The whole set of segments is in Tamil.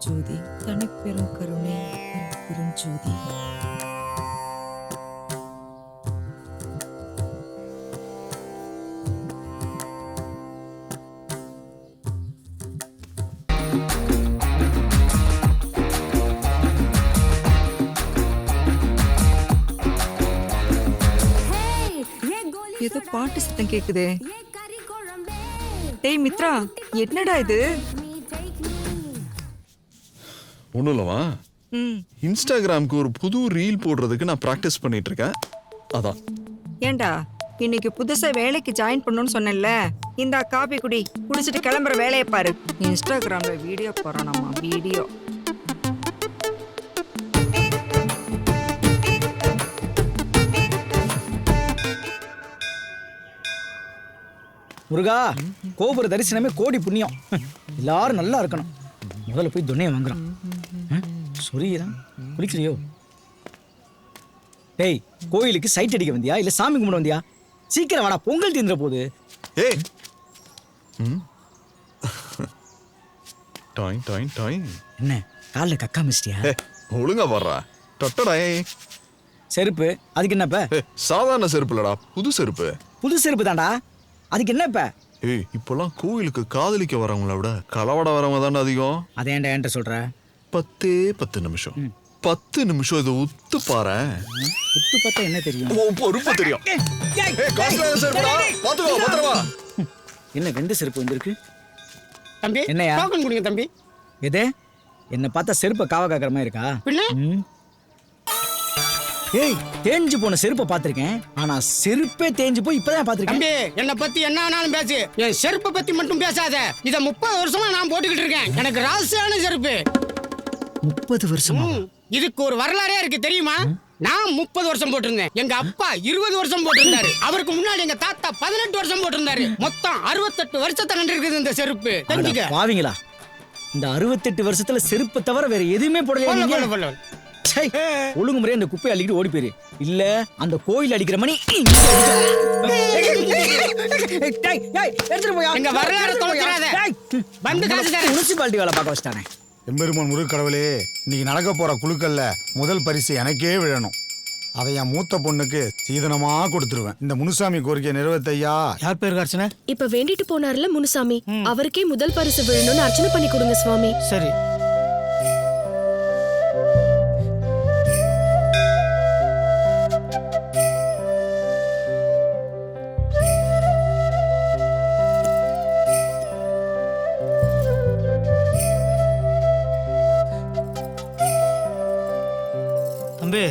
ஜோதி தனிப்பெரும் கருணை பெரும் ஜோதி. ஏதோ பாட்டு சத்தம் கேக்குதே. டேய் மித்ரா, என்னடா இது? ஒன்றும் இல்லவா, இன்ஸ்டாகிராமுக்கு ஒரு புது ரீல் போடுறதுக்கு நான் ப்ராக்டிஸ் பண்ணிட்டு இருக்கேன். அதான். ஏண்டா இன்னைக்கு புதுசா வேலைக்கு ஜாயின் பண்ணணும்னு சொன்னேன்ல, இந்த காபி குடி, குடிச்சிட்டு கிளம்புற வேலையை பாரு. இன்ஸ்டாகிராம்ல வீடியோ போறானாமா, வீடியோ. முருகா, கோபுர தரிசனமே கோடி புண்ணியம். எல்லாரும் நல்லா இருக்கணும். முதல்ல போய் துணையை வாங்குறான். சொரியதான் குளிக்கலையோ? டேய், கோயிலுக்கு சைட் அடிக்க வந்தியா இல்ல சாமி கும்பிட வந்தியா? சீக்கிரம் வாடா, பொங்கல் தீந்துற போது. ஏய், டாய் டாய் டாய். என்ன காலில் கக்கா மிஸ்டியா? ஒழுங்கா வர்றா. டொட்டடா. செருப்பு அதுக்கு என்னப்ப? சாதாரண செருப்பு இல்லடா, புது செருப்பு. புது செருப்பு தான்டா, அதுக்கு என்னப்ப? ஏய், இப்பெல்லாம் கோயிலுக்கு காதலிக்க வரவங்கள விட களவாட வரவங்க தானே அதிகம். அதை ஏன்டா என்கிட்ட சொல்ற? 10 நிமிஷம் 10 நிமிஷம் இதை உத்து பாரு. உத்து பார்த்தா என்ன தெரியும்? பொறுப்பு தெரியும். என்ன வெந்த செருப்பு வந்திருக்கு தம்பி? என்னையா டோக்கன் கொடுங்க தம்பி. எது? என்ன பார்த்தா செருப்பை காவ காக்கிற மாதிரி இருக்கா? ஏய், தேஞ்சு போன செருப்பை பார்த்திருக்கேன், ஆனா செருப்பே தேஞ்சு போய் இப்பதான் பார்த்திருக்கேன். தம்பி, என்ன பத்தி என்ன ஆனாலும் பேசு, என் செருப்பை பத்தி மட்டும் பேசாத. இத 30 வருஷமா நான் போட்டுக்கிட்டு இருக்கேன். எனக்கு ராசியான செருப்பு. 30 வருஷமா? இதுக்கு ஒரு வரலாறே இருக்கு தெரியுமா? நான் 30 வருஷம் போட்டிருந்தேன், எங்க அப்பா 20 வருஷம் போட்டிருந்தாரு, அவருக்கு முன்னாடி எங்க தாத்தா 18 வருஷம் போட்டிருந்தாரு. மொத்தம் 68 வருஷத்தை கண்டு இருக்குது இந்த செருப்பு. தெரிஞ்சுக்க. பாவீங்களா, இந்த 68 வருஷத்துல செருப்பை தவிர வேற எதுவுமே போடல. ஒழுங்குமுறையா அந்த குப்பையை அள்ளிக்கிட்டு ஓடி போயிரு, இல்ல அந்த கோயில் அடிக்கிற மணி முனிசிபாலிட்டி வேலை பார்க்க வச்சிட்டானே. எம்பெருமான் முருகக்கடவுளே, இன்னைக்கு நடக்க போற குழுக்கள்ல முதல் பரிசு எனக்கே விழணும். அதை என் மூத்த பொண்ணுக்கு சீதனமா கொடுத்துருவேன். இந்த முனுசாமி கோரிக்கை நிறைவேற்றையா. யார் பேருக்கு அர்ச்சனை? இப்ப வேண்டிட்டு போனார்ல முனுசாமி, அவருக்கே முதல் பரிசு விழணும்னு அர்ச்சனை பண்ணி கொடுங்க சுவாமி. சரி. தம்பி,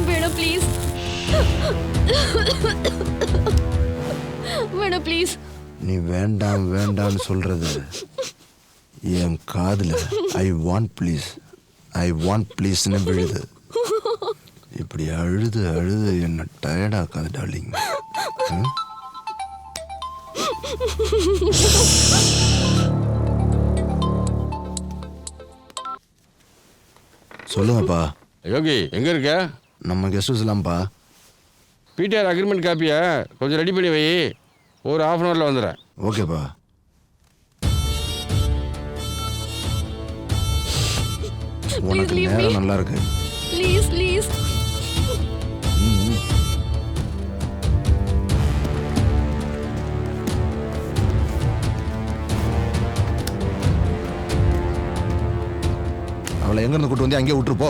வேணா ப்ளீஸ், வேணா ப்ளீஸ். நீ வேண்டாம் வேண்டாம்னு சொல்றது என் காதுல ஐ வாண்ட் ப்ளீஸ்னு விழுது. இப்படி அழுது அழுது என்ன டயர்டாக்காது டார்லிங். சொல்லுங்கப்பா. யோகி, எங்க இருக்க? நம்ம கெஸ்ட் ஹவுஸ்லாம்ப்பா. பிடிஆர் அக்ரிமெண்ட் காப்பியை கொஞ்சம் ரெடி பண்ணி வை, ஒரு ½ வந்துடுறேன். ஓகேப்பா. உனக்கு நேரம் நல்லா இருக்கு. Please please. அவளை எங்கேருந்து கூட்டு வந்து அங்கேயே விட்டுருப்போ.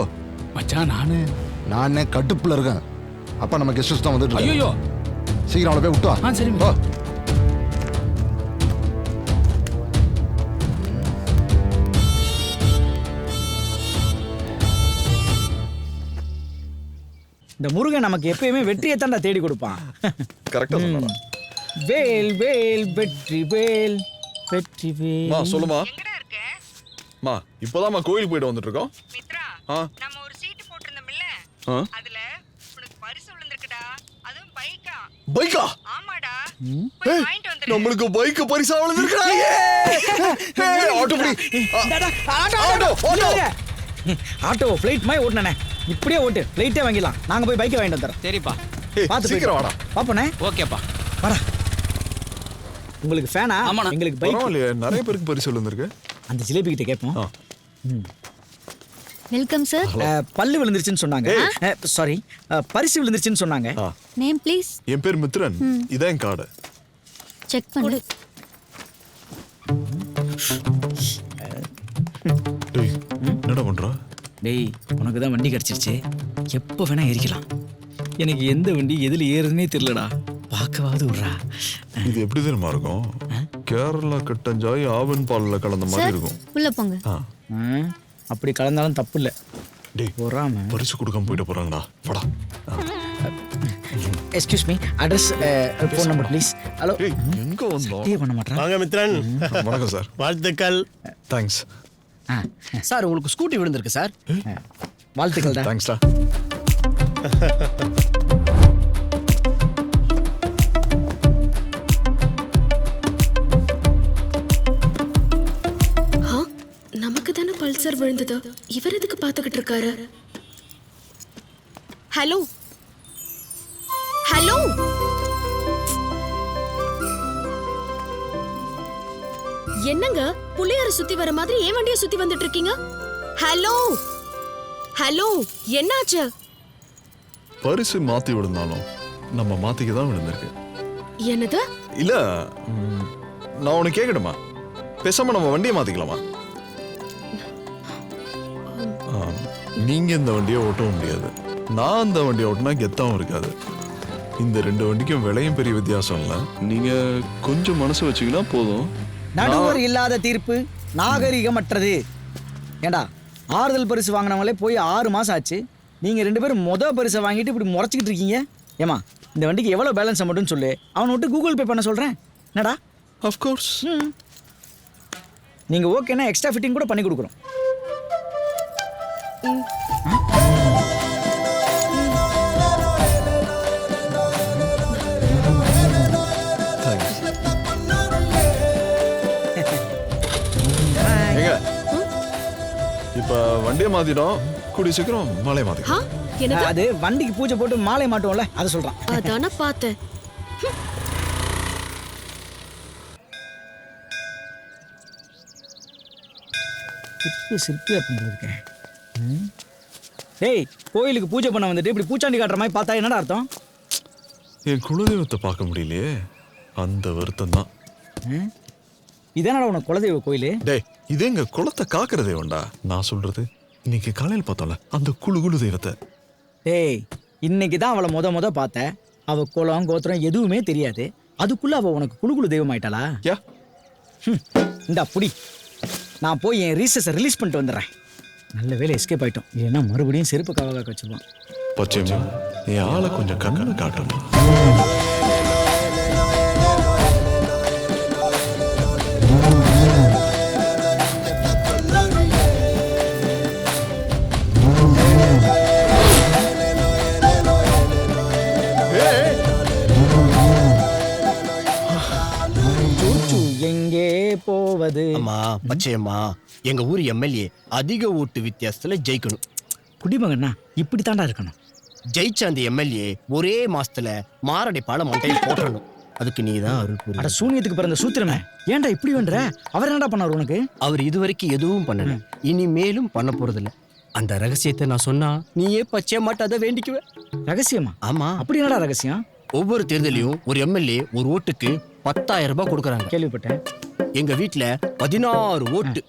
மச்சான், நானே கட்டுப்புல இருக்கேன். அப்பா நம்ம கெஸ்ட் ஹவுஸ் தான் வந்துட்டு. ஐயோ, சீக்கிரம் அவளை போய் விட்டு வா. சரி. இந்த முருகன் நமக்கு எப்பயுமே வெற்றியை தாண்டா தேடி கொடுப்பான். கரெக்டா சொன்னா. வேல் வேல் வெற்றி வேல் வெற்றி மா வேல். சொல்லுமா. எங்கடா இருக்க மா இப்போதாம்மா கோயிலுக்கு போயிட்டு வந்துட்டு இருக்கோம். மித்ரா? ஆ. நம்ம ஒரு சீட்டு போட்டிருந்தோம்ல, ஆ. அதுல உனக்கு பரிசு விழுந்திருக்குடா. அதுவும் பைக்கா. பைக்கா? ஆமாடா. ஏய், போய் வாங்கிட்டு வந்துரு. நம்மளுக்கு பைக் பரிசா விழுந்திருக்குடா. ஆட்டோ பிடி. Tata, auto, auto, auto. Auto flight மாதிரி ஓட்டுனே. இப்படியே ஓட்டு, ஃப்ளைட்டே வாங்கிடலாம். நாங்க போய் பைக்கை வாங்கிட்டு வந்துடுறோம். சரிப்பா. ஏய், பார்த்து சீக்கிரம் வாடா. பாப்பனே. ஓகேப்பா. வாடா. உங்களுக்கு ஃபேனா? ஆமாண்ணா. எங்களுக்கு பைக். பரவாயில்லையே, நிறைய பேருக்கு பரிசு விழுந்திருக்கு. அந்த ஜிலேபி கிட்ட கேட்போம். ஆ. Welcome sir. பல்லு விழுந்துருச்சுன்னு சொன்னாங்க. சாரி, பரிசு விழுந்துருச்சுன்னு சொன்னாங்க. ஆ. Name please. என் பேர் மித்ரன். இதான் என் கார்டு. செக் பண்ணு. டேய், என்னடா பண்ற? டேய், உனக்கு தான் வண்டி கிடைச்சிருச்சு. எப்போ வேணா ஏறிக்கலாம். எனக்கு எந்த வண்டி எதில் ஏறுதுன்னே தெரியலடா. பார்க்கவாவது விட்றா. இது எப்படி தெரியுமா இருக்கும்? கேரளா கட்டஞ்சாய் ஆவன் பால்ல கலந்த மாதிரி இருக்கும். உள்ள போங்க. ஆ. அப்படி கலந்தாலும் தப்பு இல்லை. டேய், போறாம. பரிசு கொடுக்காம போயிட்டு போறாங்கடா. வாடா. Excuse me, address, phone number please. Hello. டேய், எங்க வந்தோம்? டே பண்ண மாட்டேன். வாங்க மித்ரன். வணக்கம் சார். வாழ்த்துக்கள். தேங்க்ஸ். சார் உங்களுக்கு ஸ்கூட்டி விழுந்திருக்கு சார். வாழ்த்துக்கள் தான். தேங்க்ஸ்டா. நமக்கு தானே பல்சர் விழுந்தது. இவர் எதுக்கு பாத்துக்கிட்டு இருக்காரு? ஹலோ ஹலோ, என்னங்க புள்ளையார சுத்தி வர மாதிரி ஏன் வண்டியை சுத்தி வந்துட்டு இருக்கீங்க? ஹலோ ஹலோ, என்னாச்சு? பரிசு மாத்தி விழுந்தாலும் நம்ம மாத்திக்க தான் விழுந்திருக்கு. என்னது? இல்ல, நான் உனக்கு கேட்கணுமா? பேசாம நம்ம வண்டியை மாத்திக்கலாமா? நீங்க இந்த வண்டியை ஓட்டவும் முடியாது, நான் அந்த வண்டியை ஓட்டினா கெத்தாவும் இருக்காது. இந்த ரெண்டு வண்டிக்கும் விலையும் பெரிய வித்தியாசம் இல்லை. நீங்க கொஞ்சம் மனசு வச்சீங்கன்னா போதும். நடுவர் இல்லாத தீர்ப்பு நாகரிகமற்றது. ஏண்டா, ஆறுதல் பரிசு வாங்கினவங்களே போய் 6 மாசம் ஆச்சு. நீங்க 2 பேரும் பரிசை வாங்கிட்டு இப்படி முறைச்சிக்கிட்டு இருக்கீங்க. ஏமா, இந்த வண்டிக்கு எவ்வளவு பேலன்ஸ் மட்டும் சொல்லு, அவனை விட்டு கூகுள் பே பண்ண சொல்றேன். என்னடா? Of course. நீங்க ஓகேனா எக்ஸ்ட்ரா ஃபிட்டிங் கூட பண்ணி கொடுக்குறோம். இப்ப வண்டியை மாத்திட்டோம், கூடிய சீக்கிரம் மாலை ஆ, மாத்திக்கலாம். என்னது? அது வண்டிக்கு பூஜை போட்டு மாலை மாட்டோம்ல, அதை சொல்றான். அதான பார்த்தேன். சிற்பியா பண்ணிருக்கேன். டேய், கோயிலுக்கு பூஜை பண்ண வந்துட்டு இப்படி பூச்சாண்டி காட்டுற மாதிரி பார்த்தா என்னடா அர்த்தம்? என் குலதெய்வத்தை பார்க்க முடியலையே, அந்த வருத்தம் தான். இதானடா உனக்கு குலதெய்வ கோயிலு? டேய், இது எங்க குலத்தை காக்கிற தெய்வம்டா. நான் சொல்றது இன்னைக்கு காலையில் பார்த்தோம்ல அந்த குழு தெய்வத்தை. டேய், இன்னைக்கு தான் அவளை முத பார்த்த. அவ குலம் கோத்திரம் எதுவுமே தெரியாது. அதுக்குள்ள அவ உனக்கு குழு தெய்வம் ஆயிட்டாளா? யா, இந்தா புடி. நான் போய் என் ரீசஸை ரிலீஸ் பண்ணிட்டு வந்துடுறேன். நல்ல வேலை எஸ்கேப் ஆயிட்டோம். இல்லைன்னா மறுபடியும் செருப்பு காவலாக வச்சிருவான். பச்சைமா, என் ஆளை கொஞ்சம் கண்ணு காட்டணும். எங்கே போவது? அம்மா பச்சையம்மா, எங்க ஊர் எம்எல்ஏ அதிக ஓட்டு வித்தியாசத்துல ஜெயிக்கணும். குடிமகன்னா இப்படி தாண்டா இருக்கணும். ஜெயிச்ச அந்த எம்எல்ஏ ஒரே மாசத்துல மாரடை பால மண்டையில் போட்டணும். அதுக்கு நீ தான் அருள் புரி. அட சூனியத்துக்கு பிறந்த சூத்திரமே, ஏன்டா இப்படி பண்ற? அவர் என்னடா பண்ணார் உனக்கு? அவர் இதுவரைக்கும் எதுவும் பண்ணல, இனிமேலும் பண்ண போறதில்ல. அந்த ரகசியத்தை நான் சொன்னா நீயே பச்சையம்மாட்ட அதை வேண்டிக்குவ. ரகசியமா? ஆமா. அப்படி என்னடா ரகசியம்? ஒவ்வொரு தேர்தலையும் ஒரு எம்எல்ஏ ஒரு ஓட்டுக்கு 10,000 ரூபாய் கொடுக்கறாங்க. கேள்விப்பட்டேன். எங்க வீட்ல 16 ஓட்டு,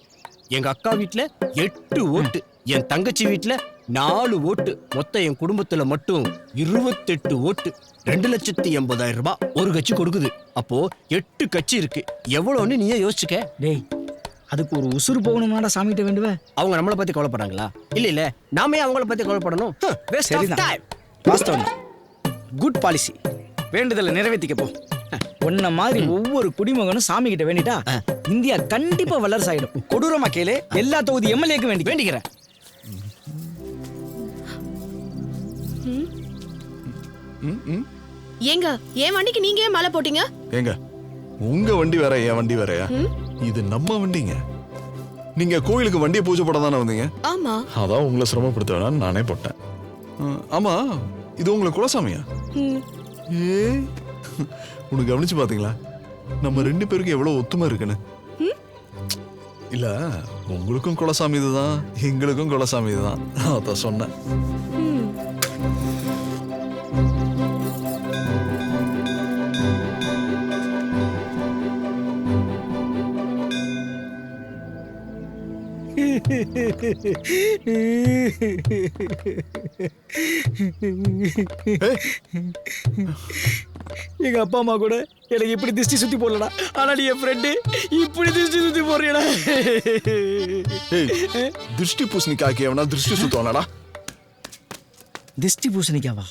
எங்க அக்கா வீட்ல 8 ஓட்டு, என் தங்கச்சி வீட்ல 4 ஓட்டு, மொத்தம் என் குடும்பத்துல மட்டும் 28 ஓட்டு. 2,80,000 ரூபாய் ஒரு கட்சி கொடுக்குது. அப்போ 8 கட்சி இருக்கு. எவ்வளவுன்னு நீயே யோசிச்சுக்க. டேய், அதுக்கு ஒரு உசுறு போகணுமாடா சாமிகிட்ட வேண்டுவ? அவங்க நம்மளை பத்தி கவலைப்படுறாங்களா? இல்ல நாமே அவங்கள பத்தி கவலைப்படணும். Waste of சரிதான். time. வாஸ்தவம் குட் பாலிசி. வேண்டுதலை நிறைவேற்றிக்க போ. உன்ன மாதிரி ஒவ்வொரு குடிமகனும் சாமி கிட்ட வேண்டிட்டா இந்தியா கண்டிப்பா வல்லரசு ஆயிடும். கொடூரமா கேளு, எல்லா தொகுதி எம்எல்ஏக்கும் வேண்டிக்கிறேன். ஏங்க என் வண்டிக்கு நீங்க ஏன் மாலை போட்டீங்க? ஏங்க உங்க வண்டி வேற என் வண்டி வேறயா? இது நம்ம வண்டிங்க. நீங்க கோயிலுக்கு வண்டியை பூஜை போட தானே வந்தீங்க? ஆமா. அதான் உங்களை சிரமப்படுத்த வேணாம்னு நானே போட்டேன். ஆமா, இது உங்களுக்கு குலசாமியா? ஏ உனக்கு கவனிச்சு பாத்தீங்களா நம்ம 2 பேருக்கு எவ்வளவு ஒத்துமை இருக்குன்னு? இல்ல உங்களுக்கும் குலசாமி இதுதான், எங்களுக்கும் குலசாமி இதுதான். அதான் சொன்னேன். எங்க அப்பா அம்மா கூட எனக்கு இப்படி திருஷ்டி சுத்தி போடலடா. ஆனா நீ என் ஃப்ரெண்டு இப்படி திருஷ்டி சுத்தி போடுறியடா. திருஷ்டி பூசணிக்காய்க்கு எவனா திருஷ்டி சுத்தவனடா? திருஷ்டி பூசணிக்காவா?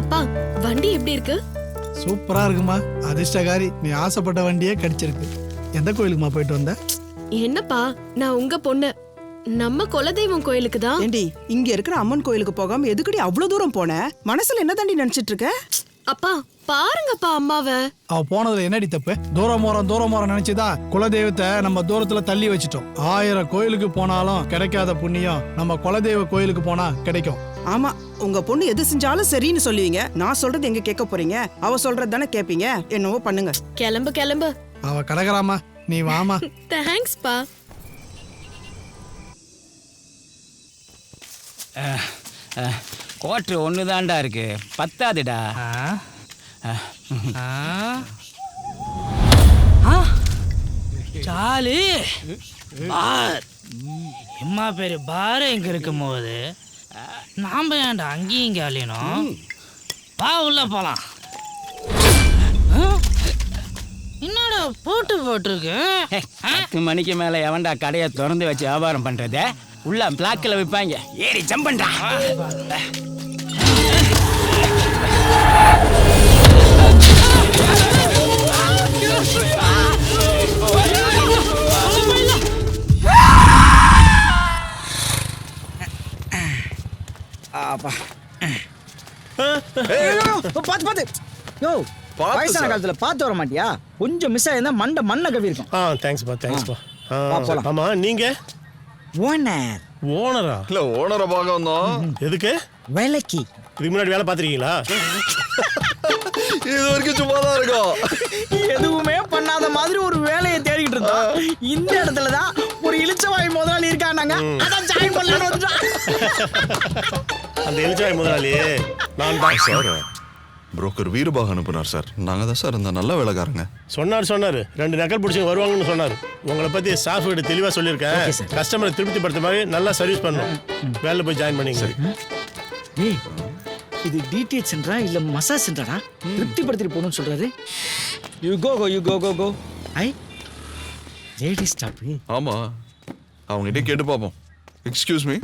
அப்பா வண்டி எப்படி இருக்கு? சூப்பரா இருக்குமா. அதிர்ஷ்டகாரி, நீ ஆசைப்பட்ட வண்டியே கிடைச்சிருக்கு. எந்த கோயிலுக்குமா போயிட்டு வந்த? என்னப்பா நான் உங்க பொண்ணு, நம்ம குலதெய்வம் கோயிலுக்கு தான். ஏண்டி இங்க இருக்கிற அம்மன் கோயிலுக்கு போகாம எதுக்குடி அவ்வளவு தூரம் போன? மனசுல என்ன தாண்டி நினைச்சிட்டு இருக்க? அப்பா பாருங்கப்பா அம்மாவை. அவ போனதுல என்னடி தப்பு? தூரம் போறோம் நினைச்சுதான் குலதெய்வத்தை நம்ம தூரத்துல தள்ளி வச்சிட்டோம். 1000 கோயிலுக்கு போனாலும் கிடைக்காத புண்ணியம் நம்ம குலதெய்வ கோயிலுக்கு போனா கிடைக்கும். ஆமா, உங்க பொண்ணு எது செஞ்சாலும் சரின்னு சொல்லுவீங்க. நான் சொல்றது எங்க கேட்க போறீங்க? அவ சொல்றது தானே கேப்பீங்க. என்னவோ பண்ணுங்க. கிளம்பு கிளம்பு. அவ கடகராமா, நீ வாமா. தேங்க்ஸ் பா. கோட்ரு ஒண்ணுதான்டா இருக்கு, பத்தாதுடா. சாலி பார், எம்மா பேரு பாரு எங்க இருக்கும் போது நாம ஏன்டா அங்கேயும் இங்க அழியணும்? வா உள்ள போலாம். என்னடா போட்டிருக்கு? 10 மணிக்கு மேல எவன்டா கடையை திறந்து வச்சு வியாபாரம் பண்றது? உள்ள பிளாக்ல விற்பாங்க. ஏறி ஜம்ப் பண்றா. பாத்து யோ, வயசான காலத்துல பாத்து வர மாட்டியா? கொஞ்சம் மிஸ் ஆயிருந்தா மண்ணை கவி இருக்கும். தேங்க்ஸ்பா. ஆமா, நீங்க ஓனர்? ஓனரா? இல்ல ஓனரை பார்க்க வந்தோம். எதுக்கு? வேலைக்கு. இதுக்கு முன்னாடி வேலை பார்த்துருக்கீங்களா? இது வரைக்கும் சும்மா தான் இருக்கும். எதுவுமே பண்ணாத மாதிரி ஒரு வேலையை தேடிட்டு இருந்தோம். இந்த இடத்துலதான் ஒரு இளிச்சவாய் முதலாளி இருக்கானாங்க. அதான் ஜாயின் பண்ணலாம்னு வந்துட்டோம். அந்த இளிச்சவாய் முதலாளி நான் தான் சார். புரோக்கர் வீரபாக அனுப்புனார் சார். நாங்க தான் சார் இந்த நல்ல வேலைக்காரங்க. சொன்னாரு 2 நக்கல் பிடிச்சி வருவாங்கன்னு சொன்னார். உங்களை பத்தி ஸ்டாஃப் கிட்ட தெளிவா சொல்லியிருக்கேன். கஸ்டமரை திருப்திப்படுத்த மாதிரி நல்லா சர்வீஸ் பண்ணணும். வேலை போய் ஜாயின் பண்ணீங்க. சரி. ஏய், இது டிடிஎச் சென்டரா இல்ல மசாஜ் சென்டரா? திருப்திப்படுத்திட்டு போகணும்னு சொல்றாரு. You go. I lady stop. ஆமா, அவங்ககிட்ட கேட்டு பாப்போம். Excuse me.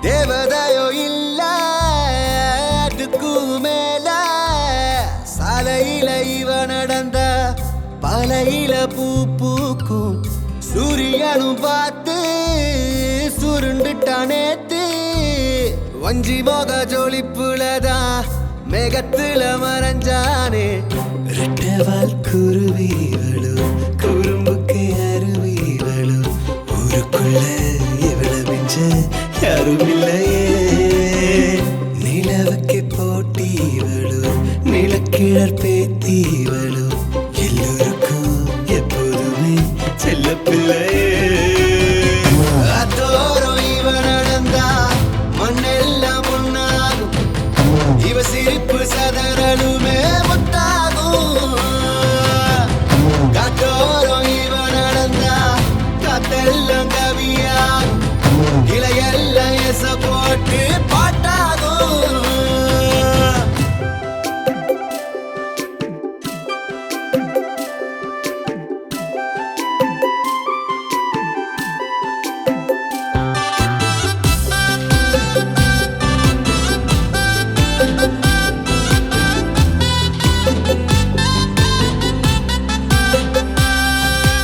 தேவதையோ இல்ல அதுக்கு மேல சாலையில இவ நடந்த பாலையில பூ பூக்கும் சூரியனும் பார்த்து சுருண்டுட்டானேத்து வஞ்சி மோக ஜொலிப்புலதான் மேகத்துல மறைஞ்சானே ரெட்டவால் குருவிகளோ குறும்புக்கு அருவிகளோ ஊருக்குள்ள மிஞ்ச யாரும் இல்லையே நிலவுக்கு போட்டி இவளோ நிலக்கிழற் பேத்தி இவளோ எல்லோருக்கும் எப்போதுமே செல்ல பிள்ளையே அதோரம் இவ நடந்தா மண்ணெல்லாம் ஒன்னாகும் இவ சிரிப்பு சதறலுமே முத்தாகும் காட்டோரம் இவ நடந்தா காத்தெல்லாம் கவியாகும் இலையெல்லாம் எச போட்டு பாட்டாகும்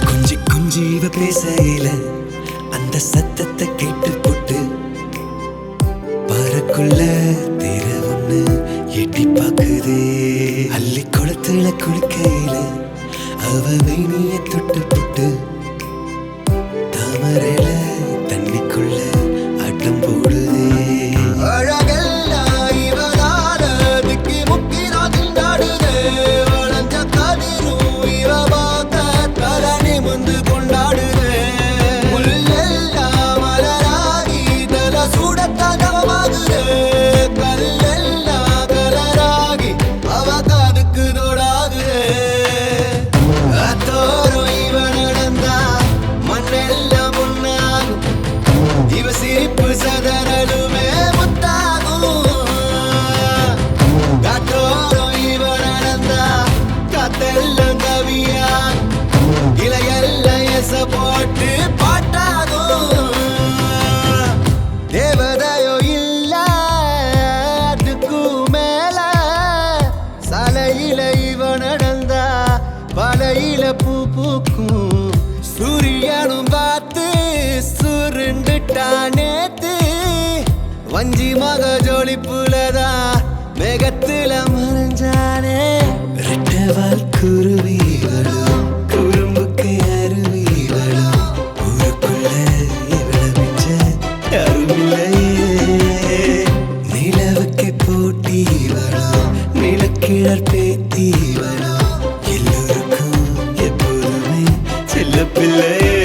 கொஞ்சி கொஞ்சி இவ பேசையில அந்த சத்தத்தை கேட்டு போட்டு பறக்குள்ள தெர ஒண்ணு எட்டி பாக்குதே அள்ளி குளத்துல குளிக்கையில அவ வேணிய தொட்டு போட்டு தாமரையில தண்ணிக்குள்ள ஆட்டம் போடுதே அழகெல்லாம் இவனால திக்கி முக்கி ராஜில் நாடுதே வளைஞ்ச கதிரும் இவ பார்த்த தரணி முந்து கொண்டாடுதே முள்ளெல்லாம் மலராகி தல சூடத்தகமாகுதே கல்லெல்லாம் கலராகி அவ காதுக்கு தோடாகுதே அத்தோரம் இவ நடந்தா மண்ணெல்லாம் பொன்னாகும் இவ சிரிப்பு சதறலுமே முத்தாகும் காட்டோரம் இவ நடந்தா காத்தெல்லாம் கவியாகும் இலையெல்லாம் எச போட்டு பாட்டாகும் தேவதையோ இல்ல அதுக்கும் மேல சாலையில இவ நடந்தா பலையில பூ பூக்கும் சூரியனும் பார்த்து சுருண்டுட்டானேத்து வஞ்சி மக ஜோலிப்புலதா மேகத்துல மறைஞ்சானே ரெட்டவால் குருவிகளோ குறும்புக்கு அருவிகளோ ஊருக்குள்ள இவள மிஞ்ச யாரும் இல்லையே நிலவுக்கு போட்டி இவளோ நிலக்கிழற் பேத்தி இவளோ எல்லோருக்கும் எப்போதுமே செல்ல பிள்ளையே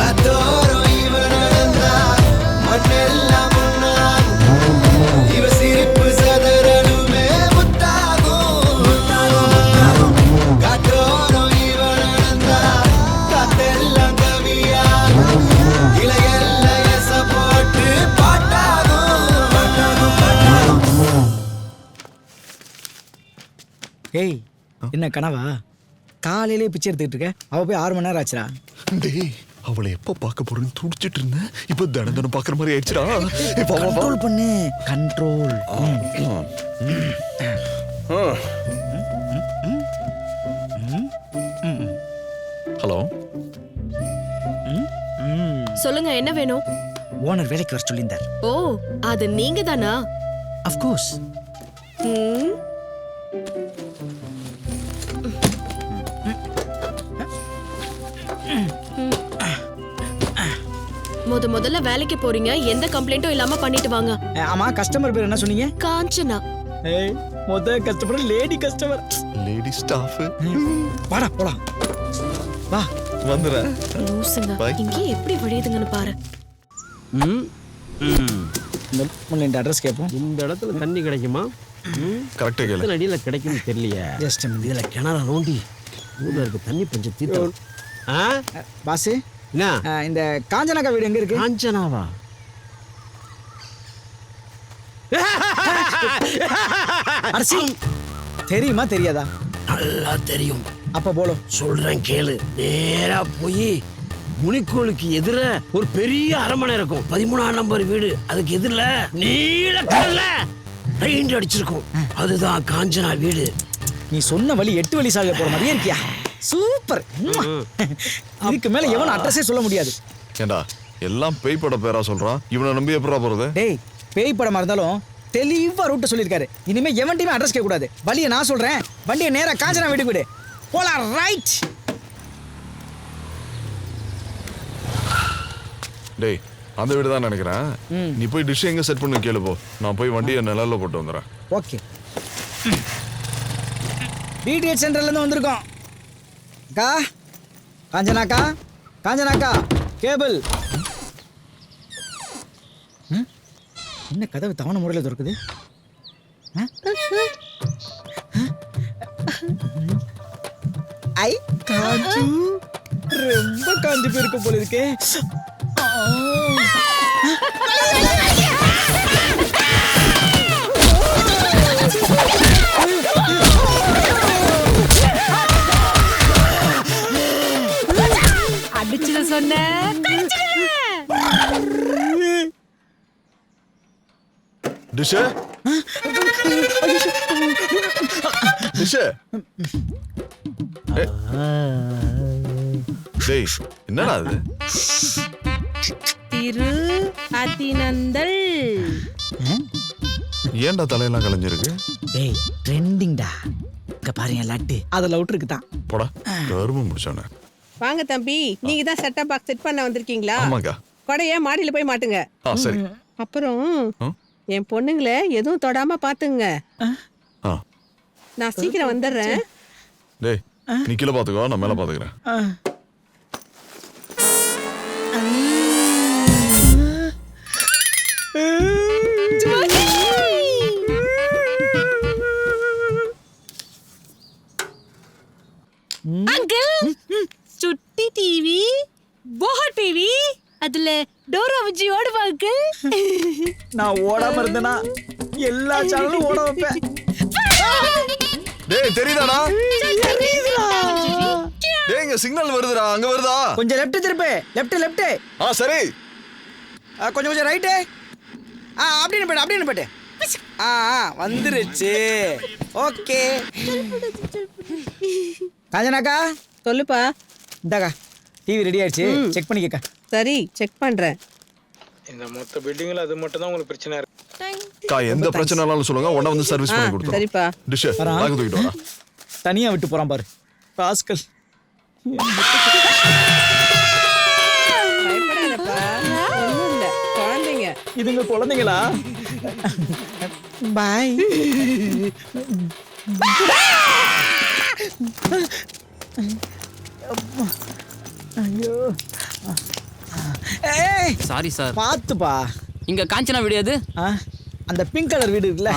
அதோரம் இவ நடந்தா மண்ணெல்லாம் ஒன்னாகும் இவ சிரிப்பு சதறலுமே முத்தாகும் காட்டோரம் இவ நடந்தா காத்தெல்லாம் கவியாகும் இலையெல்லாம் எச போட்டு பாட்டாகும் ஏய் என்ன கனவா காலையிலே பிச்சை எடுத்துக்கிட்டு இருக்க அவ போய் 6 மணி நேரம் ஆச்சுடா டேய் அவளை எப்ப பார்க்க போறேன்னு துடிச்சிட்டு இருந்தேன் இப்ப தினம் தினம் பாக்குற மாதிரி ஆயிடுச்சுடா இப்ப வா, வா, வா. கண்ட்ரோல் பண்ணு கண்ட்ரோல் ஹலோ சொல்லுங்க என்ன வேணும்? ஓனர் வேலைக்கு வர சொல்லியிருந்தார் ஓ அது நீங்க தானா? அஃப்கோர்ஸ் முதல்ல வேலைக்கு போறீங்க, எந்த கம்ப்ளைண்ட்டும் இல்லாம பண்ணிட்டு வாங்க. ஆமா கஸ்டமர் பேர் என்ன சொன்னீங்க? காஞ்சனா. ஏய் customer lady customer lady staff வாடா போலாம் வா வந்துற லூசுங்க இங்கே எப்படி வழியுதுங்கன்னு பாரு. இந்த அட்ரஸ் கேட்போம். இந்த இடத்துல தண்ணி கிடைக்குமா? கரெக்டா கேளு. எத்தனை அடியில் கிடைக்கும்னு தெரியலையே. ஜஸ்ட் இதுல கிணற நோண்டி ஊர்ல இருக்க தண்ணி பஞ்சம் தீர்த்தோம். பாஸ் என்ன இந்த காஞ்சனாக்கா வீடு எங்க இருக்கு? காஞ்சனாவா? அரசி தெரியுமா தெரியாதா? நல்லா தெரியும். அப்ப போலோ சொல்றேன் கேளு. நேரா போய் முனிக்கோளுக்கு எதிர ஒரு பெரிய அரண்மனை இருக்கும். 13ஆம் நம்பர் வீடு. அதுக்கு எதிரில நீல கலர்ல பெயிண்ட் அடிச்சிருக்கும். அதுதான் காஞ்சனா வீடு. நீ சொன்ன வழி 8 வழி சாலை போற மாதிரியே இருக்கியா? சூப்பர். இதுக்கு மேல எவன் அட்ரஸே சொல்ல முடியாது. ஏண்டா எல்லாம் பேய் பட பேரா சொல்றான். இவனை நம்பி எப்படா போறது? டேய் பேய் படமா இருந்தாலும் தெளிவா ரூட் சொல்லிருக்காரு. இனிமே எவன்டையுமே அட்ரஸ் கேட்க கூடாது. வழியை நான் சொல்றேன். வண்டியை நேரா காஞ்சனா வீட்டுக்கு விடு. போலாம். ரைட். டேய் அந்த வீடு தான் நினைக்கிறேன். நீ போய் டிஷ் எங்க செட் பண்ணு கேளு போ. நான் போய் வண்டியை நிழல்ல போட்டு வந்துடுறேன். ஓகே. டிடிஹெச் சென்டர்லேருந்து வந்திருக்கோம். அக்கா காஞ்சனாக்கா, காஞ்சனாக்கா கேபிள். என்ன கதவு தவணை முறையில் திறக்குது? ஐ காஞ்சு, ரொம்ப காஞ்சு போயிருக்க போல இருக்கே. அடிச்சுட சொன்ன டிஷ் டிஷ் டேய் என்னடா இது? திரு அதிநந்தல். ஏன்டா தலையெல்லாம் கலைஞ்சிருக்கு? டேய் ட்ரெண்டிங்டா. இங்க பாருங்க லட்டு. அதுல அவுட் இருக்குதான். போடா கருமம் முடிச்சோனே. வாங்க தம்பி, நீங்க தான் செட்டப் பாக்ஸ் செட் பண்ண வந்திருக்கீங்களா? ஆமாக்கா. கொடைய மாடியில போய் மாட்டுங்க. சரி. அப்புறம் என் பொண்ணுங்களை எதுவும் தொடாம பாத்துங்க. நான் சீக்கிரம் வந்துடுறேன். டேய் நீ கீழே பாத்துக்கோ, நான் மேல பாத்துக்கிறேன். அங்கிள், சுட்டி டிவி, போஹா டிவி, அதுல டோரா விஜி ஓடுவா அங்கிள். நான் ஓடாம இருந்தேனா எல்லா சேனலும் ஓட வைப்பேன். டேய் தெரியுதாடா? டேய் இங்க சிக்னல் வருதுடா, அங்க வருதா? கொஞ்சம் லெஃப்ட் திருப்பு. லெஃப்ட். சரி. கொஞ்சம் ரைட்டு. அப்படின்னு போயிட்டு. வந்துருச்சு. ஓகே. காஞ்சனாக்கா சொல்லுப்பா. இந்தாக்கா டிவி ரெடி ஆயிடுச்சு, செக் பண்ணிக்கக்கா. சரி செக் பண்றேன். இந்த மொத்த பில்டிங்ல அது மட்டும் தான் உங்களுக்கு பிரச்சனை இருக்கு. எந்த பிரச்சனைனாலும் சொல்லுங்க, உடனே வந்து சர்வீஸ் பண்ணி கொடுத்துறோம். சரிப்பா. டிஷ் வாங்க தூக்கிட்டு வரா. தனியா விட்டு போறான் பாரு பாஸ்கல். பயப்படாதப்பா, ஒண்ணும் இல்ல, குழந்தைங்க. இதுங்க குழந்தைங்களா? பாய். ஐயோ சாரி சார். பாத்துப்பா. இங்க காஞ்சனா வீடு எது? அந்த பிங்க் கலர் வீடு இருக்குல்ல,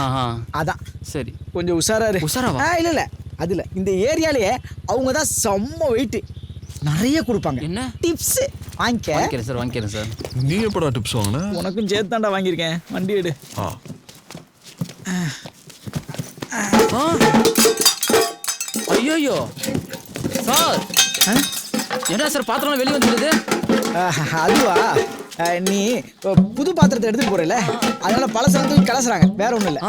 அதான். சரி கொஞ்சம் உஷாரா இரு. உஷாராவா? இல்ல அதுல இந்த ஏரியாலயே அவங்க தான் செம்ம வெயிட். நிறைய கொடுப்பாங்க. என்ன டிப்ஸ் வாங்கிக்கிறேன் சார், வாங்கிக்கிறேன் சார். நீ எப்படா டிப்ஸ் வாங்கின? உனக்கும் சேர்த்தாண்டா வாங்கியிருக்கேன். வண்டி எடு. ஐயோ சார், என்ன சார் பாத்திரம் வெளியே வந்துடுது? அதுவா, நீ புது பாத்திரத்தை எடுத்துட்டு போறல, அதனால பழசு கலசுறாங்க, வேற ஒண்ணும் இல்ல.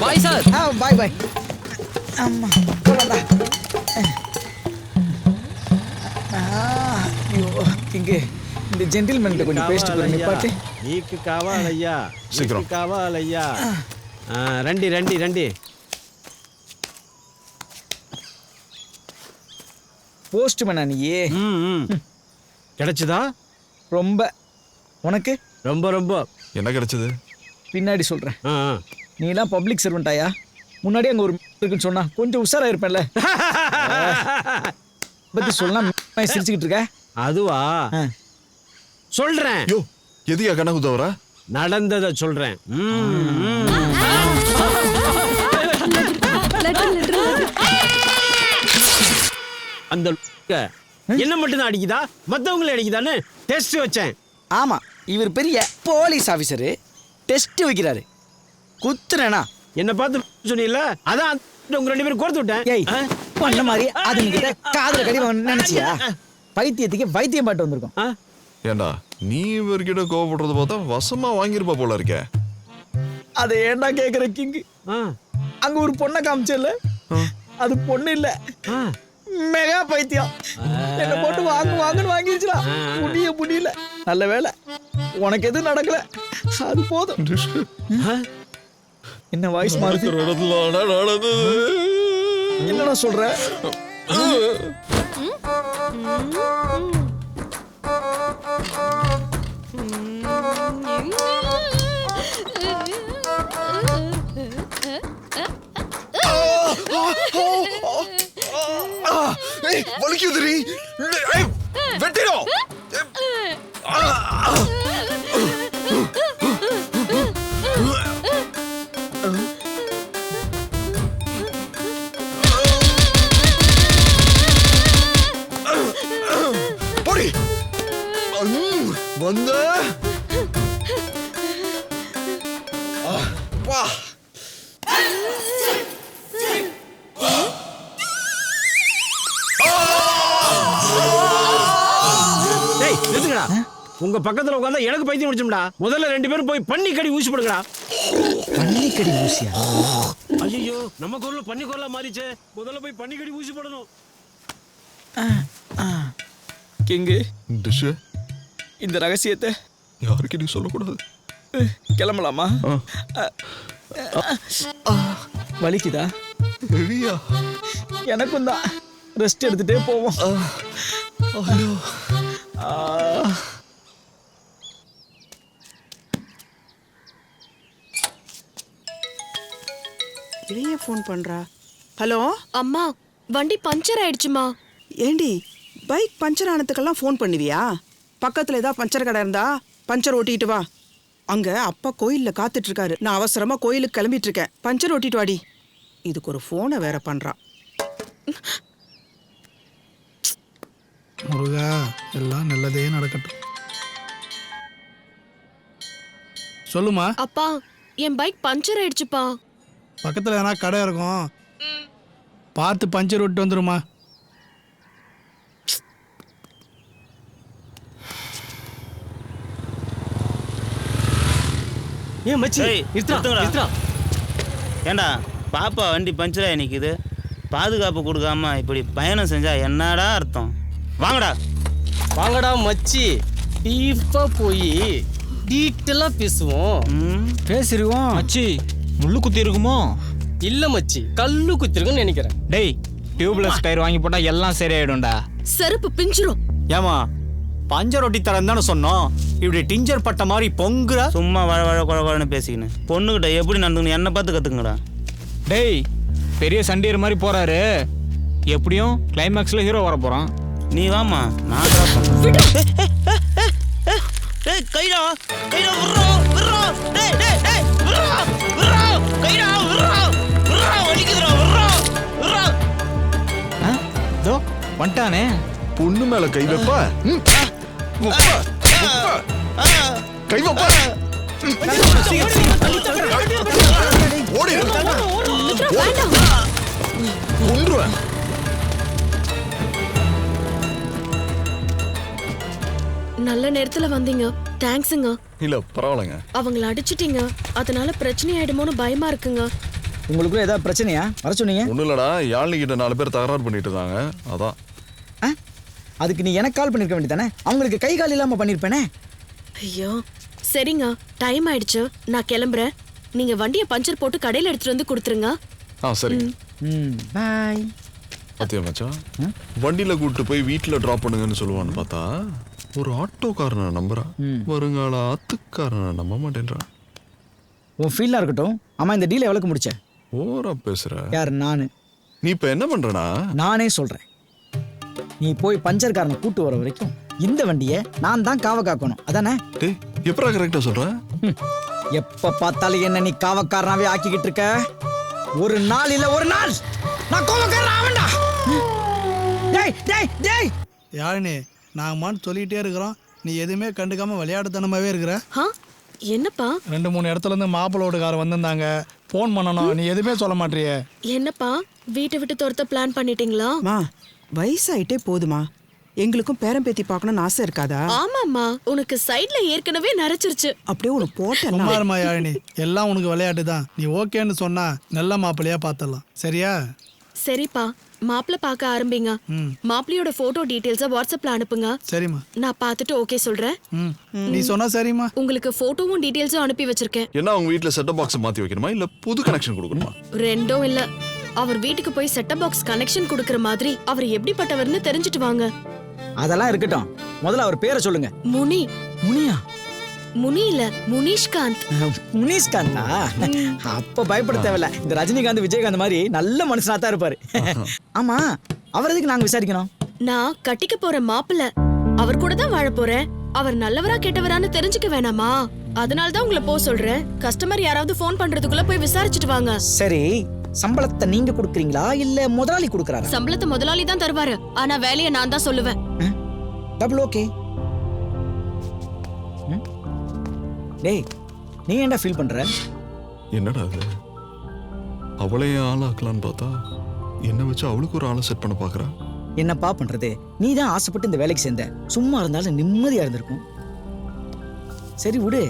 Bye sir. பாய். ஆமா போலாம்டா. ஐயோ இங்க இந்த ஜென்டில்மேன்ட்ட கொஞ்சம் பேசிட்டு போறேன். நிப்பாட்டு. நீக்கு காவாலையா, சீக்கிரம் காவாலையா. ரெண்டி போஸ்ட்மேனா நீ? கிடைச்சதா? ரொம்ப. உனக்கு? ரொம்ப. என்ன கிடைச்சது? பின்னாடி சொல்றேன். நீ எல்லாம் பப்ளிக் சர்வெண்டாயா? முன்னாடி அங்க ஒரு இருக்குன்னு சொன்னா கொஞ்சம் உஷாரா இருப்பேன்ல. பத்தி சொல்லலாம் சிரிச்சுக்கிட்டு இருக்க. அதுவா சொல்றேன். எதியா கணக்கு தவறா? நடந்ததை சொல்றேன். அந்த என்ன மட்டும் தான் அடிக்குதா, மத்தவங்களை அடிக்குதான்னு டெஸ்ட் வச்சேன். ஆமா, இவர் பெரிய போலீஸ் ஆபீசரு, டெஸ்ட் வைக்கிறாரு. குத்துறேனா என்ன பார்த்து சொன்னீல்ல, அதான் உங்க ரெண்டு பேரும் கோர்த்து விட்டேன். ஏய் பண்ண மாதிரி அது நீங்க காதுல கடி நினைச்சியா? பைத்தியத்துக்கு வைத்தியம் பாட்டு வந்திருக்கோம். ஏண்டா நீ இவர்கிட்ட கோவப்படுறத பார்த்தா வசமா வாங்கிருப்பா போல இருக்க. அதை ஏண்டா கேக்குற கிங்? அங்க ஒரு பொண்ணை காமிச்சல, அது பொண்ணு இல்ல, மெகா பைத்தியம். என்ன போட்டு வாங்குன்னு வாங்கிருச்சுடா. முடியல. நல்ல வேலை உனக்கு எதுவும் நடக்கல, அது போதும். என்ன வாய்ஸ் மாறுது? என்னடா சொல்ற? வலிக்குதுரி. வெட்டிடும். போடி. வந்த வா. டேய் நிறுத்துங்கடா. உங்க பக்கத்துல உட்கார்ந்தா எனக்கு பைத்தியம் முடிச்சும்டா. முதல்ல 2 பேரும் போய் பன்னிக்கடி ஊசி போடுங்கடா. பன்னிக்கடி ஊசியா? ஐயோ நம்ம குரல்ல பன்னி குரலா மாறிச்சே. முதல்ல போய் பன்னிக்கடி ஊசி போடணும். கிங்கு டிஷ் இந்த ரகசியத்தை யாருக்கிட்டையும் சொல்லக்கூடாது. கிளம்பலாமா? வலிக்குதா? ரெடியா? எனக்கும் தான். ரெஸ்ட் எடுத்துட்டே போவோம். ஐயோ. இளைய ஃபோன் பண்றா. ஹலோ அம்மா, வண்டி பஞ்சர் ஆயிடுச்சுமா. ஏண்டி பைக் பஞ்சர் ஆனதுக்கெல்லாம் ஃபோன் பண்ணுவியா? பக்கத்துல ஏதாவது பஞ்சர் கடை இருந்தா பஞ்சர் ஓட்டிட்டு வா. அங்க அப்பா கோயில்ல காத்துட்டு இருக்காரு. நான் அவசரமா கோயிலுக்கு கிளம்பிட்டு இருக்கேன். பஞ்சர் ஓட்டிட்டு வாடி. இதுக்கு ஒரு ஃபோனை வேற பண்றா. முருகா, எல்லாம் நல்லதே நடக்கட்டும். சொல்லுமா. அப்பா, என் பைக் பஞ்சர் ஆயிடுச்சுப்பா. பக்கத்துல எதனா கடை இருக்கும், பார்த்து பஞ்சர் விட்டு வந்துருமா. ஏன் மச்சி நிறுத்துடா. ஏண்டா பாப்பா வண்டி பஞ்சராகி நிற்குது, பாதுகாப்பு கொடுக்காம இப்படி பயணம் செஞ்சா என்னடா அர்த்தம்? வாங்கடா வாங்கடா மச்சி, டீப்பா போய் டீட்டெயிலா பேசுவோம். பேசிடுவோம். மச்சி முள்ளு குத்தி இருக்குமோ? இல்ல மச்சி, கல்லு குத்தி இருக்குன்னு நினைக்கிறேன். டேய், டியூப்லெஸ் டயர் வாங்கி போட்டா எல்லாம் சரியாயிடும்டா. செருப்பு பிஞ்சிரும். ஏமா பஞ்சர் ஒட்டி தரேன் தானே சொன்னோம், இப்படி டிஞ்சர் பட்ட மாதிரி பொங்குற. சும்மா வழ வழ குழ குழன்னு பேசிக்கின்னு பொண்ணுகிட்ட எப்படி நடந்துக்கணும் என்னை பார்த்து கற்றுக்குங்கடா. டேய், பெரிய சண்டீர் மாதிரி போறாரு. எப்படியும் கிளைமேக்ஸ்ல ஹீரோ வர போறான். நீ வாமா, நான் ட்ராப் பண்ணுறேன். டேய் கைடா கைடா விட்றா விட்றா. டேய் டேய் டேய் விட்றா விட்றா கைடா விட்றா விட்றா வலிக்குதுடா விட்றா விட்றா. தோ வந்துட்டானே. பொண்ணு மேல கை வைப்பா. கை வைப்பா. ஓடி கொன்றுவேன். நல்ல நேரத்துல வந்தீங்க, தேங்க்ஸுங்க. இல்ல பரவாயில்லைங்க. அவங்கள அடிச்சிட்டீங்க, அதனால பிரச்சனை ஆயிடுமோன்னு பயமா இருக்குங்க. உங்களுக்குள்ள ஏதாவது பிரச்சனையா? வர சொன்னீங்க. ஒன்றும் இல்லடா, யாழ்னி கிட்ட 4 பேர் தகராறு பண்ணிட்டு இருந்தாங்க, அதான். அதுக்கு நீ எனக்கு கால் பண்ணிருக்க வேண்டியதானே? அவங்களுக்கு கை கால் இல்லாம பண்ணிருப்பேனே. ஐயோ சரிங்க, டைம் ஆயிடுச்சு, நான் கிளம்புறேன். நீங்க வண்டியை பஞ்சர் போட்டு கடையில எடுத்துட்டு வந்து கொடுத்துருங்க. சரி. பாய். பாத்தியா மச்சான், வண்டியில கூட்டு போய் வீட்டுல டிராப் பண்ணுங்கன்னு சொல்லுவான்னு பார்த்தா ஒரு ஆட்டோக்காரனை நம்புறான், வருங்கால ஆத்துக்காரனை நம்ப மாட்டேன்றான். உன் ஃபீல்டா இருக்கட்டும். ஆமா, இந்த டீலை எவ்வளவு முடிச்ச? ஓரா பேசுற. யார்? நானு. நீ இப்ப என்ன பண்றனா? நானே சொல்றேன். நீ போய் பஞ்சர்காரனை கூட்டு வர வரைக்கும் இந்த வண்டியை நான் தான் காவ காக்கணும், அதானே? டேய், எப்பரா கரெக்டா சொல்ற? எப்ப பார்த்தாலும் என்ன நீ காவக்காரனாவே ஆக்கிக்கிட்டு இருக்க. ஒரு நாள் இல்ல ஒரு நாள் நான் கோவக்காரன் ஆவண்டா. டேய் டேய் டேய், யாழினி, நாங்கம்மான்னு சொல்லிக்கிட்டே இருக்கிறோம், நீ எதுவுமே கண்டுக்காம விளையாட்டுத்தனமாவே இருக்கிற. என்னப்பா? 2-3 இடத்துல இருந்து மாப்பிளோடுக்காரர் வந்திருந்தாங்க, ஃபோன் பண்ணணும், நீ எதுவுமே சொல்ல மாட்டியே. என்னப்பா, வீட்டை விட்டு துரத்த பிளான் பண்ணிட்டீங்களா? வயசாயிட்டே போதுமா, எங்களுக்கும் பேரம் பேத்தி பார்க்கணும்னு ஆசை இருக்காதா? ஆமாம்மா, உனக்கு சைடுல ஏற்கனவே நரைச்சிருச்சு. அப்படியே உனக்கு போட்டேன். சும்மாருமா யாழினி, எல்லாம் உனக்கு விளையாட்டு தான். நீ ஓகேன்னு சொன்னா நல்ல மாப்பிள்ளையா பார்த்துடலாம், சரியா? சரிப்பா, மாப்பிள்ளை பார்க்க ஆரம்பிங்க. மாப்பிள்ளையோட போட்டோ டீடைல்ஸை வாட்ஸ்அப்ல அனுப்புங்க. சரிம்மா, நான் பார்த்துட்டு ஓகே சொல்றேன். நீ சொன்னா சரிம்மா. உங்களுக்கு போட்டோவும் டீடைல்ஸும் அனுப்பி வச்சிருக்கேன். என்ன உங்க வீட்ல செட்டப் பாக்ஸ் மாத்தி வைக்கணுமா இல்ல புது கனெக்ஷன் கொடுக்கணுமா? ரெண்டும் இல்ல. அவர் வீட்டுக்கு போய் செட்டப் பாக்ஸ் கனெக்ஷன் கொடுக்கற மாதிரி அவர் எப்படிப்பட்டவர்னு தெரிஞ்சுட்டு வாங்க. அதெல்லாம் இருக்கட்டும், முதல்ல அவர் பேரை சொல்லுங்க. முனி. முனியா? முனி இல்ல முனிஷ்காந்த். முனிஷ்காந்தா? அப்ப பயப்பட தேவையில்ல. இந்த ரஜினிகாந்த் விஜயகாந்த் மாதிரி நல்ல மனுஷனா தான் இருப்பாரு. ஆமா, அவர் எதுக்கு நாங்க விசாரிக்கணும்? நான் கட்டிக்க போற மாப்பிள்ள அவர் கூட தான் வாழ போறேன். அவர் நல்லவரா கெட்டவரான்னு தெரிஞ்சுக்க வேணாமா? அதனால தான் உங்களை போக சொல்றேன். கஸ்டமர் யாராவது ஃபோன் பண்றதுக்குள்ள போய் விசாரிச்சுட்டு வாங்க. சரி, சம்பளத்தை நீங்க கொடுக்குறீங்களா இல்ல முதலாளி கொடுக்கறாரா? சம்பளத்தை முதலாளி தான் தருவாரு, ஆனா வேலையை நான் தான் சொல்லுவேன். Double okay. டேய், நீ என்ன ஃபீல் பண்ற? என்னடா அது? அவளையே ஆளாக்கலான்னு பார்த்தா என்ன வச்சு அவளுக்கு ஒரு ஆளை செட் பண்ண பாக்குறா. என்னப்பா பண்றது? நீ தான் ஆசைப்பட்டு இந்த வேலைக்கு சேர்ந்த. சும்மா இருந்தாலும் நிம்மதியா இருந்திருக்கும். சரி விடு,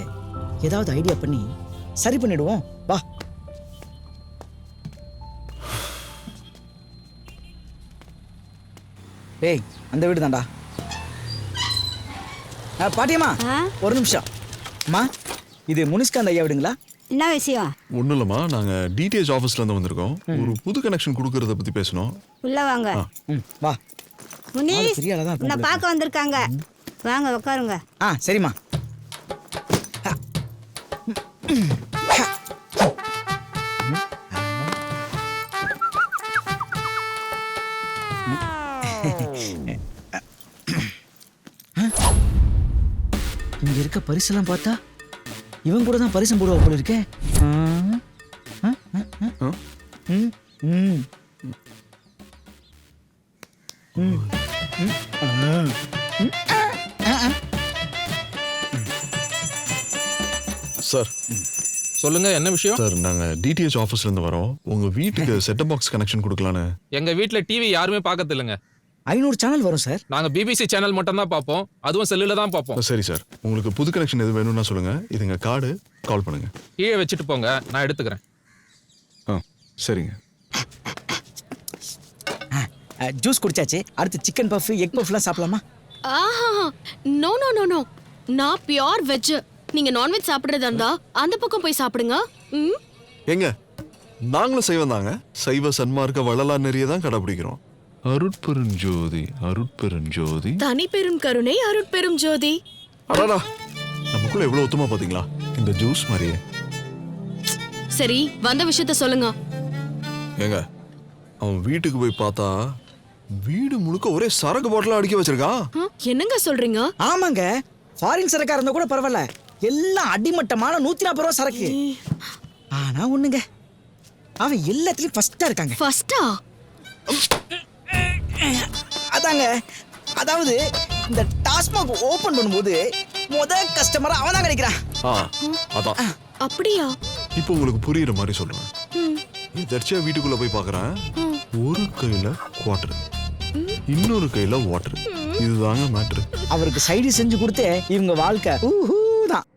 ஏதாவது ஐடியா பண்ணி சரி பண்ணிடுவோம். வா. டேய், அந்த வீடு தான்டா. பாட்டியம்மா, ஒரு நிமிஷம். அம்மா, இது முனிஷ்காந்த் ஐயா வீடுங்களா? என்ன விஷயம்? ஒன்றும் இல்லைம்மா, நாங்கள் டிடிஹெச் ஆஃபீஸ்லேருந்து வந்திருக்கோம். ஒரு புது கனெக்ஷன் கொடுக்கறத பற்றி பேசணும். உள்ள வாங்க. வா. முனிஷ், உன்னை பார்க்க வந்திருக்காங்க. வாங்க உட்காருங்க. சரிம்மா. இங்க இருக்க பரிசெல்லாம் பார்த்தா இவன் கூட தான் பரிசம் போடுவா போல இருக்கே. சார் சொல்லுங்க, என்ன விஷயம்? சார், நாங்கள் டிடிஹெச் ஆஃபீஸ்லேருந்து வரோம். உங்கள் வீட்டுக்கு செட்டப் பாக்ஸ் கனெக்ஷன் கொடுக்கலான்னு. எங்க வீட்ல டிவி யாருமே பார்க்கறது இல்லைங்க. 500 சேனல் வரும் சார். நாங்க பிபிசி சேனல் மட்டும் தான் பார்ப்போம், அதுவும் செல்லுல தான் பார்ப்போம். சரி சார், உங்களுக்கு புது கனெக்ஷன் எது வேணும்னா சொல்லுங்க. இதுங்க கார்டு, கால் பண்ணுங்க. கீழே வச்சுட்டு போங்க, நான் எடுத்துக்கிறேன். சரிங்க. ஜூஸ் குடிச்சாச்சு. அடுத்து சிக்கன் பஃப், எக் பஃப்லாம் சாப்பிடலாமா? நோ நோ நோ நோ, நான் பியூர் வெஜ். நீங்க நான்வெஜ் சாப்பிடுறதா இருந்தா அந்த பக்கம் போய் சாப்பிடுங்க. எங்க நாங்களும் சைவம் தாங்க. சைவ சன்மார்க்க வள்ளலார் நெறிய தான் கடைபிடிக்கிறோம். அருட்பெருஞ்சோதி, அருட்பெருஞ்சோதி, தனி பெரும் கருணை, அருட்பெரும் ஜோதி. அடடா, நமக்குள்ள எவ்வளவு ஒத்துமா பாத்தீங்களா? இந்த ஜூஸ் மாதிரியே. சரி, வந்த விஷயத்த சொல்லுங்க. ஏங்க, அவன் வீட்டுக்கு போய் பார்த்தா வீடு முழுக்க ஒரே சரக்கு பாட்டிலா அடுக்கி வச்சிருக்கான். என்னங்க சொல்றீங்க? ஆமாங்க, ஃபாரின் சரக்கா இருந்தா கூட பரவாயில்ல, எல்லாம் அடிமட்டமான 140 ரூபா சரக்கு. ஆனா ஒண்ணுங்க, அவன் எல்லாத்துலயும் ஃபர்ஸ்டா இருக்காங்க. ஃபர்ஸ்டா? அதாங்க, அதாவது இந்த டாஸ்மாக் ஓபன் பண்ணும்போது முதல் கஸ்டமரா அவன் தான் கிடைக்கிறான். அதான். அப்படியா? இப்போ உங்களுக்கு புரியுற மாதிரி சொல்றேன். எதர்ச்சியா வீட்டுக்குள்ள போய் பார்க்கறேன். ஒரு கையில குவார்டர், இன்னொரு கையில வாட்டர். இதுதாங்க மேட்ரு. அவருக்கு சைடு செஞ்சு கொடுத்து இவங்க வாழ்க்கை தான்.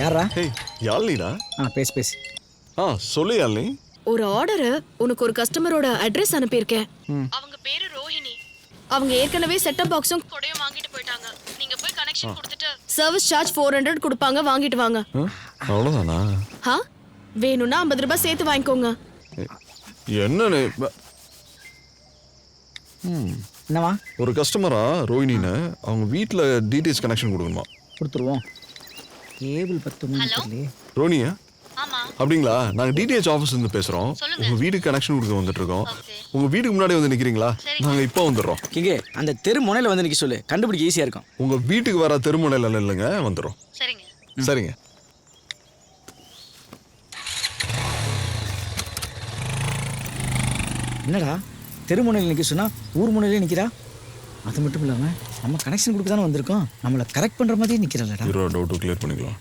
யாரா? ஏய், யாழ்னிடா. பேசு. சொல்லு யாழ்னி. ஒரு ஆர்டர், உனக்கு ஒரு கஸ்டமரோட அட்ரஸ் அனுப்பியிருக்கேன். அவங்க பேரு ரோஹிணி. அவங்க ஏற்கனவே செட்டப் பாக்ஸும் கொடையும் வாங்கிட்டு போயிட்டாங்க. நீங்க போய் கனெக்ஷன் கொடுத்துட்டு சர்வீஸ் சார்ஜ் 400 கொடுப்பாங்க, வாங்கிட்டு வாங்க. அவ்வளவுதானா? வேணும்னா 50 ரூபாய் சேர்த்து வாங்கிக்கோங்க. என்னன்னு? என்னவா? ஒரு கஸ்டமரா ரோஹிணின்னு, அவங்க வீட்ல டிடிஹெச் கனெக்ஷன் கொடுக்கணுமா? கொடுத்துருவோம். கேபிள் 10 ரோனியா? அப்படிங்களா? நாங்க டிடிஹெச் ஆபீஸ்ல இருந்து பேசுறோம். உங்க வீட்டுக்கு கனெக்ஷன் கொடுக்க வந்துட்டு இருக்கோம். உங்க வீட்டுக்கு முன்னாடி வந்து நிக்கிறீங்களா? நாங்க இப்போ வந்துடுறோம். கிங்கே, அந்த தெரு முனையில வந்து நிக்க சொல்லு, கண்டுபிடிக்க ஈஸியா இருக்கும். உங்க வீட்டுக்கு வர தெரு முனையில இல்லைங்க, வந்துடுறோம். சரிங்க. என்னடா தெருமுனையில் நிற்க சொன்னா ஊர் முனையிலே நிற்கிறா. அது மட்டும் இல்லாமல் நம்ம கனெக்ஷன் கொடுக்க தானே வந்திருக்கோம், நம்மளை கரெக்ட் பண்ணுற மாதிரியே நிற்கிறாளடா. ஹீரோ டவுட்டு கிளியர் பண்ணிக்கலாம்.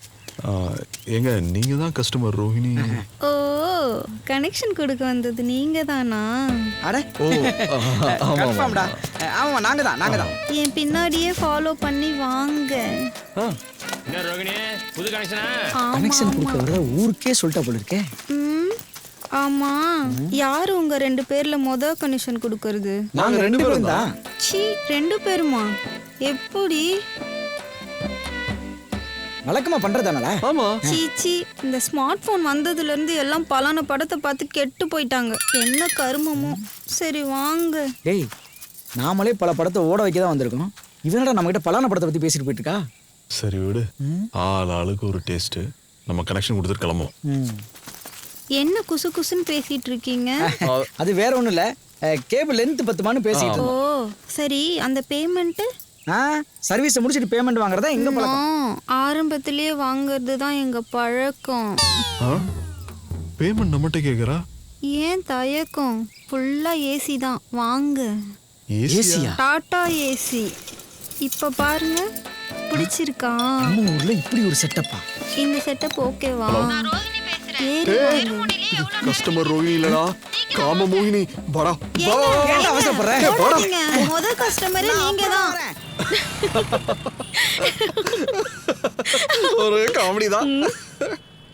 ஏங்க நீங்கள் தான் கஸ்டமர் ரோஹிணி? ஓ கனெக்ஷன் கொடுக்க வந்தது நீங்க தானா? அட ஓ கன்ஃபார்ம்டா. ஆமாம் நாங்கள் தான். என் பின்னாடியே ஃபாலோ பண்ணி வாங்க. என்ன ரோகிணி, புது கனெக்ஷனா? கனெக்ஷன் கொடுக்க வர ஊருக்கே சொல்லிட்டா போல இருக்கே. ஆமா, யாரு உங்க 2 பேர்ல கனெக்ஷன் கொடுக்கறது? நாங்கள் 2 பேரும் தான். சீ, 2 பேருமா? எப்படி? வழக்கமா பண்றதானடா? ஆமா. சீச்சி, இந்த ஸ்மார்ட் போன் வந்ததுல இருந்து எல்லாம் பலான படத்தை பார்த்து கெட்டு போயிட்டாங்க. என்ன கருமமோ. சரி வாங்க. டேய், நாமளே பல படத்தை ஓட வைக்க தான் வந்திருக்கோம். இவனடா நம்ம கிட்ட பலான படத்தை பத்தி பேசிட்டு போயிட்டு இருக்கா. சரி விடு, ஆளுக்கு ஒரு டேஸ்ட். நம்ம கனெக்ஷன் கொடுத்துட்டு கிளம்புவோம். என்ன குசு குசுன்னு பேசிட்டு இருக்கீங்க? அது வேற ஒண்ணும் இல்ல, கேபிள் லென்த் பத்துமான்னு பேசிட்டு. ஓ சரி, அந்த பேமெண்ட்? சர்வீஸ் முடிச்சிட்டு பேமெண்ட் வாங்குறதா எங்க பழக்கம்? ஆரம்பத்திலேயே வாங்குறது தான் எங்க பழக்கம். பேமெண்ட் நம்மகிட்ட கேக்குறா? ஏன் தயக்கம்? ஃபுல்லா ஏசி தான், வாங்க. ஏசியா? டாடா ஏசி. இப்ப பாருங்க, பிடிச்சிருக்கா? நம்ம ஊர்ல இப்படி ஒரு செட்டப்பா? இந்த செட்டப் ஓகேவா? நான் ரோஹிணி பேசுறேன். கஸ்டமர் ரோஹிணி இல்லடா, காம மோகினி. படா ஏன்டா அவசரப்படுற? முதல் கஸ்டமர் நீங்க தான். ஒரு காமெடி தான்.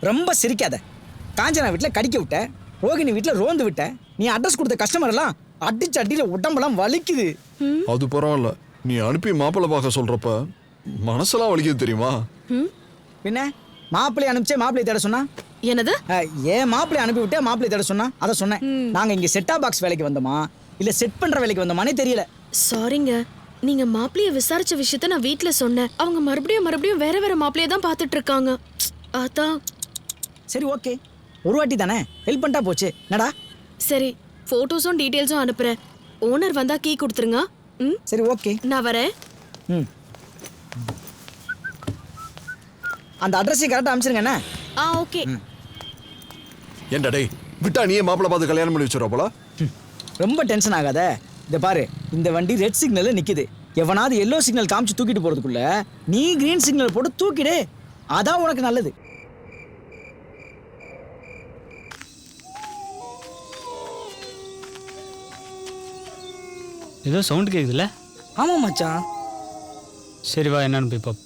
ரொம்ப சிரிக்காத. காஞ்சனா வீட்டுல கடிக்க விட்ட, ரோகிணி வீட்டுல ரோந்து விட்ட. நீ அட்ரஸ் கொடுத்த கஸ்டமர் எல்லாம் அடிச்சு அடியில உடம்பெல்லாம் வலிக்குது. அது பரவாயில்ல, நீ அனுப்பி மாப்பிள்ளை பார்க்க சொல்றப்ப மனசெல்லாம் வலிக்குது தெரியுமா? பின்ன மாப்பிள்ளை அனுப்பிச்சே மாப்பிள்ளை தேட சொன்னா என்னது? ஏன் மாப்பிள்ளை அனுப்பி விட்டே மாப்பிள்ளை தேட சொன்னா? அதை சொன்னேன். நாங்க இங்க செட்டா பாக்ஸ் வேலைக்கு வந்தோமா இல்ல செட் பண்ற வேலைக்கு வந்தோமானே தெரியல. சாரிங்க, நீங்க மாப்பிளைய விசாரிச்ச விஷயத்த நான் வீட்ல சொன்னேன். அவங்க மறுபடியும் வேற வேற மாப்பிளைய தான் பார்த்துட்டு இருக்காங்க. அதான். சரி ஓகே, ஒரு வாட்டி தானே ஹெல்ப் பண்ணிட்டா போச்சு. என்னடா? சரி, போட்டோஸும் டீடைல்ஸும் அனுப்புறேன். ஓனர் வந்தா கீ கொடுத்துருங்க. சரி ஓகே, நான் வரேன். அந்த அட்ரஸை கரெக்டா அனுப்பிச்சிருங்க. என்ன? ஓகே. ஏன்டா டேய், விட்டா நீயே மாப்பிள்ளை பார்த்து கல்யாணம் பண்ணி வச்சுற போல. ரொம்ப டென்ஷன் ஆகாத. இத பாரு, இந்த வண்டி ரெட் சிக்னல்ல நிக்குது. எவனாவது எல்லோ சிக்னல் காமிச்சு தூக்கிட்டு போறதுக்குள்ள நீ கிரீன் சிக்னல் போட்டு தூக்கிடு. அதான் உனக்கு நல்லது. ஏதோ சவுண்ட் கேக்குதுல்ல? ஆமா மச்சான். சரி வா, என்னன்னு போய் பாப்போம்.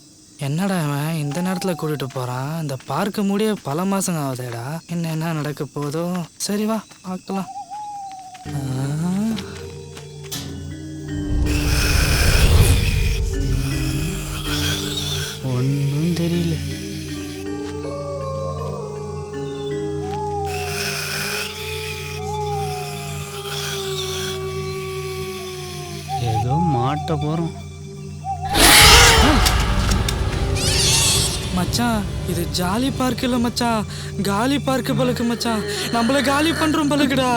என்னடா அவன் இந்த நேரத்தில் கூட்டிட்டு போறான்? இந்த பார்க்க முடிய பல மாசம் ஆகுதேடா. என்ன நடக்க போதோ? சரி வா பார்க்கலாம். ஒன்றும் தெரியல. ஏதோ மாட்ட போறோம். மச்சான், இது ஜாலி பார்க் இல்ல மச்சான், காலி பார்க் பலக்கு மச்சான். நம்மள காலி பண்றோம் பலக்குடா.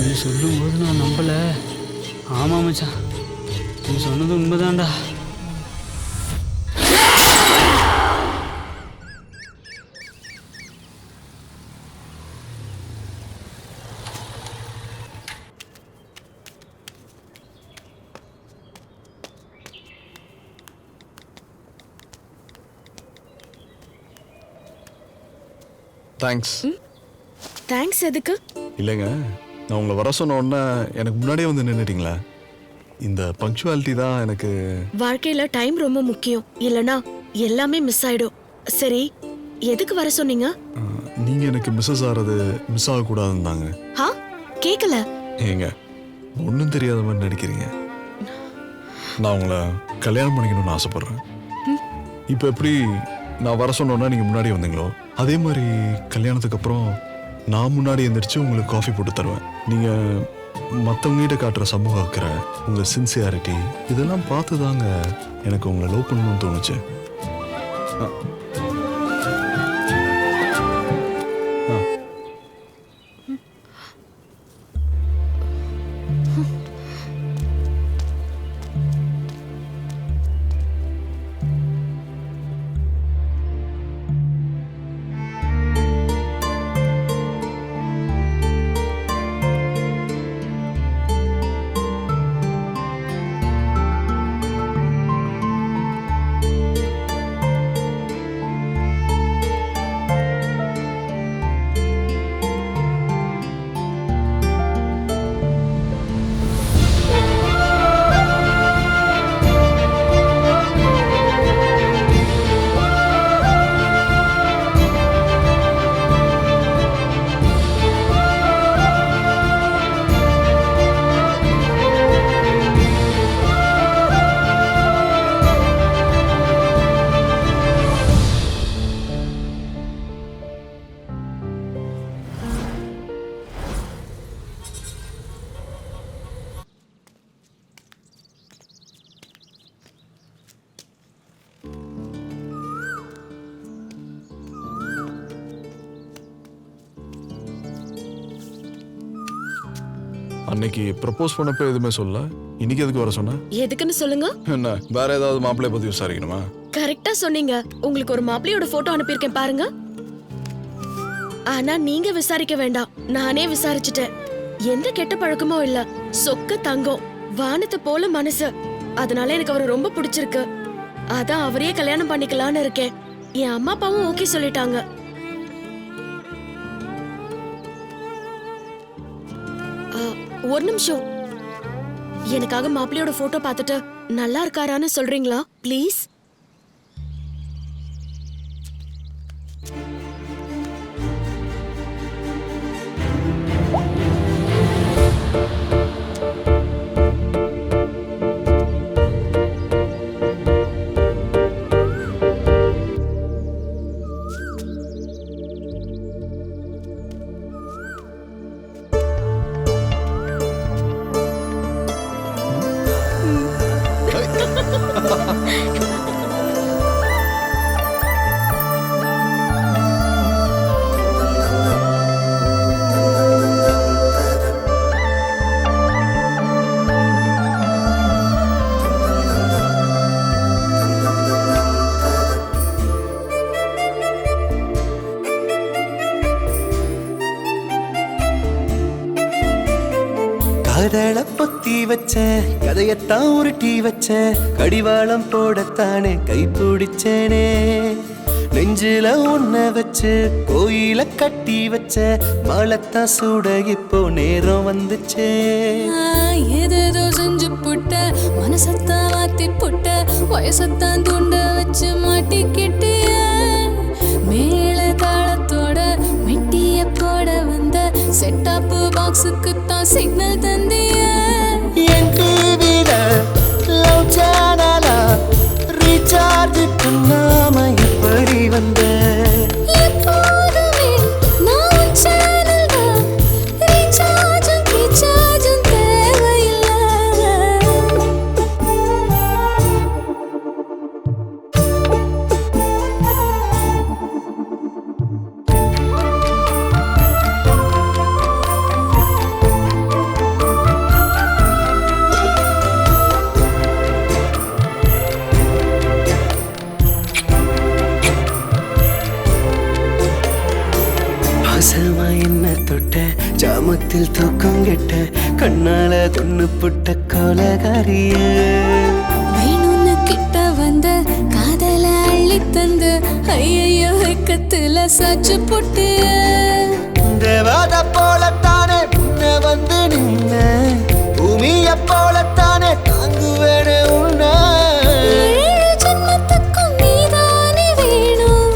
நீ சொல்லும்போது நான் நம்பல. ஆமா மச்சான், நீ சொன்னது உண்மைதான்டா. தேங்க்ஸ். தேங்க்ஸ் எதுக்கு? இல்லைங்க, நான் உங்களை வர சொன்ன உடனே எனக்கு முன்னாடியே வந்து நின்றுட்டீங்களா? இந்த பங்க்சுவாலிட்டி தான் எனக்கு. வாழ்க்கையில டைம் ரொம்ப முக்கியம், இல்லனா எல்லாமே மிஸ் ஆயிடும். சரி, எதுக்கு வர சொன்னீங்க? நீங்க எனக்கு மிஸ்ஸஸ் ஆறது மிஸ் ஆகக்கூடாதுன்னு தாங்க. கேட்கல. ஏங்க, ஒன்றும் தெரியாத மாதிரி நடிக்கிறீங்க. நான் உங்களை கல்யாணம் பண்ணிக்கணும்னு ஆசைப்படுறேன். இப்போ எப்படி நான் வர சொன்னோன்னா நீங்கள் முன்னாடி வந்தீங்களோ அதே மாதிரி கல்யாணத்துக்கு அப்புறம் நான் முன்னாடி எந்திரிச்சு உங்களுக்கு காஃபி போட்டு தருவேன். நீங்கள் மற்றவங்ககிட்ட காட்டுற சமூக அக்கறை, உங்கள் சின்சியாரிட்டி இதெல்லாம் பார்த்து தாங்க எனக்கு உங்களை லவ் பண்ணணும்னு தோணுச்சு. அன்னைக்கு ப்ரப்போஸ் பண்ணப்ப எதுவுமே சொல்ல, இன்னைக்கு எதுக்கு வர சொன்ன? எதுக்குன்னு சொல்லுங்க. என்ன வேற ஏதாவது மாப்பிள்ளைய பத்தி விசாரிக்கணுமா? கரெக்டா சொன்னீங்க. உங்களுக்கு ஒரு மாப்பிள்ளையோட போட்டோ அனுப்பியிருக்கேன் பாருங்க. ஆனா நீங்க விசாரிக்க வேண்டாம், நானே விசாரிச்சுட்டேன். எந்த கெட்ட பழக்கமும் இல்ல, சொக்க தங்கம், வானத்தை போல மனசு. அதனால எனக்கு அவரை ரொம்ப பிடிச்சிருக்கு. அதான் அவரையே கல்யாணம் பண்ணிக்கலான்னு இருக்கேன். என் அம்மா அப்பாவும் ஓகே சொல்லிட்டாங்க. ஒரு நிமிஷம், எனக்காக மாப்பிள்ளையோட போட்டோ பார்த்துட்டு நல்லா இருக்காரான்னு சொல்றீங்களா ப்ளீஸ்? காதல பொத்தி வச்ச கதையத்தான் உருட்டி வச்ச கடிவாளம் போடத்தானே கை பிடிச்சேனே நெஞ்சில உன்ன வச்சு கோயில கட்டி வச்ச மாலத்தான் சூட இப்போ நேரம் வந்துச்சே ஏதேதோ செஞ்சு புட்ட மனசத்தான் மாத்தி புட்ட வயசத்தான் துண்ட வச்சு மாட்டிக்கிட்டு மேல தாளத்தோட மெட்டிய போட வந்த செட்டாப்பு பாக்ஸுக்கு தான் சிக்னல் தந்திய என் டிவில லவ் சேனலா ரீசார்ஜ் பண்ணாம எப்படி வந்த எப்போதுமே நான் சேனல் தான் ரீசார்ஜும் தேவையில்லை பாசமா என்ன தொட்ட ஜாமத்தில் தூக்கம் கெட்ட கண்ணால கொன்னு புட்ட கோலகாரிய வேணும்னு கிட்ட வந்த காதல அள்ளி தந்து ஐயையோ வெக்கத்துல சாச்சு போட்டு தேவாத போலத்தானே முன்ன வந்து நின்ன பூமிய போலத்தானே தாங்குவேனே உன்ன ஜன்மத்துக்கும் நீதானே வேணும்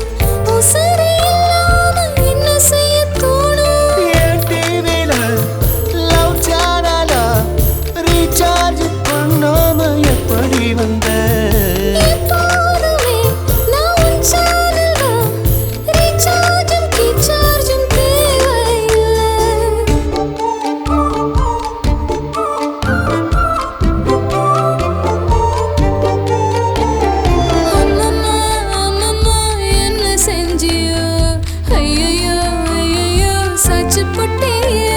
உசரி இல்லாம என்ன செய்ய தோணும் என் டிவில லவ் சேனலா ரீசார்ஜ் பண்ணாம எப்படி வந்த எப்போதுமே நான் உன் சேனல் தான் ரீசார்ஜும் கீசார்ஜும் தேவையில்லை அம்மம்மா அம்மம்மா என்ன செஞ்சியோ ஐயையோ ஐயையோ சாச்சு போட்டியே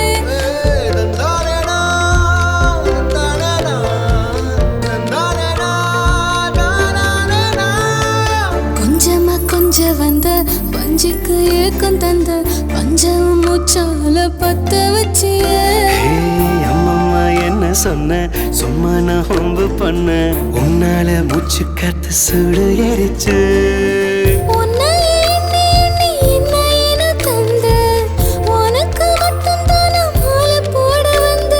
கொஞ்சமா கொஞ்சம் வந்த பஞ்சுக்கு ஏக்கம் தந்த பஞ்சம் மூச்சால பத்த வச்சியே அம்மம்மா என்ன சொன்ன சும்மா நான் ஹொம்பு பண்ண உன்னால மூச்சு காத்து சுடு எரிச்சு உன்னை எண்ணி எண்ணி என்ன தந்த உனக்கு மட்டும் தானே மாலை போட வந்த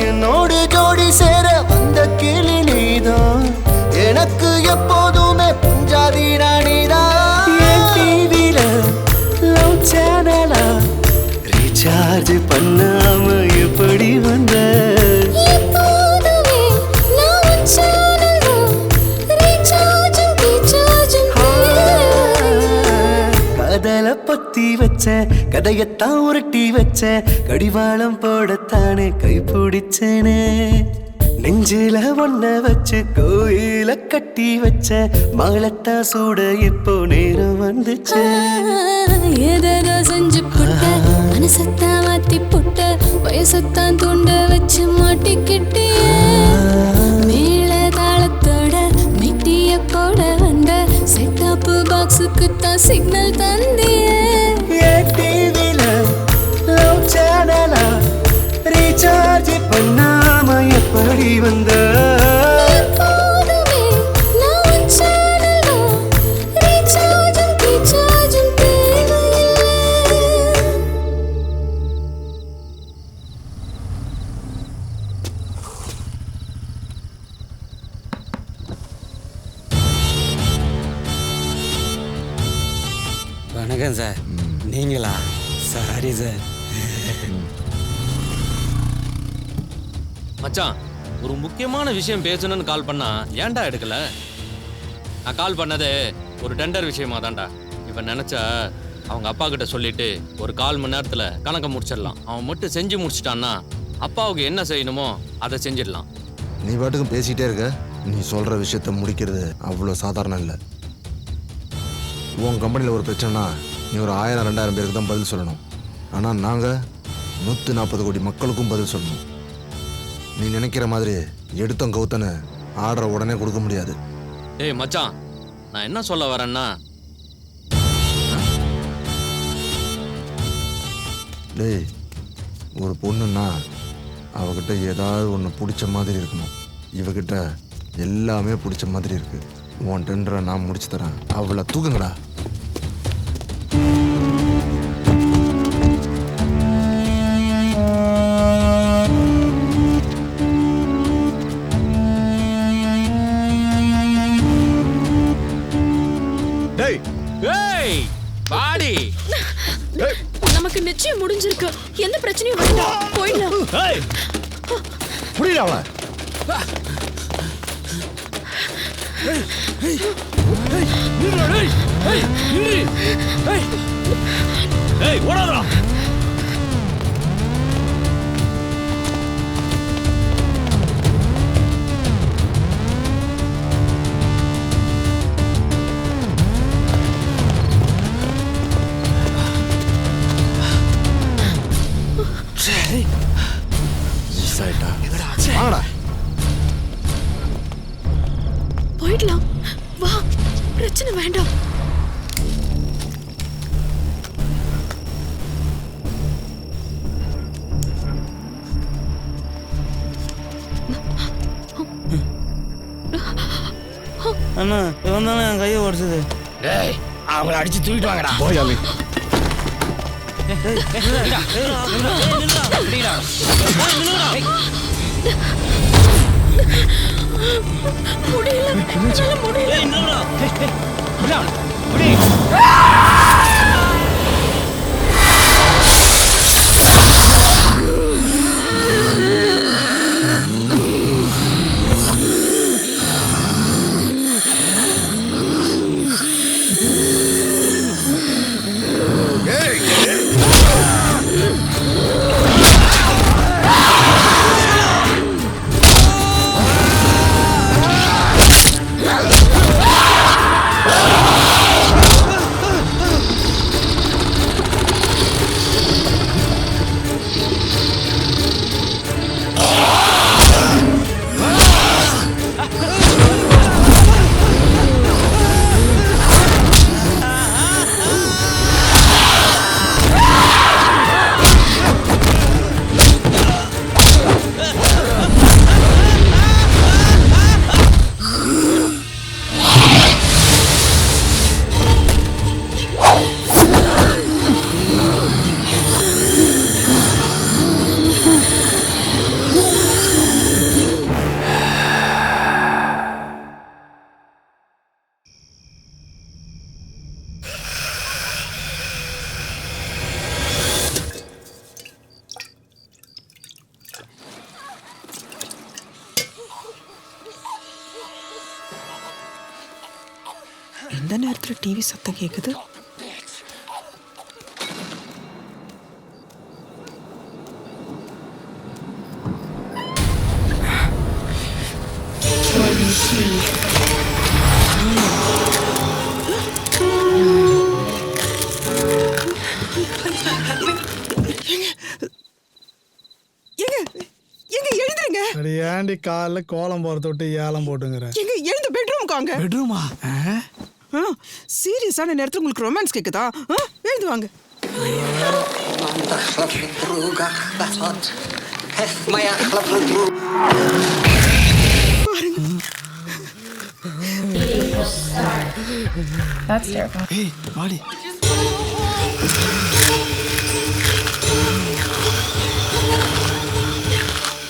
என்னோடு ஜோடி சேர வந்த கிளி நீதான் எனக்கு எப்போதுமே பஞ்சாதி ராணிதான் என் டிவில லவ் சேனலா ரீசார்ஜ் பண்ணாம எப்படி வந்த எப்போதுமே நான் உன் சேனல் தான் ரீசார்ஜும் கீசார்ஜும் காதல பொத்தி வச்ச கதையத்தான் உருட்டி வச்ச கடிவாளம் போடத்தானே கை பிடிச்சேனே நெஞ்சில ஒன்ன வச்சு கோயில கட்டி வச்ச மாலத்தான் சூட இப்போ நேரம் வந்துச்சு ஏதேதோ செஞ்சு புட்ட மனசத்தான் மாத்தி புட்ட வயசத்தான் தூண்ட வச்சு மாட்டிக்கிட்டே மேல தாளத்தோட மெட்டிய போட வந்த செட்டப் பாக்ஸுக்கு தான் சிக்னல் தந்தியே ரீசார்ஜ் பண்ணாம எப்படி வந்த வணக்கம் சார். நீங்களா? Sorry sir. மச்சான், ஒரு முக்கியமான விஷயம் பேசணும்னு கால் பண்ணா ஏன்டா எடுக்கல? நான் கால் பண்ணது ஒரு டெண்டர் விஷயமா தான்டா. இப்ப நினைச்சா அவங்க அப்பா கிட்ட சொல்லிட்டு ஒரு 1/4 மணி நேரத்துல கணக்க முடிச்சிடலாம். அவன் மட்டும் செஞ்சு முடிச்சிட்டான்னா அப்பாவுக்கு என்ன செய்யணுமோ அதை செஞ்சிடலாம். நீ பாட்டுக்கும் பேசிட்டே இருக்க. நீ சொல்ற விஷயத்த முடிக்கிறது அவ்வளோ சாதாரணம் இல்லை. உன் கம்பெனியில் ஒரு பிரச்சனைனா நீ ஒரு 1000-2000 பேருக்கு தான் பதில் சொல்லணும். ஆனால் நாங்கள் 140 கோடி மக்களுக்கும் பதில் சொல்லணும். நீ நினைக்கிற மாதிரி எடுத்தோம் கௌத்தனை ஆர்டரை உடனே கொடுக்க முடியாது. டேய் மச்சான், நான் என்ன சொல்ல வரேன்னா, டேய் ஒரு பொண்ணுன்னா அவகிட்ட ஏதாவது ஒன்று பிடிச்ச மாதிரி இருக்கணும். இவகிட்ட எல்லாமே பிடிச்ச மாதிரி இருக்கு. உன் டெண்டரை நான் முடிச்சு தரேன். அவளை தூக்குங்கடா. பாடி நமக்கு நிச்சயம் முடிஞ்சிருக்கு. எந்த பிரச்சனையும் வேண்டாம், போயிடலாம். புரியல அவளை. ஓடாதா? போயிடலாம், வா. பிரச்சனை வேண்டாம். அண்ணா இவன் தானே என் கையை உடச்சது. டேய், அவங்கள அடிச்சு தூக்கிட்டு வாங்கடா. போயாமி எந்த நேரத்துல டிவி சத்தம் கேக்குது? ஏண்டி காலைல கோலம் போறத விட்டு ஏலம் போட்டுங்கிறேன். எங்க எழுந்து பெட்ரூம்க்கு வாங்க. பெட்ரூமா? சீரியஸான நேரத்துல உங்களுக்கு ரொமான்ஸ் கேக்குதா? எழுந்து வாங்க. ஏய் வாடி.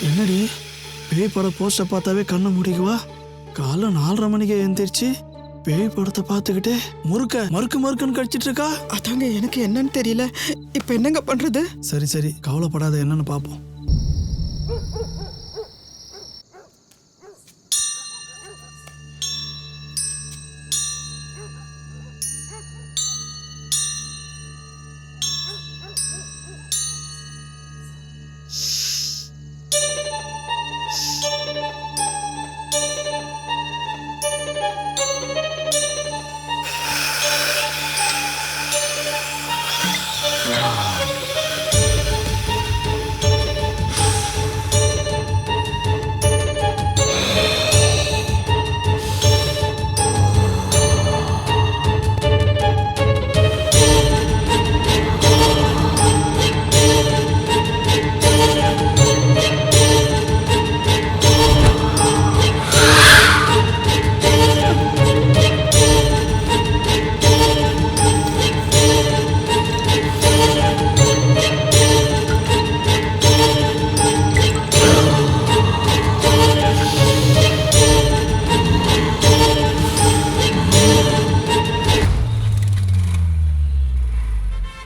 என்னடி பேய் பட போஸ்டர் பார்த்தாவே கண்ணை முடிக்குவா? காலைல 4:30 மணிக்கு எழுந்திரிச்சு பேய் படத்தை பார்த்துக்கிட்டே மறுக்குன்னு கடிச்சிட்டு இருக்கா. அதாங்க எனக்கு என்னன்னு தெரியல. இப்ப என்னங்க பண்றது? சரி சரி கவலைப்படாத, என்னன்னு பார்ப்போம்.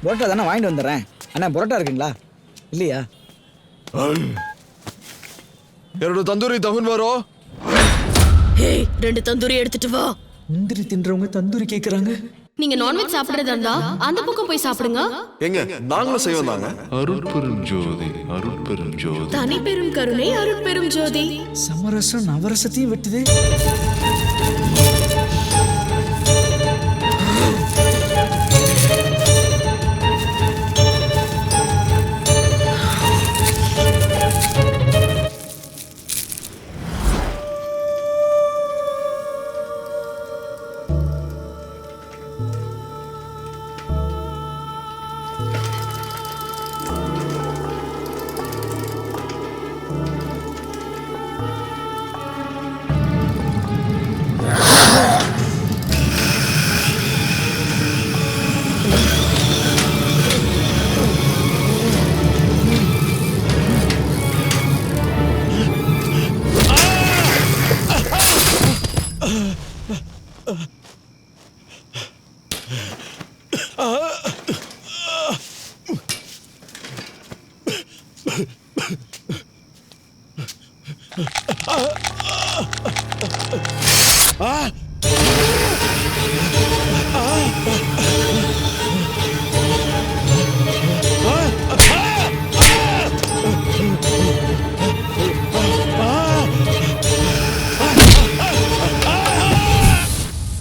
புரோட்டா தானே வாங்கிட்டு வந்துடுறேன். அண்ணா புரோட்டா இருக்குங்களா? இல்லையா? 2 தந்தூரி தகுன் வரோ. ஏய் 2 தந்தூரி எடுத்துட்டு வா. முந்திரி தின்றவங்க தந்தூரி கேக்குறாங்க. நீங்க நான்வெஜ் சாப்பிடுறதா இருந்தா அந்த பக்கம் போய் சாப்பிடுங்க. எங்க நாங்களும் செய்வோம் தாங்க. அருட்பெரும் ஜோதி அருட்பெரும் ஜோதி தனி பெரும் கருணை அருட்பெரும் ஜோதி. சமரசம் நவரசத்தையும் வெட்டுது.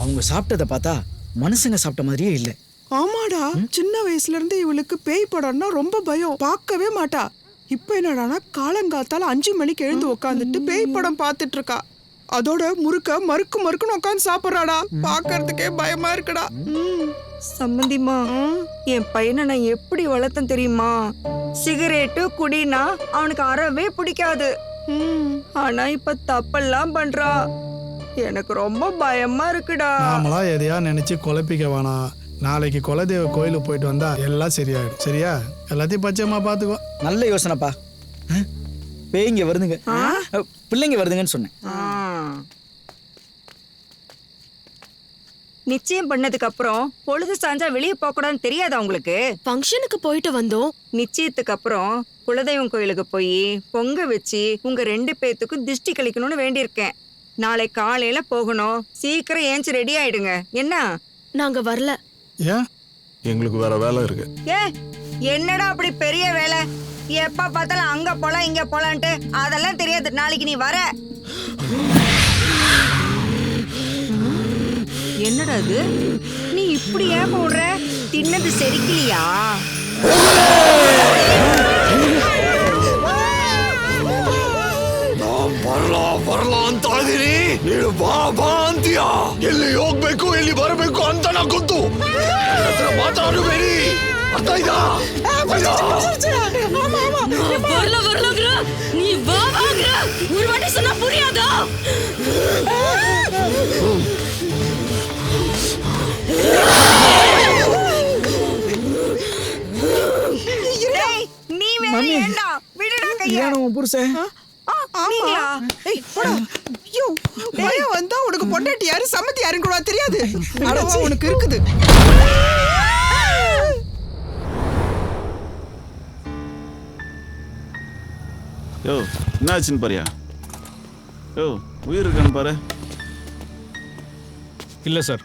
அவங்க சாப்பிட்டதை பார்த்தா மனுஷங்க சாப்பிட்ட மாதிரியே இல்லை. ஆமாடா, சின்ன வயசுல இருந்து இவளுக்கு பேய் படம்னா ரொம்ப பயம், பார்க்கவே மாட்டா. இப்ப என்னடானா காலங்காத்தால 5 மணிக்கு எழுந்து உட்காந்துட்டு பேய் படம் பார்த்துட்டு இருக்கா. அதோட மறுக்குன்னு உட்காந்து சாப்பிட்றாடா. பார்க்கறதுக்கே பயமா இருக்குடா. சம்மந்திமா, என் பையனை நான் எப்படி வளர்த்தேன் தெரியுமா? சிகரெட்டு குடினா அவனுக்கு அறவே பிடிக்காது. ஆனா இப்ப தப்பெல்லாம் பண்றா. எனக்கு ரொம்ப பயமா இருக்குடா. நாமளா எதையா நினைச்சு குழப்பிக்க வேணாம். நாளைக்கு குலதெய்வ கோயிலுக்கு போயிட்டு வந்தா எல்லாம் சரியாயிடும். சரியா? எல்லாத்தையும் பச்சையம்மா பாத்துக்கோ. நல்ல யோசனைப்பா. பேய்ங்க வருதுங்க, பிள்ளைங்க வருதுங்கன்னு சொன்னேன். நிச்சயம் பண்ணதுக்கு அப்புறம் பொழுது சாஞ்சா வெளியே போக கூடாதுன்னு தெரியாதா உங்களுக்கு? ஃபங்க்ஷனுக்கு போயிட்டு வந்தோம். நிச்சயத்துக்கு அப்புறம் குலதெய்வம் கோயிலுக்கு போய் பொங்க வச்சு உங்க 2 பேத்துக்கும் திஷ்டி கழிக்கணும்னு வேண்டியிருக்கேன். நாளை காலையில போகணும். சீக்கிரம் ஏஞ்சி ரெடி ஆயிடுங்க. என்ன? நாங்க வரல. ஏன்? எங்களுக்கு வேற வேலை இருக்கு. ஏ என்னடா அப்படி பெரிய வேலை? எப்ப பார்த்தாலும் அங்க போலாம் இங்க போலான்ட்டு அதெல்லாம் தெரியாது. நாளைக்கு நீ வர. என்னடா இது? நீ இப்படி ஏன் போடுற? தின்னது செரிக்கலையா? நான் வர ಬರಲ್ಲ ಅಂತ ಇದೀನಿ. ನೀನು ಬಾ ಅಂತೀಯಾ? ಎಲ್ಲಿ ಹೋಗ್ಬೇಕು ಎಲ್ಲಿ ಬರಬೇಕು ಅಂತ ನಾ ಗೊತ್ತು. ಹತ್ರ ಮಾತಾಡಬೇಡಿ, ಅರ್ಥ ಆಯ್ತಾ? வரலங்கற நீ வாங்கற ஒரு வாட்டி சொன்னா புரியாதா? நீ வேண்டா விடுடா கையா. ஏன் உன் புருஷன்? நீங்களா? ஏய் போடா. ஐயோ பயம் வந்தா உனக்கு பொண்டாட்டி யாரு சம்மதி யாருன்னு கூட தெரியாது. அடவா உனக்கு இருக்குது. யோ என்னாச்சுன்னு பாரியா? யோ உயிர் இருக்கான்னு பாரு. இல்லை சார்.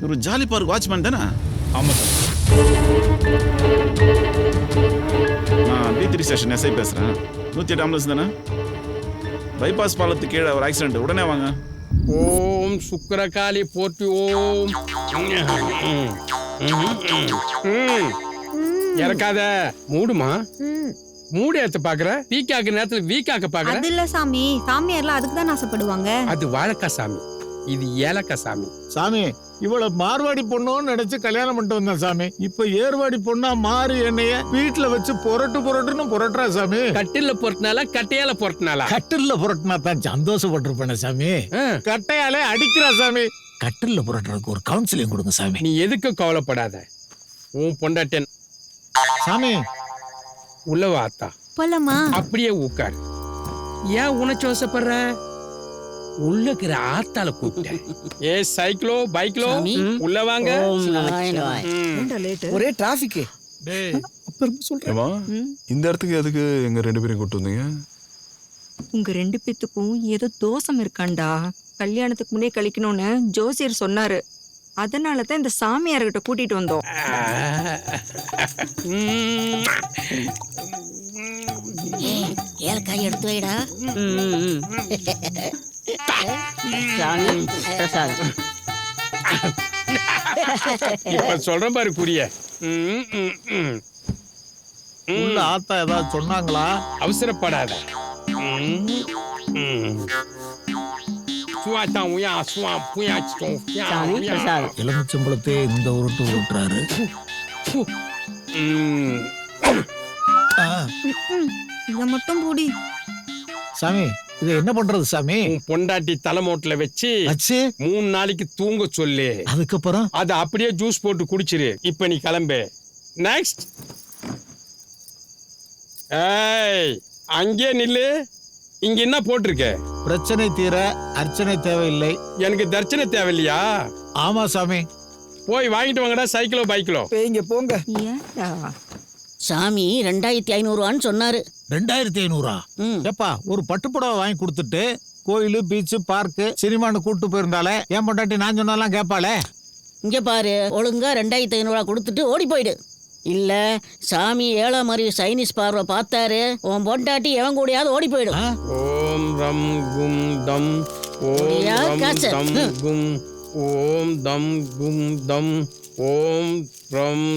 ஒரு ஜாலி பார்க் வாட்ச்மேன் தானே? ஆமாம் சார். நான் D3 ஸ்டேஷன் எஸ்ஐ பேசுகிறேன். 108 ஆம்புலன்ஸ் தானே? பைபாஸ் பாலத்துக்கு கீழே ஒரு ஆக்சிடென்ட், உடனே வாங்க. ஓம் சுக்கரகாளி போற்றி ஓம். இறக்காத மூடுமா? மூடு ஏத்த பாக்குற, பீக்காக்கு நேரத்துல வீக்காக்க பாக்குற. அது இல்ல சாமி, சாமியார்லாம் அதுக்கு தான் ஆசைப்படுவாங்க. அது வாழைக்காய் சாமி, இது ஏலக்காய் சாமி. சாமி இவ்வளவு மார்வாடி பொண்ணுன்னு நினைச்சு கல்யாணம் பண்ணிட்டு வந்தேன் சாமி. இப்ப ஏர்வாடி பொண்ணா மாறி என்னைய வீட்டுல வச்சு புரட்டுன்னு புரட்டுறா சாமி. கட்டில்ல புரட்டினால கட்டையால புரட்டினாலா? கட்டில்ல புரட்டினா தான் சந்தோஷப்பட்டிருப்பேன் சாமி. கட்டையாலே அடிக்கிறா சாமி. கட்டில்ல புரட்டுறதுக்கு ஒரு கவுன்சிலிங் கொடுங்க சாமி. நீ எதுக்கு கவலைப்படாத, உன் பொண்டாட்டன் சாமி உள்ள வாத்தா. போலாமா? அப்படியே உட்கார். ஏன் உணச்சோசப்படுற? உள்ள இருக்கிற ஆத்தால கூப்பிட்டேன். ஏ சைக்கிளோ பைக்லோ உள்ள வாங்க. ஒரே டிராபிக். ஏமா இந்த இடத்துக்கு எதுக்கு எங்க 2 பேரையும் கூட்டு வந்தீங்க? உங்க 2 பேத்துக்கும் ஏதோ தோஷம் இருக்காண்டா. கல்யாணத்துக்கு முன்னே கழிக்கணும்னு ஜோசியர் சொன்னாரு. அதனால தான் இந்த சாமியார்கிட்ட கூட்டிட்டு வந்தோம். ஏலக்காய் எடுத்து வைடா. இப்ப சொல்றேன் பாரு புரிய. உள்ள ஆத்தா ஏதாவது சொன்னாங்களா? அவசரப்படாத. எலுமிச்சம்பழத்தை இந்த உருட்டு உருட்டுறாரு. இத மட்டும் பூடி சாமி. இது என்ன பண்றது சாமி? பொண்டாட்டி தலைமோட்டில வச்சு 3 நாளைக்கு தூங்க சொல்லு. அதுக்கப்புறம் அத அப்படியே ஜூஸ் போட்டு குடிச்சிரு. இப்ப நீ கிளம்பு. நெக்ஸ்ட். ஏய் அங்கே நில்லு. இங்க என்ன போட்டிருக்க? பிரச்சனை தீர அர்ச்சனை தேவையில்லை. எனக்கு தர்ச்சனை தேவையில்லையா? ஆமா சாமி. போய் வாங்கிட்டு வாங்கடா சைக்கிளோ பைக்கிலோ. இங்க போங்க. சாமி 2500 சொன்னாரு. 2500? ஏப்பா ஒரு பட்டுப்புடவை வாங்கி கொடுத்துட்டு கோயிலு பீச்சு பார்க்கு சினிமான்னு கூட்டு போயிருந்தாலே ஏன் பொண்டாட்டி நான் சொன்னாலாம் கேட்பாளே. இங்க பாரு, ஒழுங்கா 2500 கொடுத்துட்டு ஓடி போயிடு. இல்ல சாமி ஏழா மாதிரி சைனீஸ் பார்வை பார்த்தாரு, உன் பொண்டாட்டி எவன் கூடயாவது ஓடி போயிடும். ஓம் ரம் கும் தம் ஓம் ரம் தம் கும் ஓம் தம் கும் தம் ஓம் ரம்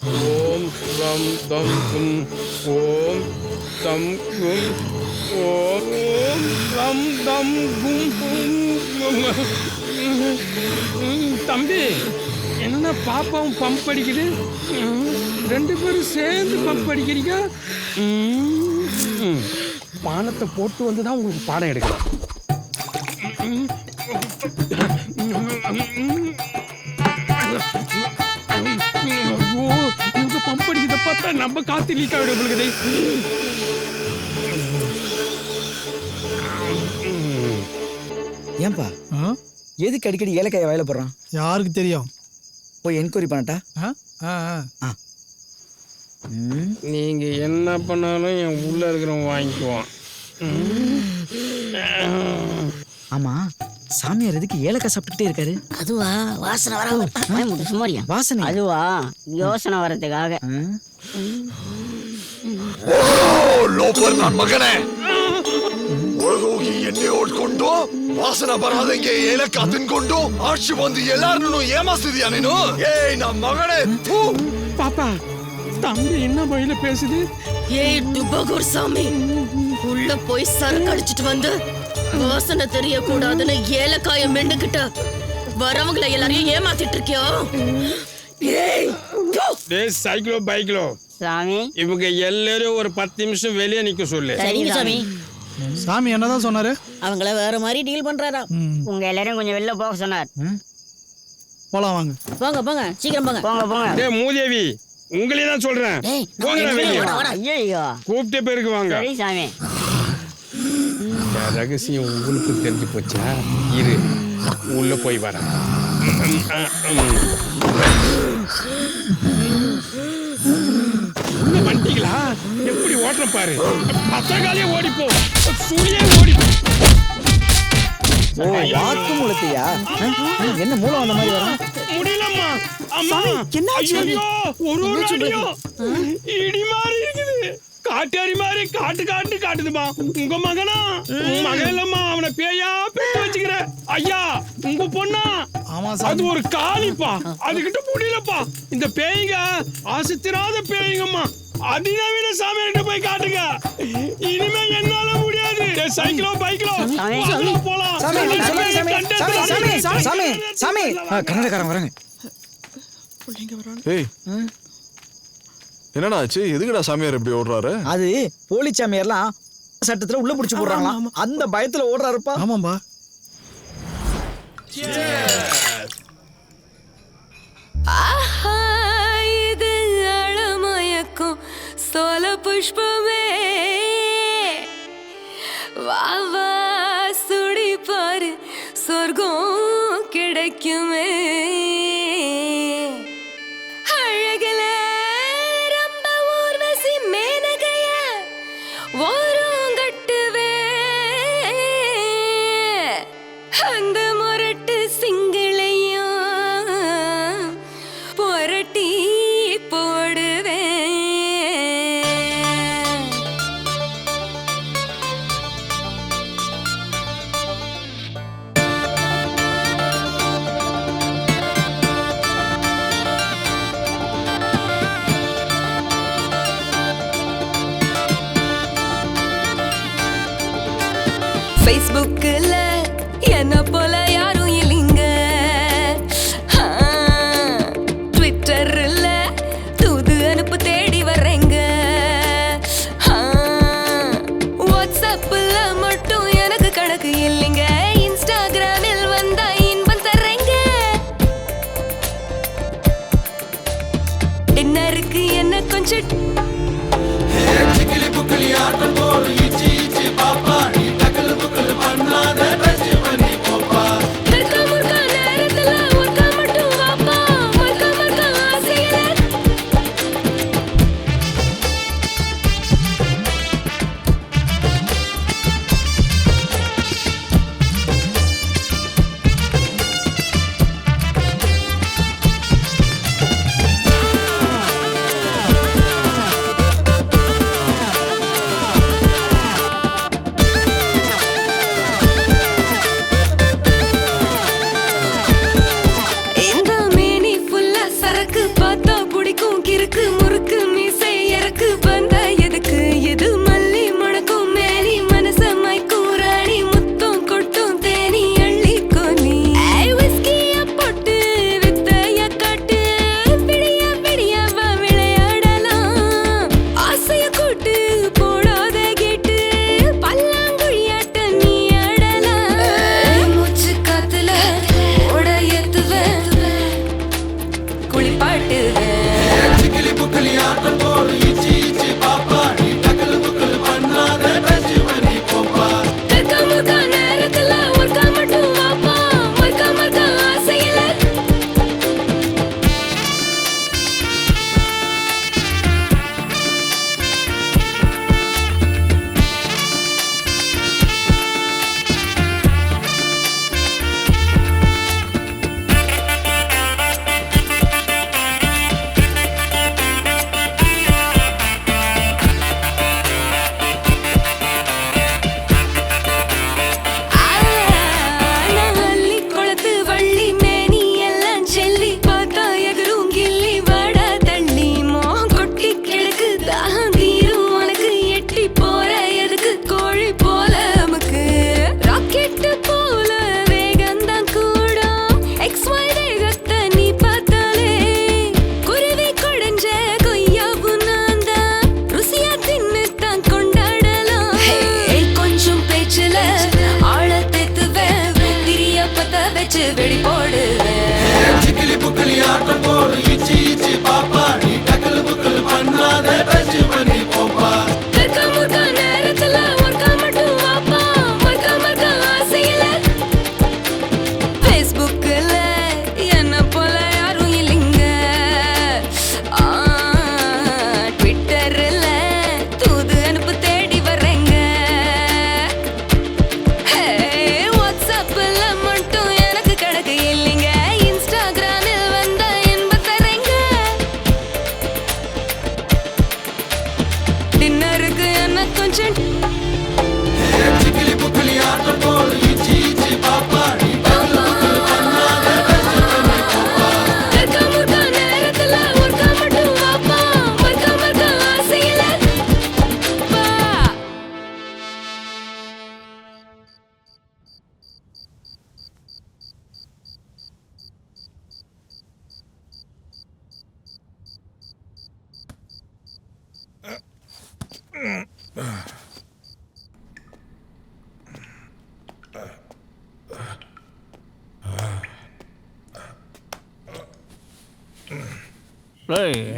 ஓம் ரம் தம் கும் ஓம் தம் கும் ஓம் ரம் தம் கும். தம்பி என்ன பாப்பாவும் பம்ப் அடிக்குது? 2 பேரும் சேர்ந்து பம்ப் அடிக்கிறீங்க. பானத்தை போட்டு வந்துதான் உங்களுக்கு பாடம் எடுக்கலாம். இவங்க பம்ப் அடிக்கிறத பார்த்தா நம்ம காத்து லீக் ஆகிடும் உங்களுக்கு. ஏன்பா எதுக்கு அடிக்கடி ஏலக்காய வாயில போடுறான்? யாருக்கு தெரியும்? போய் என்கொயரி பண்ணட்டா? நீங்க என்ன பண்ணாலும் என் உள்ள இருக்கிறவன் வாங்கிக்குவான். ஆமா சாமியார் எதுக்கு ஏலக்காய் சாப்பிட்டுட்டே இருக்காரு? அதுவா வாசனை வர வாசனை? அதுவா யோசனை வரதுக்காக. ಲೋಪರ್ ನನ್ನ ಮಗನೇ, ಒಳಗೋಗಿ ಎಣ್ಣೆ ಹೊಡ್ಕೊಂಡು ವಾಸನ ಬರದಂಗೆ ಏಲಕ್ಕ ತಿನ್ಕೊಂಡು ಆಚೆ ಬಂದು ಎಲ್ಲಾರನ್ನು ಏಮಾಸ್ತಿದ್ಯಾ ನೀನು? ಏಯ್ ನಮ್ಮ ಮಗನೇ. பாப்பா தம்பி என்ன வழியில பேசுது? ஏய் டுபகூர் சாமி, உள்ள போய் சரக்கு அடிச்சிட்டு வந்து வாசனை தெரியக்கூடாதுன்னு ஏலக்காய மெண்டுக்கிட்ட வரவங்களை எல்லாரையும் ஏமாத்திட்டு இருக்கியோ? சைக்கிளோ பைக்கிலோ சாமி இவங்க எல்லாரும் ஒரு 10 நிமிஷம் வெளியே நிக்க சொல்லு. சரிங்க சாமி. சாமி என்னதான் சொன்னாரு? அவங்கள வேற மாதிரி டீல் பண்றாரா. உங்க எல்லாரும் கொஞ்சம் வெளில போக சொன்னார். போலாம் வாங்க. போங்க போங்க சீக்கிரம் போங்க. போங்க போங்க. டேய் மூதேவி உங்களே தான் சொல்றேன். போங்கடா வெளியே. ஐயோ கூப்பிட்ட பேருக்கு வாங்க. சரி சாமி. ரகசியம் உங்களுக்கு தெரிஞ்சு போச்சா? இரு உள்ள போய் வரேன். வண்டிகளா எப்படி ஓட்டுற பாரு. பத்தகாலே ஓடிப்போ சூழியே ஓடிப்போ. ஓ வாக்கு மூலத்தையா? என்ன மூலம் அந்த மாதிரி வரும்? முடியலம்மா அம்மா. ஐயோ ஒரு அடியும் இடி மாதிரி இருக்குது. காட்டாரி மாதிரி காட்டுதுமா. உங்க மகனா? மகன் இல்லம்மா, அவனை பேயா பெற்று வச்சுக்கிற. ஐயா உங்க பொண்ணா? அது ஒரு காளிப்பா, அதுகிட்ட முடியலப்பா. இந்த பேய்ங்க ஆசத்திராத பேய்ங்கம்மா. அதிநவீன சாமியார்கிட்ட போய் காட்டுங்க. இனிமே என்னால முடியாது. சைக்கிளோ பைக்கிளோ போலாம். கன்னடக்காரன் வராங்க. ஏய் என்னடா ஆச்சு? எதுக்குடா சாமியார் இப்படி ஓடுறாரு? அது போலி சாமியார்லாம் சட்டத்துல உள்ள புடிச்சு போடுறாங்களாம். அந்த பயத்துல ஓடுறாருப்பா. ஆமாம்பா. ஆஹா இது அழமயக்கும் சோல புஷ்பமே வா வா சுடி பாரு சொர்க்கம் கிடைக்குமே அழகுல ரொம்ப ஊர்வசி மேனகைய ஓரங்கட்டுவே அந்த முரட்டு சிங்களையும் புரட்டி போடுவேன். Facebookல என்ன போல யாரும் இல்லைங்க. ட்விட்டர்ல தூது அனுப்பு தேடி வர்றேங்க. வாட்ஸ்அப்ல மட்டும் எனக்கு கணக்கு இல்லைங்க. இன்ஸ்டாகிராமில் வந்தா இன்பம் தர்றேங்க. டின்னருக்கு என்ன கொஞ்சம்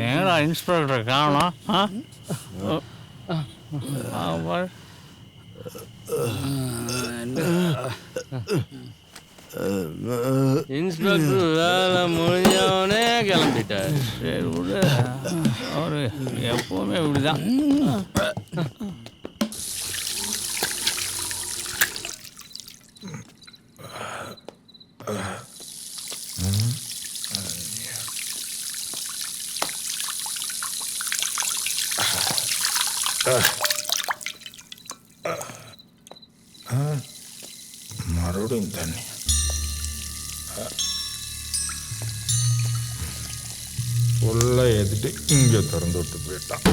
ஏடா இன்ஸ்பெக்டர் காணோம்? இன்ஸ்பெக்டர் வேலை முடிஞ்சவனே கிளம்பிட்டார். சரி விடு, அவரு எப்பவுமே இப்படிதான். மறுபடியும் தண்ணி. ஃபுல்லாக ஏற்றிட்டு இங்கே திறந்து விட்டு போயிட்டான்.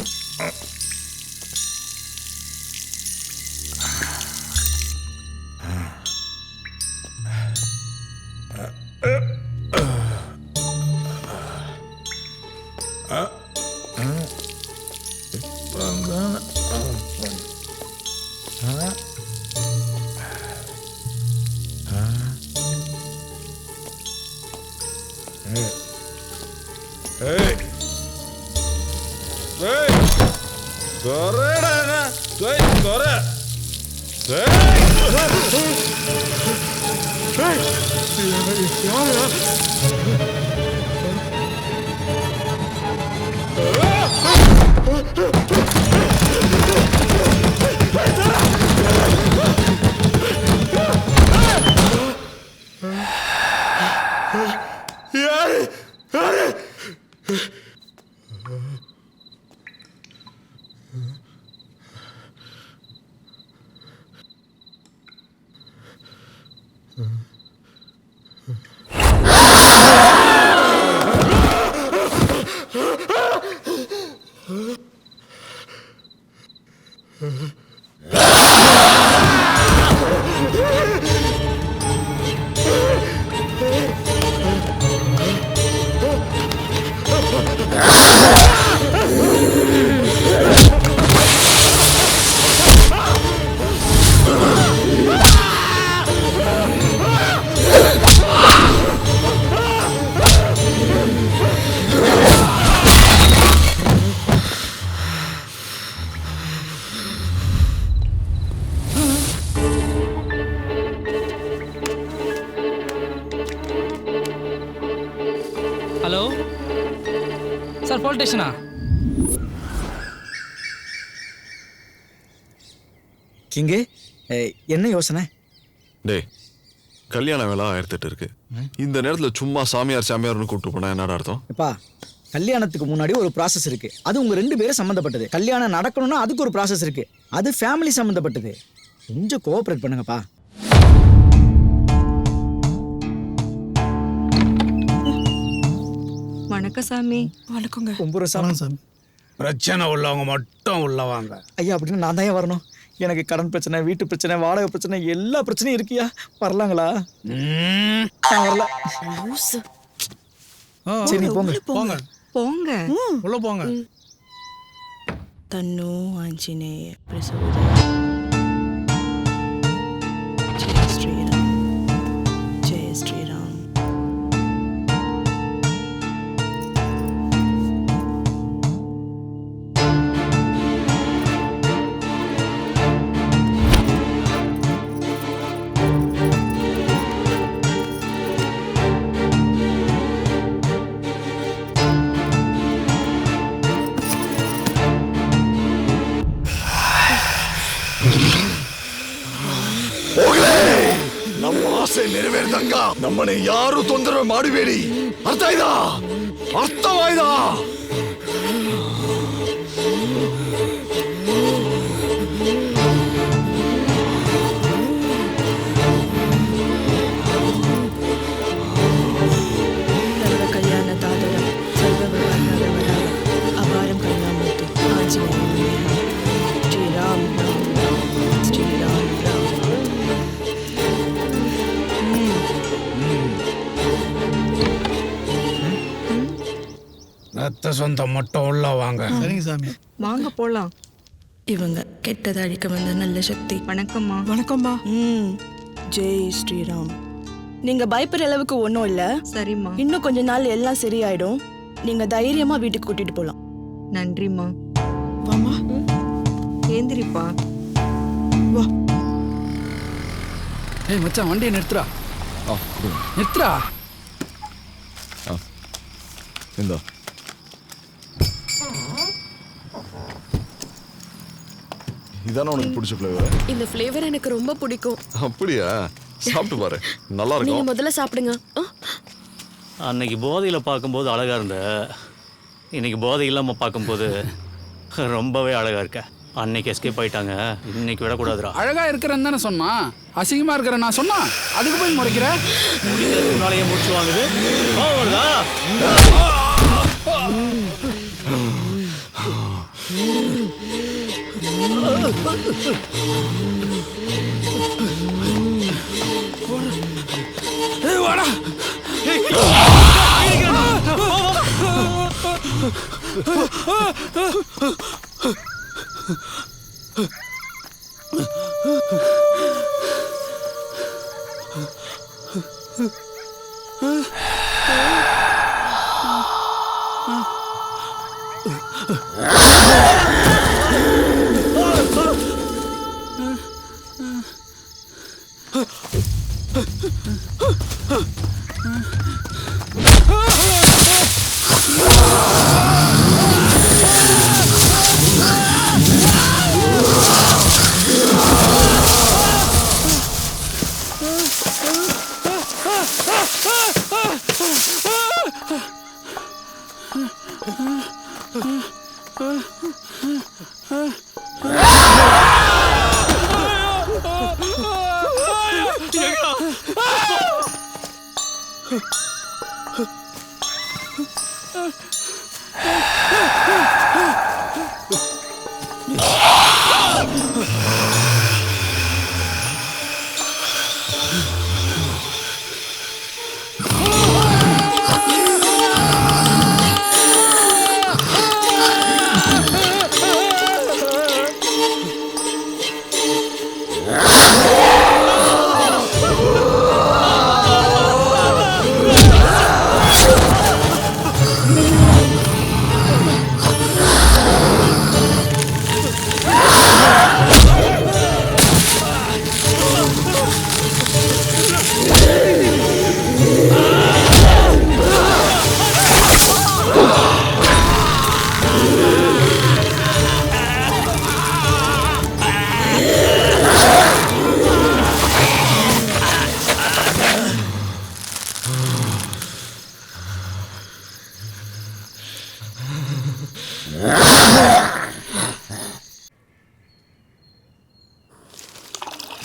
ஹலோ சார், போலீஸ் ஸ்டேஷனா? கிங்கு, என்ன யோசனை? டேய், கல்யாண வேலை 1008 இருக்கு. இந்த நேரத்துல சும்மா சாமியார் சாமியார்னு கூப்பிட்டு போனா என்னடா அர்த்தம்? எப்பா, கல்யாணத்துக்கு முன்னாடி ஒரு ப்ராசஸ் இருக்கு. அது உங்க 2 பேரும் சம்மந்தப்பட்டது. கல்யாணம் நடக்கணும்னா அதுக்கு ஒரு ப்ராசஸ் இருக்கு. அது ஃபேமிலி சம்மந்தப்பட்டது. கொஞ்சம் கோஆப்ரேட் பண்ணுங்கப்பா. வணக்கம் சாமி. வணக்கங்க. கும்புற சாமி. பிரச்சனை உள்ளவங்க மட்டும் உள்ள வாங்க. ஐயா, அப்படின்னு நான் தான் வரணும். எனக்கு கடன் பிரச்சனை, வீட்டு பிரச்சனை, வாடகை பிரச்சனை, எல்லா பிரச்சனையும் இருக்கியா. வரலாங்களா? நான் வரல. சரி, போங்க போங்க போங்க உள்ள போங்க. தன்னு ஆஞ்சநேய பிரசோதய ஜெய ஸ்ரீராம், ஜெய ஸ்ரீராம். ನಮ್ಮ ಆಸೆ ನೆರವೇರಿದಂಗ ನಮ್ಮನೆ ಯಾರು ತೊಂದರೆ ಮಾಡಬೇಡಿ. ಅರ್ಥ ಆಯ್ತಾ? ಅರ್ಥವಾಯ್ತಾ? ಸರ್ವ ಕಲ್ಯಾಣ ತಾದರ ಸರ್ವ ವಿವಾಹಗಳ ಅಪಾರಂ ಕರುಣಾಮೂರ್ತಿ ಆಂಜನೇಯ ಶ್ರೀರಾಮ್ ರಾಮ್ ರಾಮ್ ಶ್ರೀರಾಮ್ ರಾಮ್. ரத்த சொந்தம் மட்டும் உள்ள வாங்க. சரிங்க சாமி. வாங்க போலாம். இவங்க கெட்டதை அழிக்க வந்த நல்ல சக்தி. வணக்கம்மா. வணக்கம்மா. ஜெய் ஸ்ரீராம். நீங்க பயப்படுற அளவுக்கு ஒன்றும் இல்லை. சரிம்மா. இன்னும் கொஞ்ச நாள் எல்லாம் சரியாயிடும். நீங்க தைரியமா வீட்டுக்கு கூட்டிட்டு போலாம். நன்றிம்மா. வாமா ஏந்திரிப்பா. வா. ஏய் மச்சான் வண்டியை நிறுத்துறா. நிறுத்துறா. இந்தா. இதானே உனக்கு பிடிச்ச ஃப்ளேவர்? இந்த ஃப்ளேவர் எனக்கு ரொம்ப பிடிக்கும். அப்படியா? சாப்பிட்டு பாரு, நல்லா நீங்க இருக்கும். முதல்ல சாப்பிடுங்க. அன்னைக்கு போதையில் பார்க்கும்போது அழகா இருந்த, இன்னைக்கு போதை இல்லாமல் பார்க்கும்போது ரொம்பவே அழகா இருக்க. அன்னைக்கு எஸ்கேப் ஆயிட்டாங்க, இன்னைக்கு விடக்கூடாதுரா. அழகா இருக்கிறேன்னு தானே சொன்னான். அசிங்கமா இருக்கிற நான் சொன்னா அதுக்கு போய் முறைக்கிற. முன்னாலேயே மூச்சு வாங்குது. வாடா.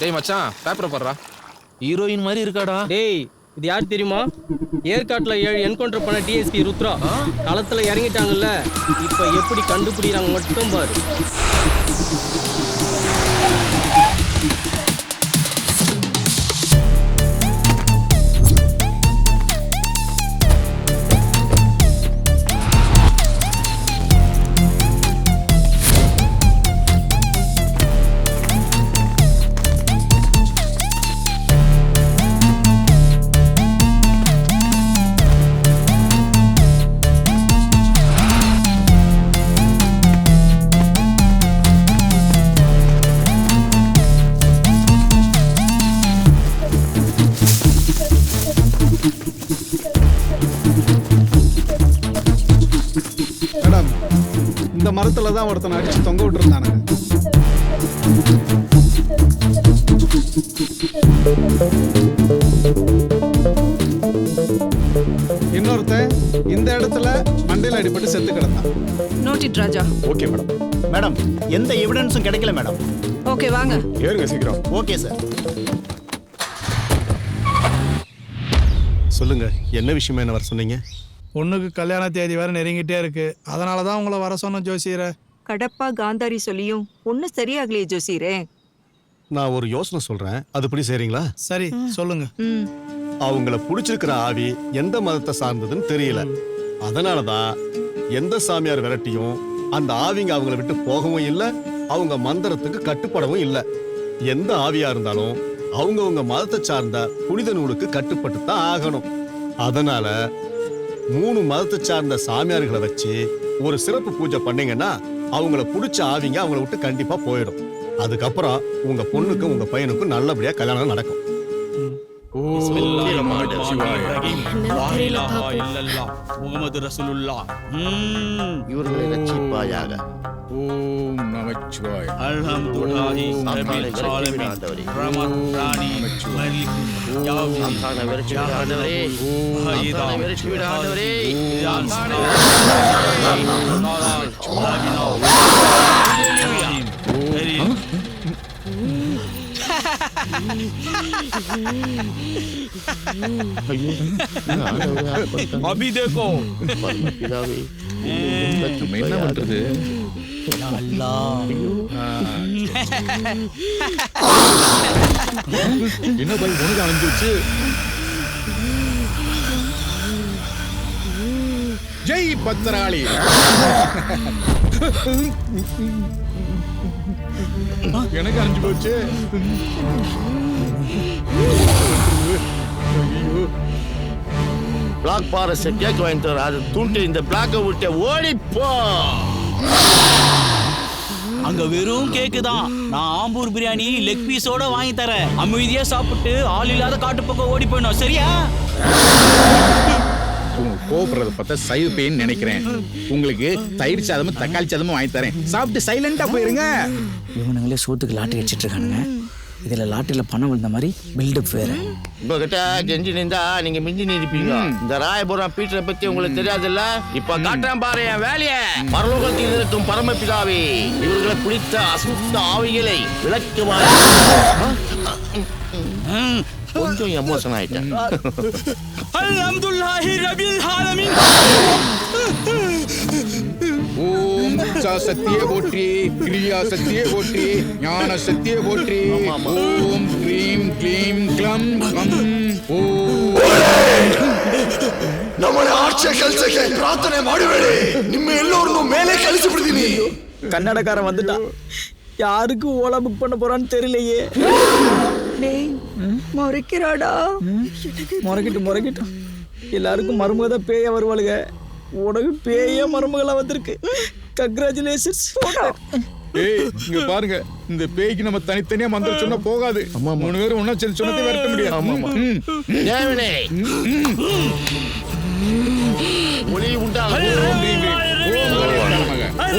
டேய் மச்சான், பேப்பரை போடுறா. ஹீரோயின் மாதிரி இருக்காடா. டேய் இது யார் தெரியுமா? ஏற்காட்டுல 7 என்கவுண்டர் பண்ண டிஎஸ்பி ருத்ரா. களத்துல இறங்கிட்டாங்கல்ல, இப்ப எப்படி கண்டுபிடிக்கிறாங்க மட்டும் பாரு. மேடம், இந்த மரத்துல தான் ஒருத்தனை அடிச்சு தொங்க விட்டுருந்தானுங்க. இன்னொருத்தன் இந்த இடத்துல மண்டையில் அடிபட்டு செத்து கிடந்தான். Noted Raja. Okay madam. Madam, எந்த எவிடன்ஸும் கிடைக்கல மேடம். ஓகே வாங்க. ஏறுங்க சீக்கிரம். Okay sir. சொல்லுங்க, என்ன விஷயமா என்ன வர சொன்னீங்க? பொண்ணுக்கு கல்யாண தேதி வேற நெருங்கிட்டே இருக்கு. அதனால தான் உங்களை வர சொன்ன ஜோசியரை. கடப்பா காந்தாரி சொல்லியும் ஒன்றும் சரியாகலையே ஜோசியரே. நான் ஒரு யோசனை சொல்றேன், அதுபடி செய்றீங்களா? சரி சொல்லுங்க. அவங்கள பிடிச்சிருக்கிற ஆவி எந்த மதத்தை சார்ந்ததுன்னு தெரியல. அதனாலதான் எந்த சாமியார் விரட்டியும் அந்த ஆவிங்க அவங்கள விட்டு போகவும் இல்லை, அவங்க மந்திரத்துக்கு கட்டுப்படவும் இல்லை. எந்த ஆவியா இருந்தாலும் அவங்கவுங்க மதத்தை சார்ந்த புனித நூலுக்கு கட்டுப்பட்டு தான் ஆகணும். அதனால 3 மதத்தை சார்ந்த சாமியார்களை வச்சு ஒரு சிறப்பு பூஜை பண்ணீங்கன்னா அவங்கள பிடிச்ச ஆவிங்க அவங்கள விட்டு கண்டிப்பா போயிடும். அதுக்கப்புறம் உங்க பொண்ணுக்கும் உங்க பையனுக்கும் நல்லபடியா கல்யாணம் நடக்கும். முகமது ரசூலுல்லாஹ் இவர்களை ரட்சிப்பாயாக. ஓம் நமச்சிவாய. அல்ஹம்துலில்லாஹி ரப்பில் ஆலமீன் ரஹ்மான் ரஹீம் மலிக் யாவும் ஆத்தான விரட்சி விடாதவரே, ஆத்தான விரட்சி விடாதவரே, ஆத்தான अभी देखो பிதாவே, நம்ம என்ன பண்றது? என்ன பாய் உனக்கு அணிஞ்சிச்சு? ஜெய் பத்திராளி. எனக்கு அணிஞ்சு போச்சு. பிளாக் ஃபாரஸ்ட் கேக் வாங்கிட்டு வர, அதை தூண்டி இந்த பிளாக்கை விட்டு ஓடிப்போ. அங்க வெறும் கேக்கு தான். நான் ஆம்பூர் பிரியாணி லெக் பீஸோட வாங்கி தரேன். அமைதியா சாப்பிட்டு ஆள் இல்லாத காட்டு பக்கம் ஓடி போயிடும். சரியா? உங்க கோபுரத்தை பார்த்தா சைவ பேன்னு நினைக்கிறேன். உங்களுக்கு தயிர் சாதமும் தக்காளி சாதமும் வாங்கி தரேன். சாப்பிட்டு சைலண்டா போயிருங்க. இவனுங்களே சோத்துக்கு லாட்டரி அடிச்சிட்டு இருக்கானுங்க. இதுல லாட்டரியில பணம் விழுந்த மாதிரி பில்டப் வேற. உங்ககிட்ட கெஞ்சி நின்றா நீங்க மிஞ்சி நிற்பீங்க. இந்த ராயபுரம் பீட்டரை பத்தி உங்களுக்கு தெரியாதுல்ல? இப்ப காட்டுறேன் பாரு என் வேலைய. பரலோகத்தில் இருக்கும் பரமபிதாவே, இவர்களை பிடித்த அசுத்த ஆவிகளை விளக்குவார். கொஞ்சம் எமோஷன் ஆயிட்டேன். அல்ஹம்துலில்லாஹி ரப்பில் ஆலமீன். ஓம் சத்தியே போற்றி, கிரியா சத்தியே போற்றி, ஞான சத்தியே போற்றி. ஓம் க்ரீம் க்ளீம் க்ளம் கம். ನಮ್ಮನೆ ಆಚೆ ಕೆಲಸಕ್ಕೆ ಪ್ರಾರ್ಥನೆ ಮಾಡಬೇಡಿ. ನಿಮ್ಮ ಎಲ್ಲರನ್ನೂ ಮೇಲೆ ಕಳಿಸಿಬಿಡ್ತೀನಿ. கன்னடக்காரன் வந்துட்டான். யாருக்கு ஓலா புக் பண்ண போறான்னு தெரியலையே. முறைக்கிறாடா. முறைக்கிட்டு எல்லாருக்கும் மருமக தான் பேய வருவாளுங்க. உனக்கு பேய மருமகளா வந்திருக்கு. கங்க்ராச்சுலேஷன்ஸ். ஏய் இங்க பாருங்க, இந்த பேய்க்கு நம்ம தனித்தனியா மந்திரம் சொன்னா போகாது. 3 பேரும் ஒண்ணா சேர்ந்து சொன்னதை விரட்ட முடியாது. தேவனே, ஒளி உண்டாக.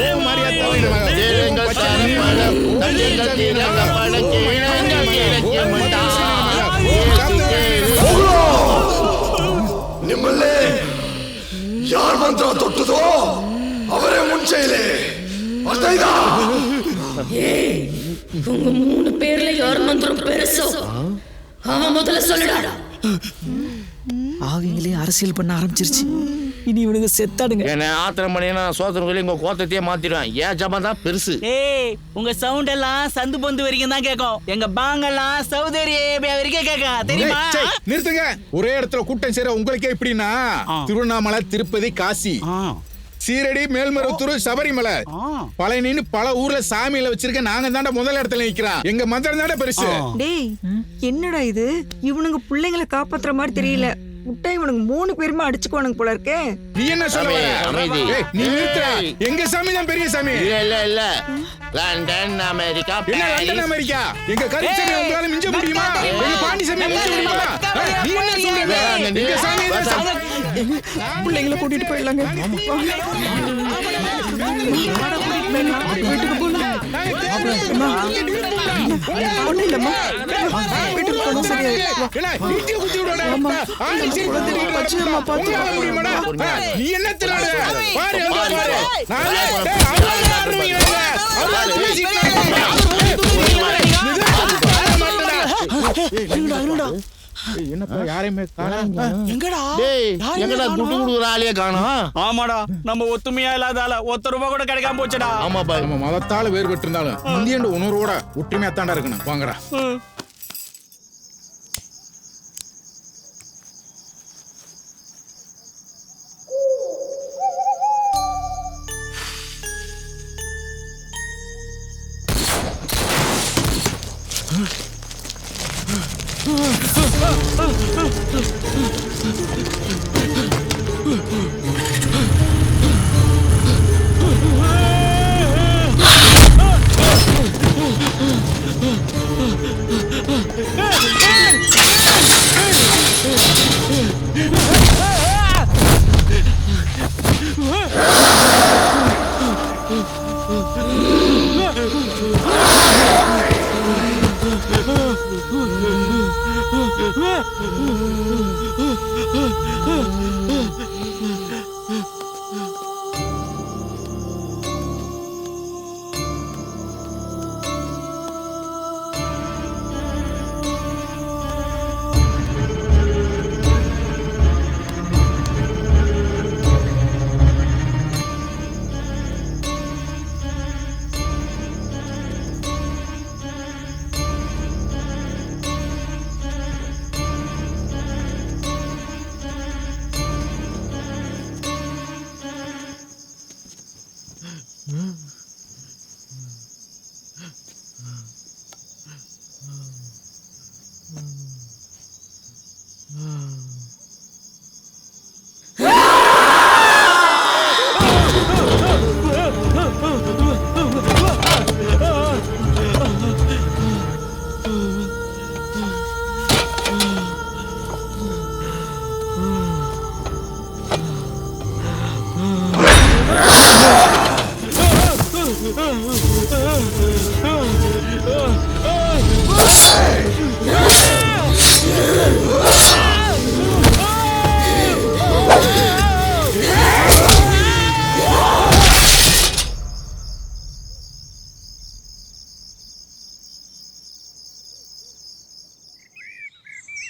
ஓம் மாரியா தோயினமக. தேவங்கள் சாரப்பட தஞ்சங்கள் தீரங்கப்பட கேளங்கள் கேளக்கியமண்டா. ನಿಮ್ಮಲ್ಲೇ ಯಾರ ಮಂತ್ರ ತೊಟ್ಟದೋ ಅವರೇ ಮುಂಚೆಯಿಲೆ. ಅರ್ಥ ಆಯ್ತಾ? உங்க 3 பேர்ல யார் மந்திரம் பெருசோ அவன் முதல்ல சொல்லுடா. ஆவிங்களே அரசியல் பண்ண ஆரம்பிச்சிருச்சு. இனி இவனுங்க செத்தாடுங்க. என்ன ஆத்திரம் பண்ணினா சோதனை சொல்லி உங்க கோத்தத்தையே மாத்திடுவேன். ஏன் ஜமா தான் பெருசு. ஏய் உங்க சவுண்ட் எல்லாம் சந்து பொந்து வரைக்கும் தான் கேட்கும். எங்க பாங்கெல்லாம் சவுதி அரேபியா வரைக்கும் கேட்கும். தெரியுமா? நிறுத்துங்க. ஒரே இடத்துல கூட்டம் சேர உங்களுக்கே எப்படின்னா, திருவண்ணாமலை, திருப்பதி, காசி, சீரடி, மேல்மருவத்தூர், சபரிமலை, பழனின்னு பல ஊர்ல சாமியில வச்சிருக்க நாங்க தாண்டா முதல் இடத்துல நிக்கிறோம். எங்க மந்திரம் தாண்டா பெருசு. டேய் என்னடா இது? இவனுங்க பிள்ளைங்களை காப்பாத்துற மாதிரி தெரியல. முட்டை இவனுங்க 3 பேருமே அடிச்சுக்குவானுங்க போல இருக்கே. நீ என்ன சொல்ல வர? ஏய், நீ நிறுத்துடா. எங்க சாமி தான் பெரிய சாமி. இல்ல லண்டன் அமெரிக்கா. என்ன லண்டன் அமெரிக்கா? எங்க கருச்சாமி உங்களால மிஞ்ச முடியுமா? எங்க பாண்டி சாமி மிஞ்ச முடியுமா? நீ என்ன சொல்ற? எங்க சாமி தான் பிள்ளைங்களை கூட்டிட்டு போயிடலாங்க. வீட்டுக்கு போலாம். ஒன்றும் இல்லம்மா, வீட்டுக்கு போகணும். சரியா நீ என்ன திராடு? பாரு என்னப்பா யாரையுமே எங்கடா துட்டு கொடுக்குற ஆளையே காணோம். ஆமாடா, நம்ம ஒத்துமையா இல்லாதால ₹1 கூட கிடைக்காம போச்சுடா. ஆமாப்பா, நம்ம மதத்தால வேறுபட்டு இருந்தாலும் இந்தியன் உணர்வோட ஒற்றுமையா தாண்டா இருக்கணும். வாங்கடா.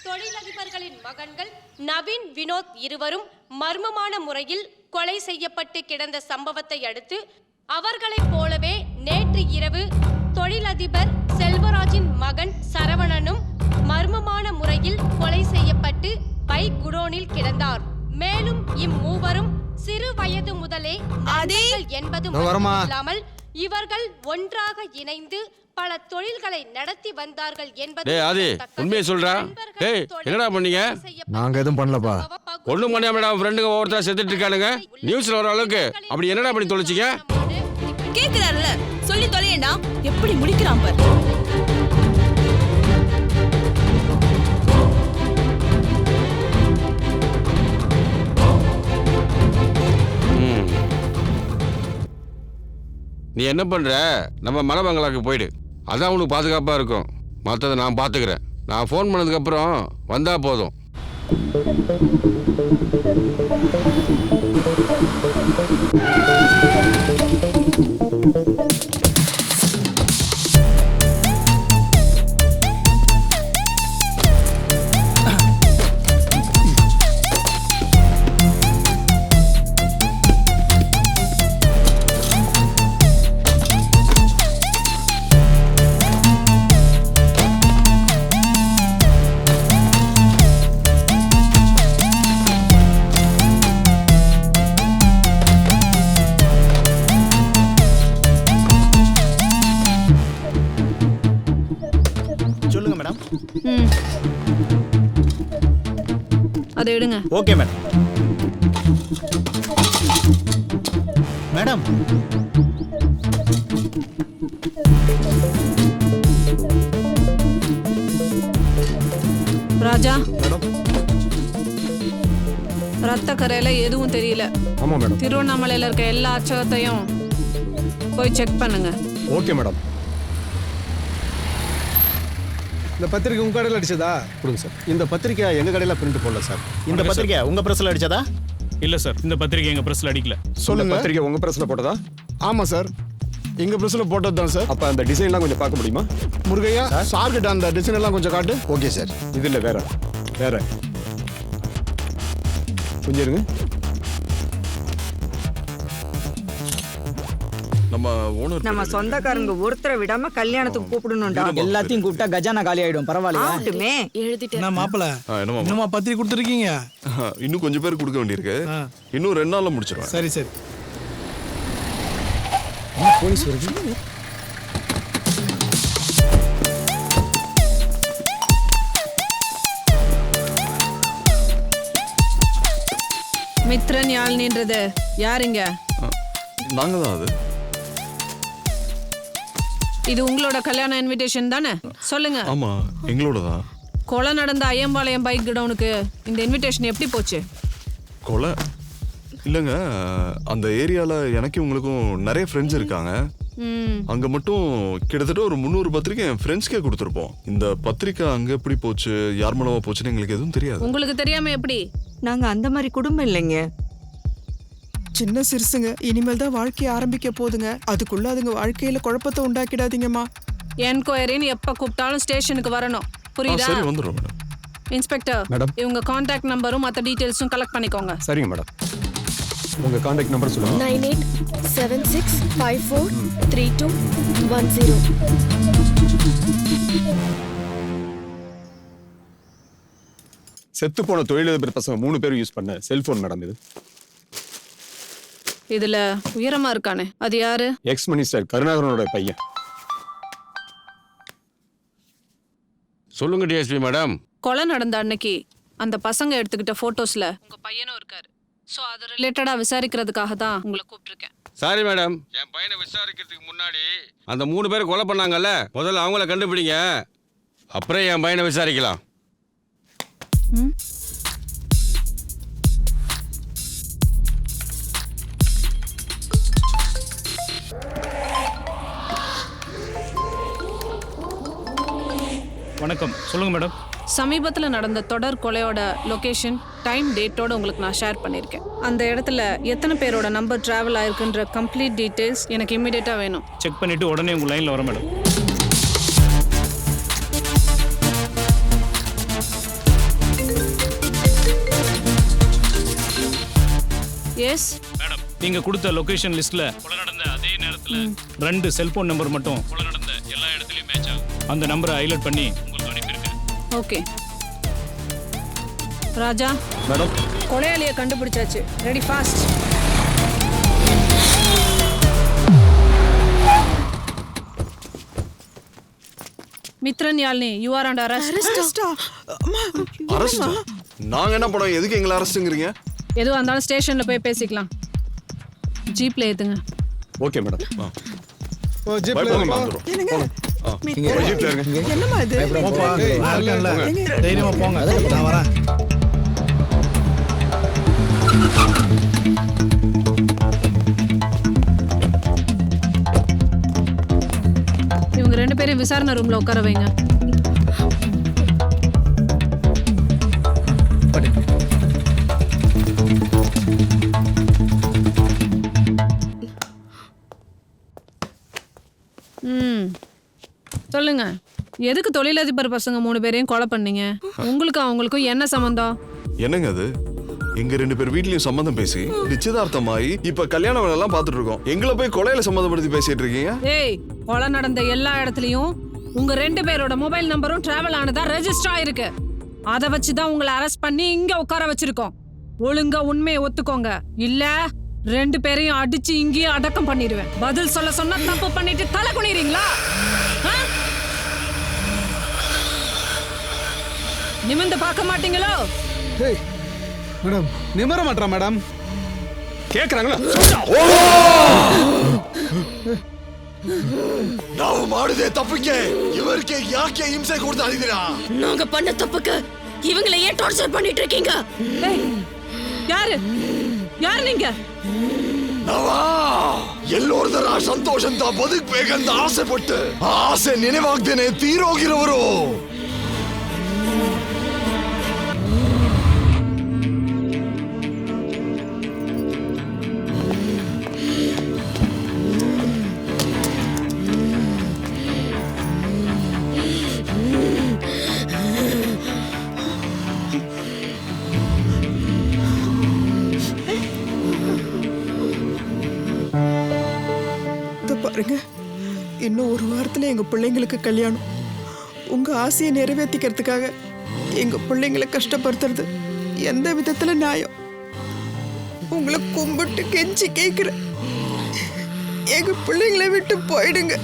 தொழிலதிபர்களின் மகன்கள் நவீன் வினோத் இருவரும் மர்மமான முறையில் கொலை செய்யப்பட்டு கிடந்த சம்பவத்தை அடுத்து அவர்களைப் போலவே நேற்று இரவு தொழிலதிபர் செல்வராஜின் மகன் சரவணனும் மர்மமான முறையில் கொலை செய்யப்பட்டு பைக் குடோனில் கிடந்தார். மேலும் இம்மூவரும் சிறு வயது முதலே நண்பர்கள் என்பது மட்டுமில்லாமல் இவர்கள் ஒன்றாக இணைந்து பல தொழில்களை நடத்தி வந்தார்கள் என்பது. டேய் ஆதி, உண்மையை சொல்றா. டேய், என்னடா பண்ணீங்க? நாங்க எதுவும் பண்ணலப்பா. ஒண்ணும் பண்ணாமடா, ஃப்ரெண்டுங்க ஒவ்வொருத்தரா செத்துட்டு இருக்கானுங்க. நியூஸ்ல வர அளவுக்கு அப்படி என்னடா பண்ணி தொலைச்சிங்க? கேக்குறாருல, சொல்லி தொலையேண்டா. எப்படி முடிக்கிறான் பாரு. நீ என்ன பண்ற? நம்ம மலைபங்களாக்கு போயிடு. அதான் உனக்கு பாதுகாப்பா இருக்கும். மற்றதை நான் பார்த்துக்கிறேன். நான் ஃபோன் பண்ணதுக்கு அப்புறம் வந்தா போதும். சொல்லுங்க மேடம். அதை எடுங்க. Okay madam. மேடம், ராஜா, ரத்த கரையில எதுவும் தெரியல. ஆமா மேடம். திருவண்ணாமலையில இருக்க எல்லா அச்சகத்தையும் போய் செக் பண்ணுங்க. Okay madam. இந்த பத்திரிக்கை உங்க கடையில் அடிச்சதா? கொடுங்க சார். இந்த பத்திரிக்கை எங்க கடையில் பிரிண்ட் போடல சார். இந்த பத்திரிக்கை உங்க பிரஸ்ல அடிச்சதா? இல்ல சார், இந்த பத்திரிக்கை எங்க பிரஸ்ல அடிக்கல. சொல்லுங்க. பத்திரிக்கை உங்க பிரஸ்ல போட்டதா? ஆமா சார், எங்க பிரஸ்ல போட்டது தான் சார். அப்ப அந்த டிசைன்லாம் கொஞ்சம் பார்க்க முடியுமா? முருகையா, சார் கிட்ட அந்த டிசைன் எல்லாம் கொஞ்சம் காட்டு. Okay sir. இது இல்ல, வேற வேற கொஞ்சம் இருங்க. நம்ம சொந்தக்காரங்க ஒருத்தரை விடாம கல்யாணத்துக்கு கூப்பிடணும்டா. எல்லாத்தையும் கூப்பிட்டா கஜானா காலி ஆயிடும். பரவாயில்லையா? ஆகட்டுமே. என்ன மாப்பிள, என்னமா பத்திரிக்கை கொடுத்துருக்கீங்க? இன்னும் கொஞ்சம் பேர் கொடுக்க வேண்டியிருக்கு. இன்னும் 2 நாள்ல முடிச்சிருவேன். சரி சரி. போலீஸ் வருது. மித்ரன் யாழ்னின்றது யாருங்க? நாங்க தான். அது இது உங்களோட கல்யாண இன்விடேஷன் தானே? சொல்லுங்க. ஆமா, எங்களோட தான். கொலை நடந்த ஐயம்பாளையம் பைக் கிடவுனுக்கு இந்த இன்விடேஷன் எப்படி போச்சு? கொலை இல்லைங்க, அந்த ஏரியால எனக்கு உங்களுக்கும் நிறைய ஃப்ரெண்ட்ஸ் இருக்காங்க. அங்க மட்டும் கிட்டத்தட்ட ஒரு 300 பத்திரிக்கை என் ஃப்ரெண்ட்ஸ்க்கே கொடுத்துருப்போம். இந்த பத்திரிக்கை அங்க எப்படி போச்சு, யார் மூலமா போச்சுன்னு எங்களுக்கு எதுவும் தெரியாது. உங்களுக்கு தெரியாம எப்படி? நாங்க அந்த மாதிரி குடும்பம் இல்லைங்க. சின்ன சிறுசுங்க, இனிமேல் தான் வாழ்க்கையை ஆரம்பிக்க போதுங்க. அதுக்குள்ள அதுங்க வாழ்க்கையில குழப்பத்தை உண்டாக்கிடாதீங்கம்மா. என்கொயரின்னு எப்ப கூப்பிட்டாலும் ஸ்டேஷனுக்கு வரணும். புரியுதா? சரி, வந்துடுறோம் மேடம். இன்ஸ்பெக்டர், இவங்க கான்டாக்ட் நம்பரும் மற்ற டீடைல்ஸும் கலெக்ட் பண்ணிக்கோங்க. சரிங்க மேடம். உங்க கான்டாக்ட் நம்பர் சொல்லுங்க. 9876543210. செத்து போன தொழிலதிபர் பசங்க 3 பேரும் யூஸ் பண்ண செல்போன் மேடம் இது. இதுல உயரமா இருக்கானே, அது யாரு? எக்ஸ் மினிஸ்டர் கருணாகரனோட பையன். சொல்லுங்க டிஎஸ்பி மேடம். கொலை நடந்த அன்னைக்கு அந்த பசங்க எடுத்துக்கிட்ட போட்டோஸ்ல உங்க பையனும் இருக்காரு. சோ அது ரிலேட்டடா விசாரிக்கிறதுக்காக தான் உங்களை கூப்பிட்டிருக்கேன். சாரி மேடம், என் பையனை விசாரிக்கிறதுக்கு முன்னாடி அந்த 3 பேர் கொலை பண்ணாங்கல்ல, முதல்ல அவங்கள கண்டுபிடிங்க. அப்புறம் என் பையனை விசாரிக்கலாம். வணக்கம், சொல்லுங்க மேடம். சமீபத்தில் நடந்த தொடர் கொலையோட லொகேஷன், டைம், டேட்டோட உங்களுக்கு நான் ஷேர் பண்ணியிருக்கேன். அந்த இடத்துல எத்தனை பேரோட நம்பர் டிராவல் ஆயிருக்குன்ற கம்ப்ளீட் டீட்டெயில்ஸ் எனக்கு இமீடியட்டாக வேணும். செக் பண்ணிட்டு உடனே உங்கள் லைனில் வர மேடம். எஸ் மேடம், நீங்கள் கொடுத்த லொகேஷன் லிஸ்ட்டில் கொலை நடந்த அதே நேரத்தில் 2 செல்போன் நம்பர் மட்டும் கொலை நடந்த எல்லா இடத்துலையும் மேட்ச் ஆகும். அந்த நம்பரை ஹைலைட் பண்ணி உங்களுக்கு அனுப்பியிருக்கேன். ஓகே ராஜா மேடம், கொலையாளியை கண்டுபிடிச்சாச்சு. Ready, fast. Mithran Yazhini, you are under arrest. Arrest? நாங்க என்ன படம், எதுக்கு எங்களை அரெஸ்ட்ங்கறீங்க? எதுவாக இருந்தாலும் ஸ்டேஷனில் போய் பேசிக்கலாம். ஜீப்ல ஏத்துங்க. Okay madam. என்னம்மா இது? தைரியமா போங்க, நான் வரேன். இவங்க 2 பேரையும் விசாரணை ரூம்ல உட்கார வைங்க. சொல்லுங்க, எதுக்கு தொழிலதிபர் பசங்க 3 பேரையும் கொலை பண்ணீங்க? உங்களுக்கும் அவங்களுக்கும் என்ன சம்பந்தம்? என்னங்க அது? எங்க 2 பேர் வீட்லயும் சம்பந்தம் பேசி நிச்சயதார்த்தமாயி இப்ப கல்யாண வேலை எல்லாம் பாத்துட்டு இருக்கோம். எங்களை போய் கொலையில சம்பந்தப்படுத்தி பேசிட்டு இருக்கீங்க? ஏய், கொலை நடந்த எல்லா இடத்துலயும் உங்க 2 பேரோட மொபைல் நம்பரும் டிராவல் ஆனதா ரெஜிஸ்டர் ஆயிருக்கு. அதை வச்சுதான் உங்களை அரெஸ்ட் பண்ணி இங்க உட்கார வச்சிருக்கோம். ஒழுங்கா உண்மையை ஒத்துக்கோங்க, இல்ல 2 பேரையும் அடிச்சு இங்கேயே அடக்கம் பண்ணிடுவேன். பதில் சொல்ல சொன்னா தப்பு பண்ணிட்டு தலை குனிறீங்களா? நிமிந்து பார்க்க மாட்டீங்களோ? ಮೇಡಮ್ ನಿಮರ ಮಾತ್ರ ಮೇಡಮ್ கேக்குறாங்களா? ನಾವು ಮಾಡಿದೆ ತಪ್ಪಿಗೆ ಇವರಿಗೆ ಯಾಕೆ ಹಿಂಸೆ ಕೊಡ್ತಾ ಇದ್ದೀರಾ? நாங்க பண்ண தப்புக்கு இவங்களை ஏன் டார்ச்சர் பண்ணிட்டு இருக்கீங்க? யாரு யாரு நீங்க? ನಾವಾ ಎಲ್ಲೋರ್ದರ ಸಂತೋಷ ಅಂತ ಬದುಕಬೇಕಂತ ಆಸೆ ಪಟ್ಟು ಆ ಆಸೆ ನೆನವಾಗ್ದೇನೆ ತೀರೋಗಿರೋರು. பாருங்க, இன்னும் 1 வாரத்துல எங்க பிள்ளைங்களுக்கு கல்யாணம். உங்க ஆசையை நிறைவேற்றிக்கிறதுக்காக எங்க பிள்ளைங்களை கஷ்டப்படுத்துறது எந்த விதத்துல நியாயம்? உங்களை கும்பிட்டு கெஞ்சி கேட்கிறேன், எங்க பிள்ளைங்களை விட்டு போயிடுங்க.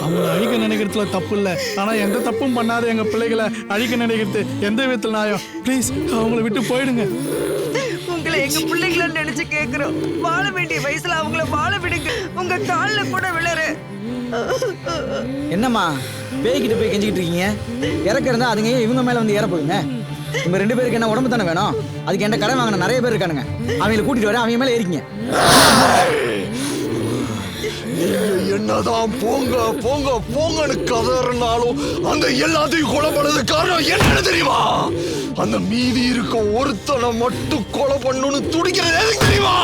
அவங்கள அழிக்க நினைக்கிறதுல தப்பு இல்லை, ஆனா எந்த தப்பும் பண்ணாத எங்க பிள்ளைகளை அழிக்க நினைக்கிறது எந்த விதத்தில் நியாயம்? ப்ளீஸ் அவங்கள விட்டு போயிடுங்க. உங்களை எங்க பிள்ளைங்கள நினைச்சு கேக்குறோம். வாழ வேண்டிய வயசுல அவங்கள வாழ விடுங்க. உங்க கால்ல கூட விழற. என்னம்மா பேய்கிட்ட போய் கெஞ்சிக்கிட்டு இருக்கீங்க? இறக்க இருந்தா அதுங்க இவங்க மேல வந்து ஏற போகுங்க. உங்க 2 பேருக்கு என்ன உடம்பு தானே வேணும்? அதுக்கு என்ன கடன் வாங்கின நிறைய பேர் இருக்கானுங்க. அவங்களை கூட்டிட்டு வர, அவங்க மேல ஏறிக்கிங்க. என்னதான் போங்க போங்க போங்கன்னு கதறினாலும் அந்த எல்லாத்தையும் கொலை பண்ணது காரணம் என்னன்னு தெரியுமா? அந்த மீதி இருக்க ஒருத்தனை மட்டும் கொலை பண்ணணும்னு துடிக்கிறது எதுக்கு தெரியுமா?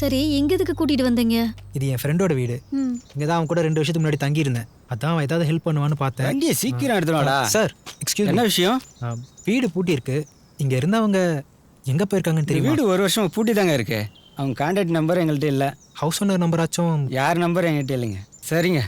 சரி, எங்க எதுக்கு கூட்டிட்டு வந்தீங்க? இது என் ஃப்ரெண்டோட வீடு. இங்க தான் அவன் கூட 2 வருஷத்துக்கு முன்னாடி தங்கி இருந்தேன். அதான் அவன் ஏதாவது ஹெல்ப் பண்ணுவான்னு பார்த்தேன். வண்டியை சீக்கிரம் எடுத்துடா சார். எக்ஸ்கியூஸ், என்ன விஷயம்? வீடு பூட்டி இருக்கு. இங்க இருந்தவங்க எங்க போயிருக்காங்கன்னு தெரியும். வீடு 1 வருஷம் பூட்டி தாங்க இருக்கு. அவங்க கான்டாக்ட் நம்பர் எங்கள்கிட்ட இல்லை. ஹவுஸ் ஓனர் நம்பராச்சும்? யார் நம்பர் எங்கள்கிட்ட இல்லைங்க. சரிங்க.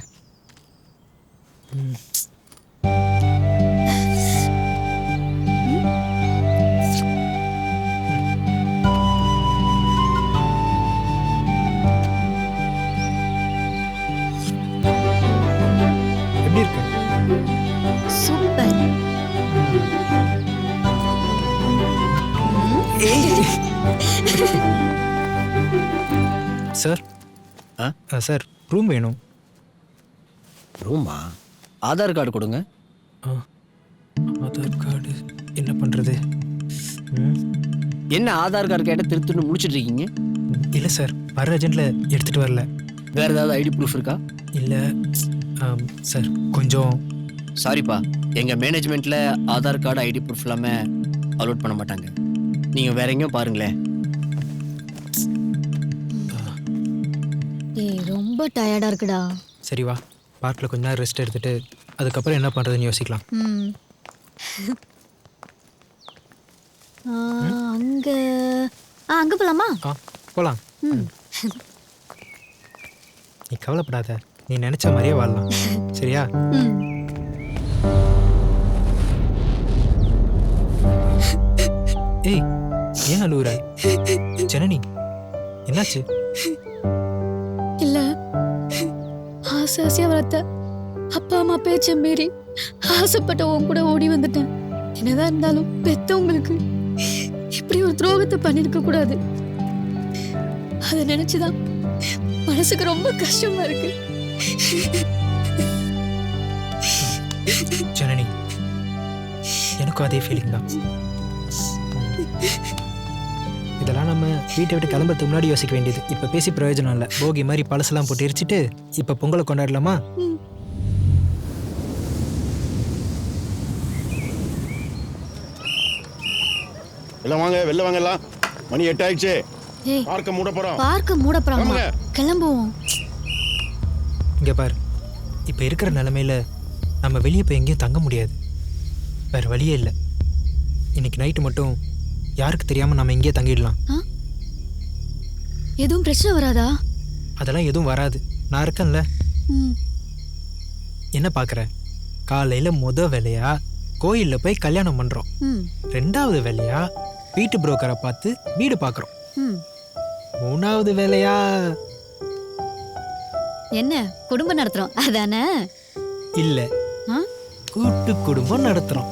சார் சார் ரூம் வேணும். ரூமா? ஆதார் கார்டு கொடுங்க. ஆதார் கார்டு என்ன பண்ணுறது? என்ன ஆதார் கார்டு கேட்டால் திருத்துன்னு முடிச்சுட்டு இருக்கீங்க? இல்லை சார், வர அர்ஜென்ட்டில் எடுத்துகிட்டு வரல. வேறு ஏதாவது ஐடி ப்ரூஃப் இருக்கா? இல்லை சார், கொஞ்சம் சாரிப்பா, எங்கள் மேனேஜ்மெண்ட்டில் ஆதார் கார்டு ஐடி ப்ரூஃப் இல்லாமல் அலோட் பண்ண மாட்டாங்க. நீங்கள் வேற எங்கேயும் பாருங்களேன். ரொம்ப டயர்டா இருக்குடா. சரி வா, பார்க்கில் கொஞ்ச நேரம் ரெஸ்ட் எடுத்துட்டு அதுக்கப்புறம் என்ன பண்ணுறதுன்னு யோசிக்கலாம். அங்க அங்க போலாமா? போகலாம். நீ கவலைப்படாத, நீ நினைச்ச மாதிரியே வாழலாம். சரியா? ஏய், ஏன் அழுவுற? ஜனனி, என்னாச்சு? இல்ல, ஆசை ஆசையா வளர்த்த அப்பா அம்மா பேச்ச மீறி ஆசைப்பட்ட உன் கூட ஓடி வந்துட்டேன். என்னதான் இருந்தாலும் பெத்தவங்களுக்கு இப்படி ஒரு துரோகத்தை பண்ணிருக்க கூடாது. அதை நினைச்சுதான் மனசுக்கு ரொம்ப கஷ்டமா இருக்கு. ஜனனி, எனக்கும் அதே ஃபீலிங் தான். இதெல்லாம் நம்ம வீட்டை விட்டு கிளம்புறதுக்கு முன்னாடி யோசிக்க வேண்டியது. இப்ப பேசி பிரயோஜனம் இல்லை. போகி மாதிரி பழசெல்லாம் போட்டு எரிச்சிட்டு இப்ப பொங்கலை கொண்டாடலாமா? எல்லாம் வாங்க, வெளில வாங்க. எல்லாம் மணி 8 ஆயிடுச்சு. பார்க்க மூட போறோம். பார்க்க மூட போறோம். கிளம்புவோம். இங்க பாரு, இப்ப இருக்கிற நிலைமையில நம்ம வெளியே போய் எங்கேயும் தங்க முடியாது. வேற வழியே இல்லை. இன்னைக்கு நைட்டு மட்டும் யாருக்கு தெரியாம நம்ம இங்கேயே தங்கிடலாம். எதுவும் பிரச்சனை வராதா? அதெல்லாம் எதுவும் வராது. நான் இருக்கேன்ல. என்ன பாக்குற? காலையில வேலையா கோயில்ல போய் கல்யாணம் பண்றோம். 2வது வேலையா வீட்டு புரோக்கரை பார்த்து வீடு பாக்குறோம். 3வது வேலையா என்ன குடும்பம் நடத்துறோம் அதானே? இல்ல, கூட்டு குடும்பம் நடத்துறோம்.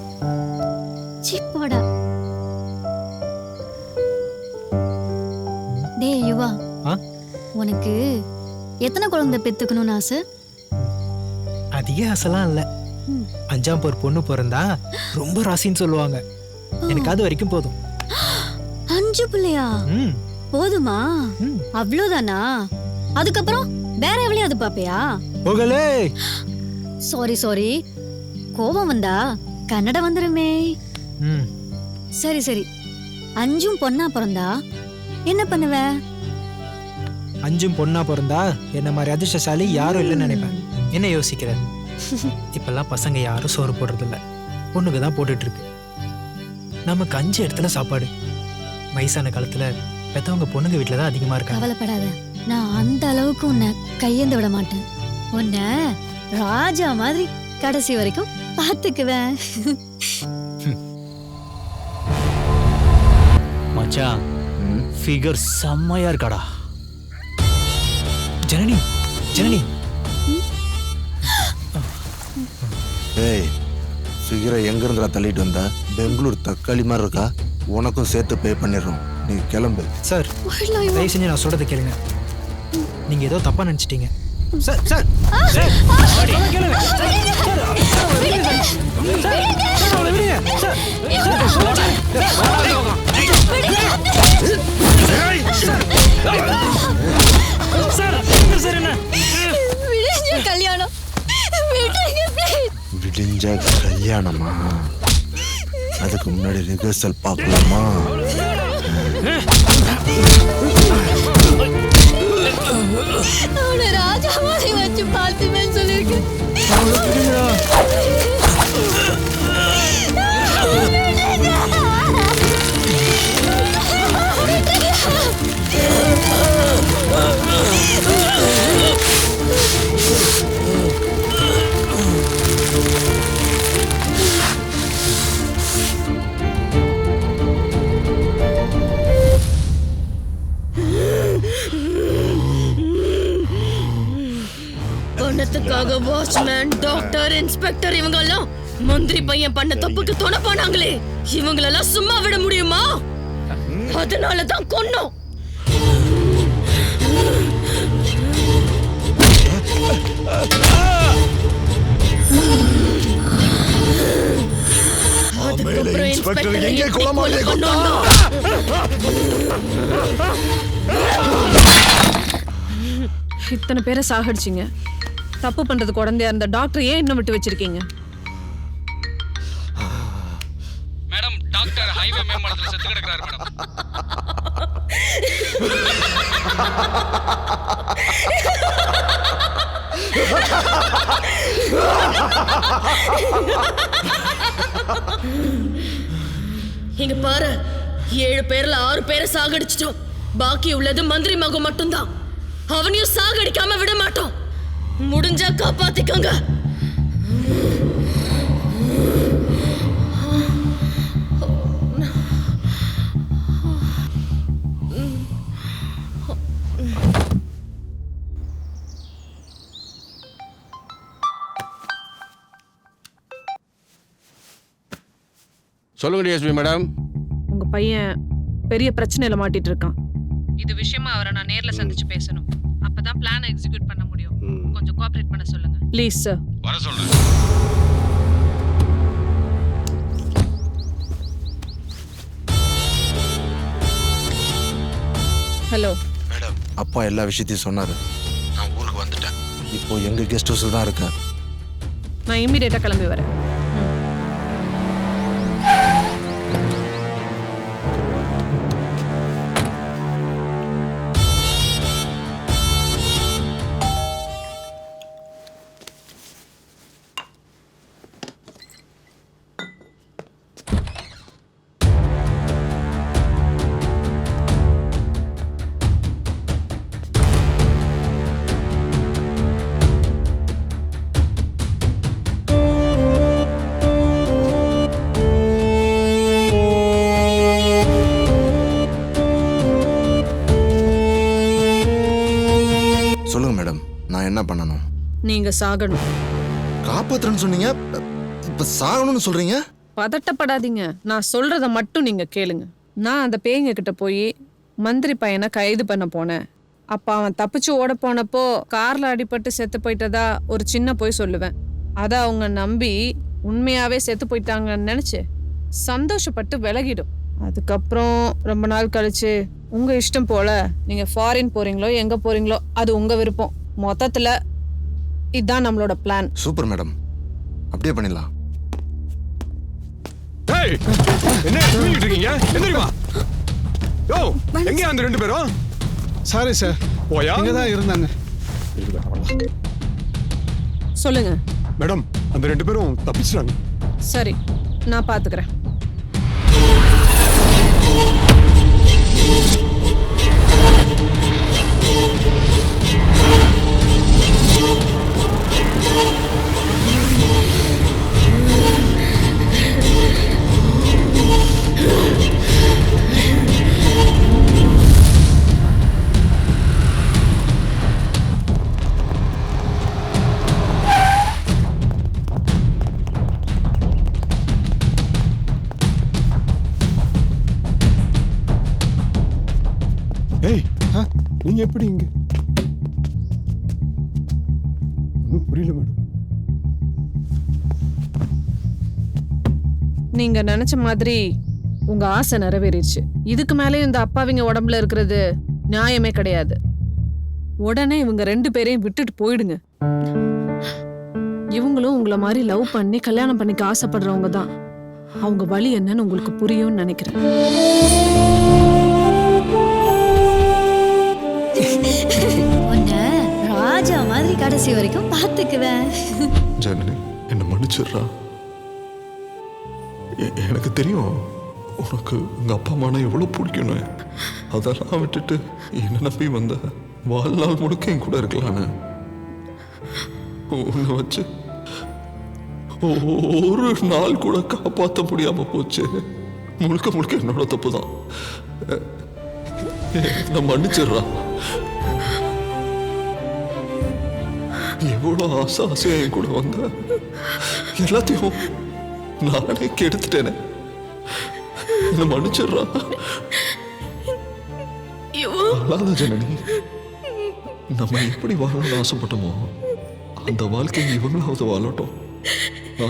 சிப்போடா. டேய் யுவா, உனக்கு எத்தனை குழந்தை பெத்துக்கணும்னு ஆசை? அதிக ஆசைலாம் இல்ல. 5ஆம் போர் பொண்ணு பிறந்தா ரொம்ப ராசின்னு சொல்லுவாங்க. எனக்கு அது வரைக்கும் போதும். 5 பிள்ளையா? போதுமா? அவ்வளவுதானா? அதுக்கப்புறம் வேற எவ்வளவு பாப்பியா? போகலே. சாரி, கோபம் வந்தா கன்னட வந்துருமே. சரி சரி, 5ம் பொண்ணா பிறந்தா என்ன பண்ணுவ? 5ம் பொண்ணா பிறந்தா என்ன மாதிரி அதிர்ஷ்டசாலி யாரும் இல்லைன்னு நினைப்பேன். என்ன யோசிக்கிற? இப்பெல்லாம் பசங்க யாரும் சோறு போடுறது இல்ல, பொண்ணுக்கு தான் போட்டுட்டு இருக்கு. நமக்கு 5 இடத்துல சாப்பாடு. வயசான காலத்துல பெத்தவங்க பொண்ணுங்க வீட்டுல தான் அதிகமா இருக்காங்க. கவலைப்படாத, நான் அந்த அளவுக்கு உன்னை கையேந்து விட மாட்டேன். உன்னை ராஜா மாதிரி கடைசி வரைக்கும் பார்த்துக்குவேன். மச்சான், ஃபிகர் செம்மையா இருக்காடா. ஜனனி, ஜனனி. ஏய், ஃபிகரை எங்க இருந்துடா தள்ளிட்டு வந்தா? பெங்களூர் தக்காளி மாதிரி இருக்கா. உனக்கும் சேர்த்து பே பண்ணிடுறோம், நீ கிளம்பு. சார், தயவு செஞ்சு நான் சொல்றதை கேளுங்க. நீங்க ஏதோ தப்பா நினைச்சிட்டீங்க. சார் சார் கல்யாணம் விடிஞ்ச கல்யாணமா? அதுக்கு முன்னாடி ரிஹர்சல் பார்க்கலாமா? அவனை ராஜா மாதிரி வச்சு பார்த்துவேன்னு சொல்லியிருக்கேன். பணத்துக்காக வாட்ச்மேன், டாக்டர், இன்ஸ்பெக்டர் இவங்க எல்லாம் மந்திரி பையன் பண்ண தப்புக்கு துணை போனாங்களே, இவங்களெல்லாம் சும்மா விட முடியுமா? அதனாலதான் கொன்னோம். இன்ஸ்பெக்டர் எங்கே குளமாளியை கொண்டா? இத்தனை பேரை சாகடிச்சிங்க. தப்பு பண்றது குழந்தையா இருந்த டாக்டர் ஏன் இன்னும் விட்டு வச்சிருக்கீங்க? மேடம், டாக்டர் ஹைவே மேம்பாலத்துல செத்து கிடக்குறாரு மேடம். இங்க பாரு, 7 பேர்ல 6 பேரை சாகடிச்சிட்டோம். பாக்கி உள்ளது மந்திரி மகன் மட்டும்தான். அவனையும் சாகடிக்காம விட மாட்டோம். முடிஞ்சா காப்பாத்திக்கோங்க. சொல்லுங்க டிஎஸ்பி மேடம். உங்க பையன் பெரிய பிரச்சனையில மாட்டிட்டு இருக்கான். இது விஷயமா அவரை நான் நேர்ல சந்திச்சு பேசணும். அப்பதான் பிளானை எக்ஸிக்யூட் பண்ண முடியும். கொஞ்சம் கோஆபரேட் பண்ண சொல்லுங்க ப்ளீஸ் சார். வர சொல்றேன். ஹலோ மேடம், அப்பா எல்லா விஷயத்தையும் சொன்னாரு. நான் ஊருக்கு வந்துட்டேன். இப்போ எங்க கெஸ்ட் ஹவுஸ்ல தான் இருக்கேன். நான் இமீடியட்டா கிளம்பி வரேன். சொல்லுங்க மேடம், நான் என்ன பண்ணணும்? நீங்க சாகணும். காப்பாத்துறேன்னு சொன்னீங்க, இப்ப சாகணும்னு சொல்றீங்க? பதட்டப்படாதீங்க. நான் சொல்றத மட்டும் நீங்க கேளுங்க. நான் அந்த பேய்ங்க கிட்ட போய் மந்திரி பையனை கைது பண்ண போனேன். அப்ப அவன் தப்பிச்சு ஓட போனப்போ கார்ல அடிபட்டு செத்து போயிட்டதா ஒரு சின்ன போய் சொல்லுவேன். அத அவங்க நம்பி உண்மையாவே செத்து போயிட்டாங்கன்னு நினைச்சு சந்தோஷப்பட்டு விலகிடும். அதுக்கப்புறம் ரொம்ப நாள் கழிச்சு உங்க இஷ்டம் போல நீங்க ஃபாரின் போறீங்களோ எங்க போறீங்களோ அது உங்க விருப்பம். மொத்தத்துல இதுதான் நம்மளோட பிளான். சூப்பர் மேடம், அப்படியே பண்ணிடலாம். என்ன தூங்கிட்டு இருக்கீங்க? எந்திரிமா. யோ, எங்க அந்த 2 பேரும்? சாரி சார், போயா? இங்க தான் இருந்தாங்க. சொல்லுங்க மேடம், அந்த 2 பேரும் தப்பிச்சிட்டாங்க. சரி, நான் பாத்துக்கிறேன். ஏய், நீங்க எப்படி இங்க? ஒன்றும் புரியல மேடம். நீங்க நினைச்ச மாதிரி உங்க ஆசை நிறைவேறிடுச்சு. இதுக்கு மேலே இந்த அப்பாவிங்க உடம்புல இருக்கிறது நியாயமே கிடையாது. உடனே இவங்க 2 பேரையும் விட்டுட்டு போயிடுங்க. இவங்களும் உங்களை மாதிரி லவ் பண்ணி கல்யாணம் பண்ணிக்க ஆசைப்படுறவங்க தான். அவங்க வழி என்னன்னு உங்களுக்கு புரியும்னு நினைக்கிறேன். உன்னை ராஜா மாதிரி கடைசி வரைக்கும் பார்த்துக்குவேன். ஜனனி, என்ன மன்னிச்சிடுறா. எனக்கு தெரியும் உனக்கு உங்க அப்பா அம்மானா எவ்வளவு பிடிக்கணும். அதெல்லாம் விட்டுட்டு என்ன நம்பி வந்த வாழ்நாள் முழுக்க என் கூட இருக்கலான்னு உன்னை வச்சு ஒரு நாள் கூட காப்பாற்ற முடியாம போச்சு. முழுக்க முழுக்க என்னோட தப்பு தான். நான் மன்னிச்சிடுறா. எவ்வளவு ஆசையா என் கூட வந்த எல்லாத்தையும் நானே கெடுத்துட்டேனே. என்ன மன்னிச்சிடுறா. அழாத ஜனனி. நம்ம எப்படி வாழணும்னு ஆசைப்பட்டோமோ அந்த வாழ்க்கையை இவங்களாவது வாழட்டும். ஆ?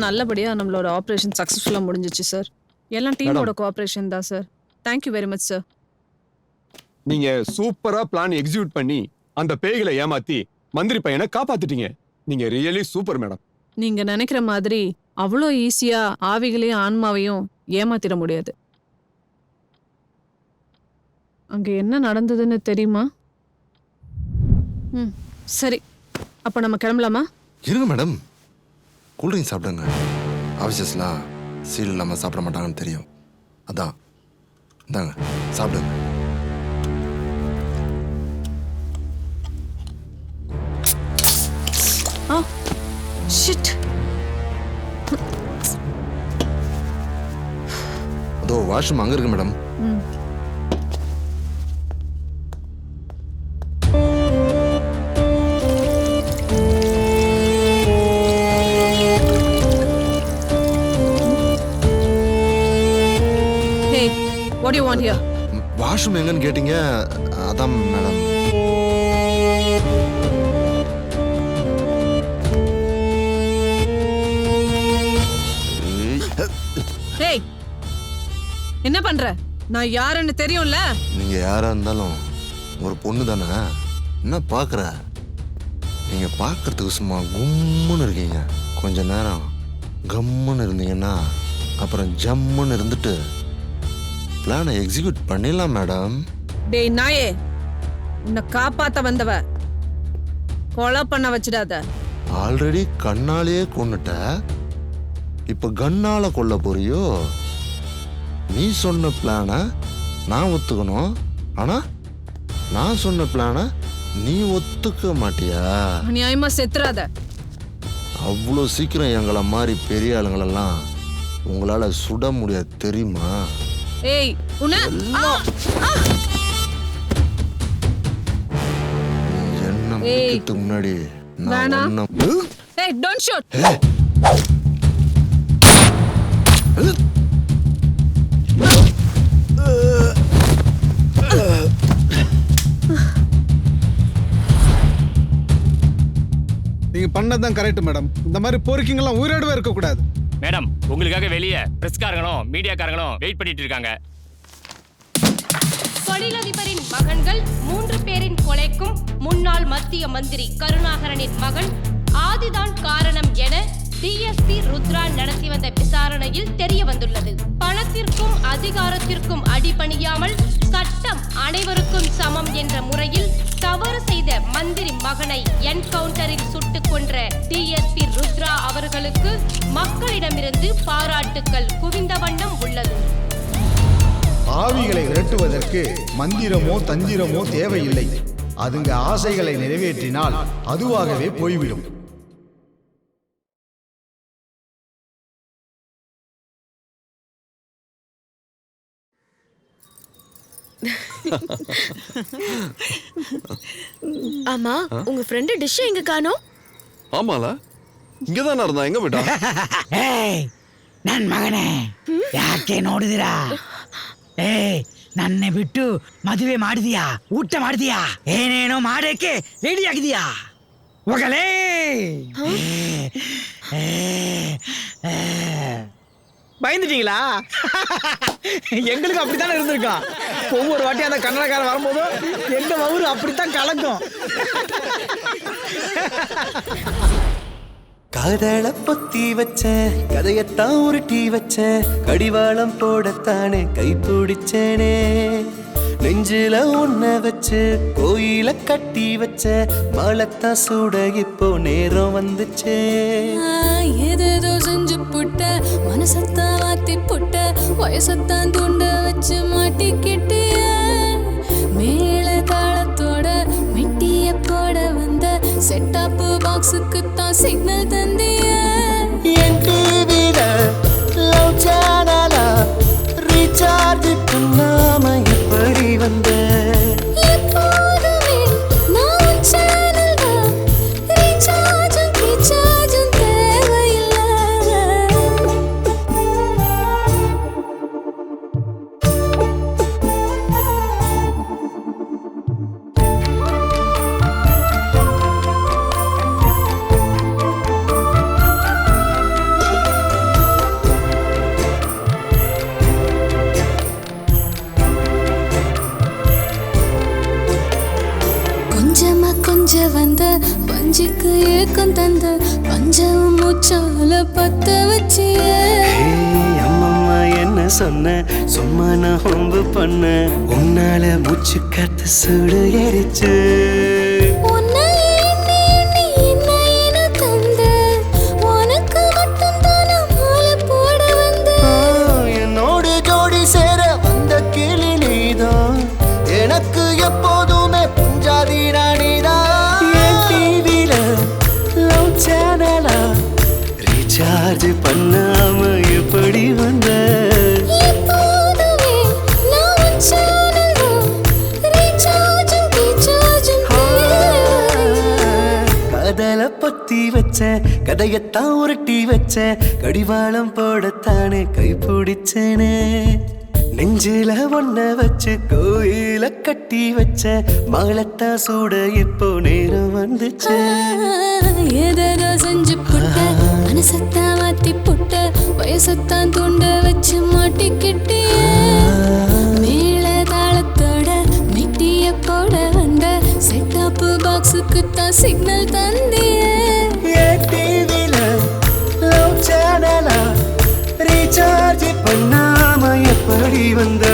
நல்லபடியா நம்மளோட ஆபரேஷன் சக்சஸ்ஃபுல்லா முடிஞ்சிச்சு சார். எல்லாம் டீமோட கோஆபரேஷன் தான் sir. Thank you very much sir. நீங்க சூப்பரா பிளான் எக்ஸிக்யூட் பண்ணி அந்த பேய்களை ஏமாத்தி மந்திரி பையனை காப்பாத்திட்டீங்க. நீங்க ரியலி சூப்பர் மேடம். நீங்க நினைக்கிற மாதிரி அவ்வளோ ஈஸியா ஆவிகளையும் ஆன்மாவையும் ஏமாத்திட முடியாது. அங்க என்ன நடந்ததுன்னு தெரியுமா? சரி, அப்ப நம்ம கிளம்பலாமா? இருங்க மேடம், கூல்ட்ரிங்க் சாப்பிடுங்க. ஆஃபீஸஸ்லாம் சீல் இல்லாமல் சாப்பிட மாட்டாங்கன்னு தெரியும். அதான் இந்தாங்க சாப்பிடுங்க. ஷிட். அதோ வாஷ்ரூம் அங்கே இருக்கு madam. Hey, what do you want here? Washroom எங்கன்னு கேட்டீங்க, அதான் மேடம். Hey, என்ன பண்ற? நான் யாருன்னு தெரியும்ல? நீங்க யாரா இருந்தாலும் ஒரு பொண்ணு தானே. என்ன பார்க்குற? நீங்க பார்க்கறதுக்கு சும்மா கும்முன்னு இருக்கீங்க. கொஞ்ச நேரம் கம்முன்னு இருந்தீங்கன்னா அப்புறம் ஜம்முன்னு இருந்துட்டு பிளானை எக்ஸிக்யூட் பண்ணிடலாம் மேடம். டேய் நாயே, உன்னை காப்பாத்த வந்தவ கொலை பண்ண வச்சிடாத. ஆல்ரெடி கண்ணாலேயே கொன்னுட்ட, இப்ப கண்ணால கொல்ல போறியோ? நீ சொன்ன பிளானை நான் ஒத்துக்கணும், ஆனா நான் சொன்ன பிளானை நீ ஒத்துக்க மாட்டியா? நியாயமா செத்துறாத. அவ்வளோ சீக்கிரம் எங்களை மாதிரி பெரிய ஆளுங்களெல்லாம் உங்களால சுட முடியாது தெரியுமா? ஏய் உன்னை என்ன முடிக்கிறதுக்கு முன்னாடி நான் ஒன்னும். ஏய் டோன்ட் ஷூட். நீங்க பண்ணதான் கரெக்ட் மேடம். இந்த மாதிரி போரிக்கிங்கெல்லாம் உயிரோடவே இருக்க கூடாது. மேடம், உங்களுக்காக வெளியே பிரஸ்காரங்களும் மீடியாக்காரங்களும் வெயிட் பண்ணிட்டு இருக்காங்க. தொழிலதிபரின் மகன்கள் 3 பேரின் கொலைக்கும் முன்னாள் மத்திய மந்திரி கருணாகரனின் மகன் ஆதிதான் காரணம் என டிஎஸ்பி ருத்ரா நடத்தி வந்த விசாரணையில் தெரிய வந்துள்ளது. பணத்திற்கும் அதிகாரத்திற்கும் அடிபணியாமல் சட்டம் அனைவருக்கும் சமம் என்ற முறையில் தவறு செய்த மந்திரி மகனை என்கவுண்டரில் சுட்டுக் கொன்ற டிஎஸ்பி ருத்ரா அவர்களுக்கு மக்களிடமிருந்து பாராட்டுக்கள் குவிந்த வண்ணம் உள்ளது. ஆவிகளை விரட்டுவதற்கு மந்திரமோ தந்திரமோ தேவையில்லை. அதுங்க ஆசைகளை நிறைவேற்றினால் அதுவாகவே போய்விடும். ஆமா, உங்க ஃப்ரெண்ட் டிஷ் எங்க காணோம்? ஆமால, இங்கதான் இருந்தா. எங்க போயிட்டா? ಏಯ್ ನನ್ ಮಗನೇ, ಯಾಕೆ ನೋಡಿದಿರಾ? ಏಯ್ ನನ್ನ ಬಿಟ್ಟು ಮದುವೆ ಮಾಡಿದ್ಯಾ, ಊಟ ಮಾಡಿದ್ಯಾ, ಏನೇನೋ ಮಾಡಕ್ಕೆ ರೆಡಿ ಆಗಿದ್ಯಾ? ಹೋಗಲೇ. பயந்துட்டீங்களா? எங்களுக்கு அப்படித்தானே இருந்திருக்கோம். ஒவ்வொரு வாட்டி அந்த கன்னடக்காரன் வரும்போதும் எங்க மவுரு அப்படித்தான் கலக்கும். காதல பொத்தி வச்ச கதையத்தான் உருட்டி வச்ச கடிவாளம் போடத்தானே கை பிடிச்சேனே. நெஞ்சில உன்ன வச்சு கோயில கட்டி வச்ச மாலத்தான் சூட இப்போ நேரம் வந்துச்சே. ஏதேதோ செஞ்சு புட்ட மனசத்தான் மாத்தி புட்ட வயசத்தான் தூண்ட வச்சு மாட்டிக்கிட்டிய. மேல தாளத்தோட மெட்டிய போட வந்த செட்டாப்பு பாக்ஸுக்கு தான் சிக்னல் தந்திய. என் டிவில லவ் சேனலா ரீசார்ஜ் பண்ணாம எப்படி வந்த? எப்போதுமே நான் கொஞ்ச வந்த பஞ்சுக்கு ஏக்கம் தந்த பஞ்சம் மூச்சால பத்த வச்சிய அம்மம்மா என்ன சொன்ன சும்மா நான் ஹோம்பு பண்ண உன்னால மூச்சு காத்து சுடு எரிச்சு என்னோடு ஜோடி சேர வந்த கிளி நீதான் எனக்கு எப்போதுமே பஞ்சாதி ராணிதான் என் டிவில லவ் சேனலா ரீசார்ஜ் பண்ணாம எப்படி வந்த கதல பொத்தி வச்ச கதையத்தான் உருட்டி வச்ச கடிவாளம் போடத்தானே கை பிடிச்சனே நெஞ்சில ஒன்ன வச்சு கோயில கட்டி வச்ச மகளத்தான் சூட இப்போ நேரம் வந்துச்சு ஏதோ செஞ்சு புட்ட மனசத்தான் மாத்தி புட்ட வயசத்தான் தூண்ட வச்சு மாட்டிக்கிட்டிய மேல தாளத்தோட மிட்டிய போட வந்த செட்டப் பாக்ஸுக்கு தான் சிக்னல் தந்திய டிவில லவ் சேனலா ரீசார்ஜ் பண்ணாம எப்படி வந்த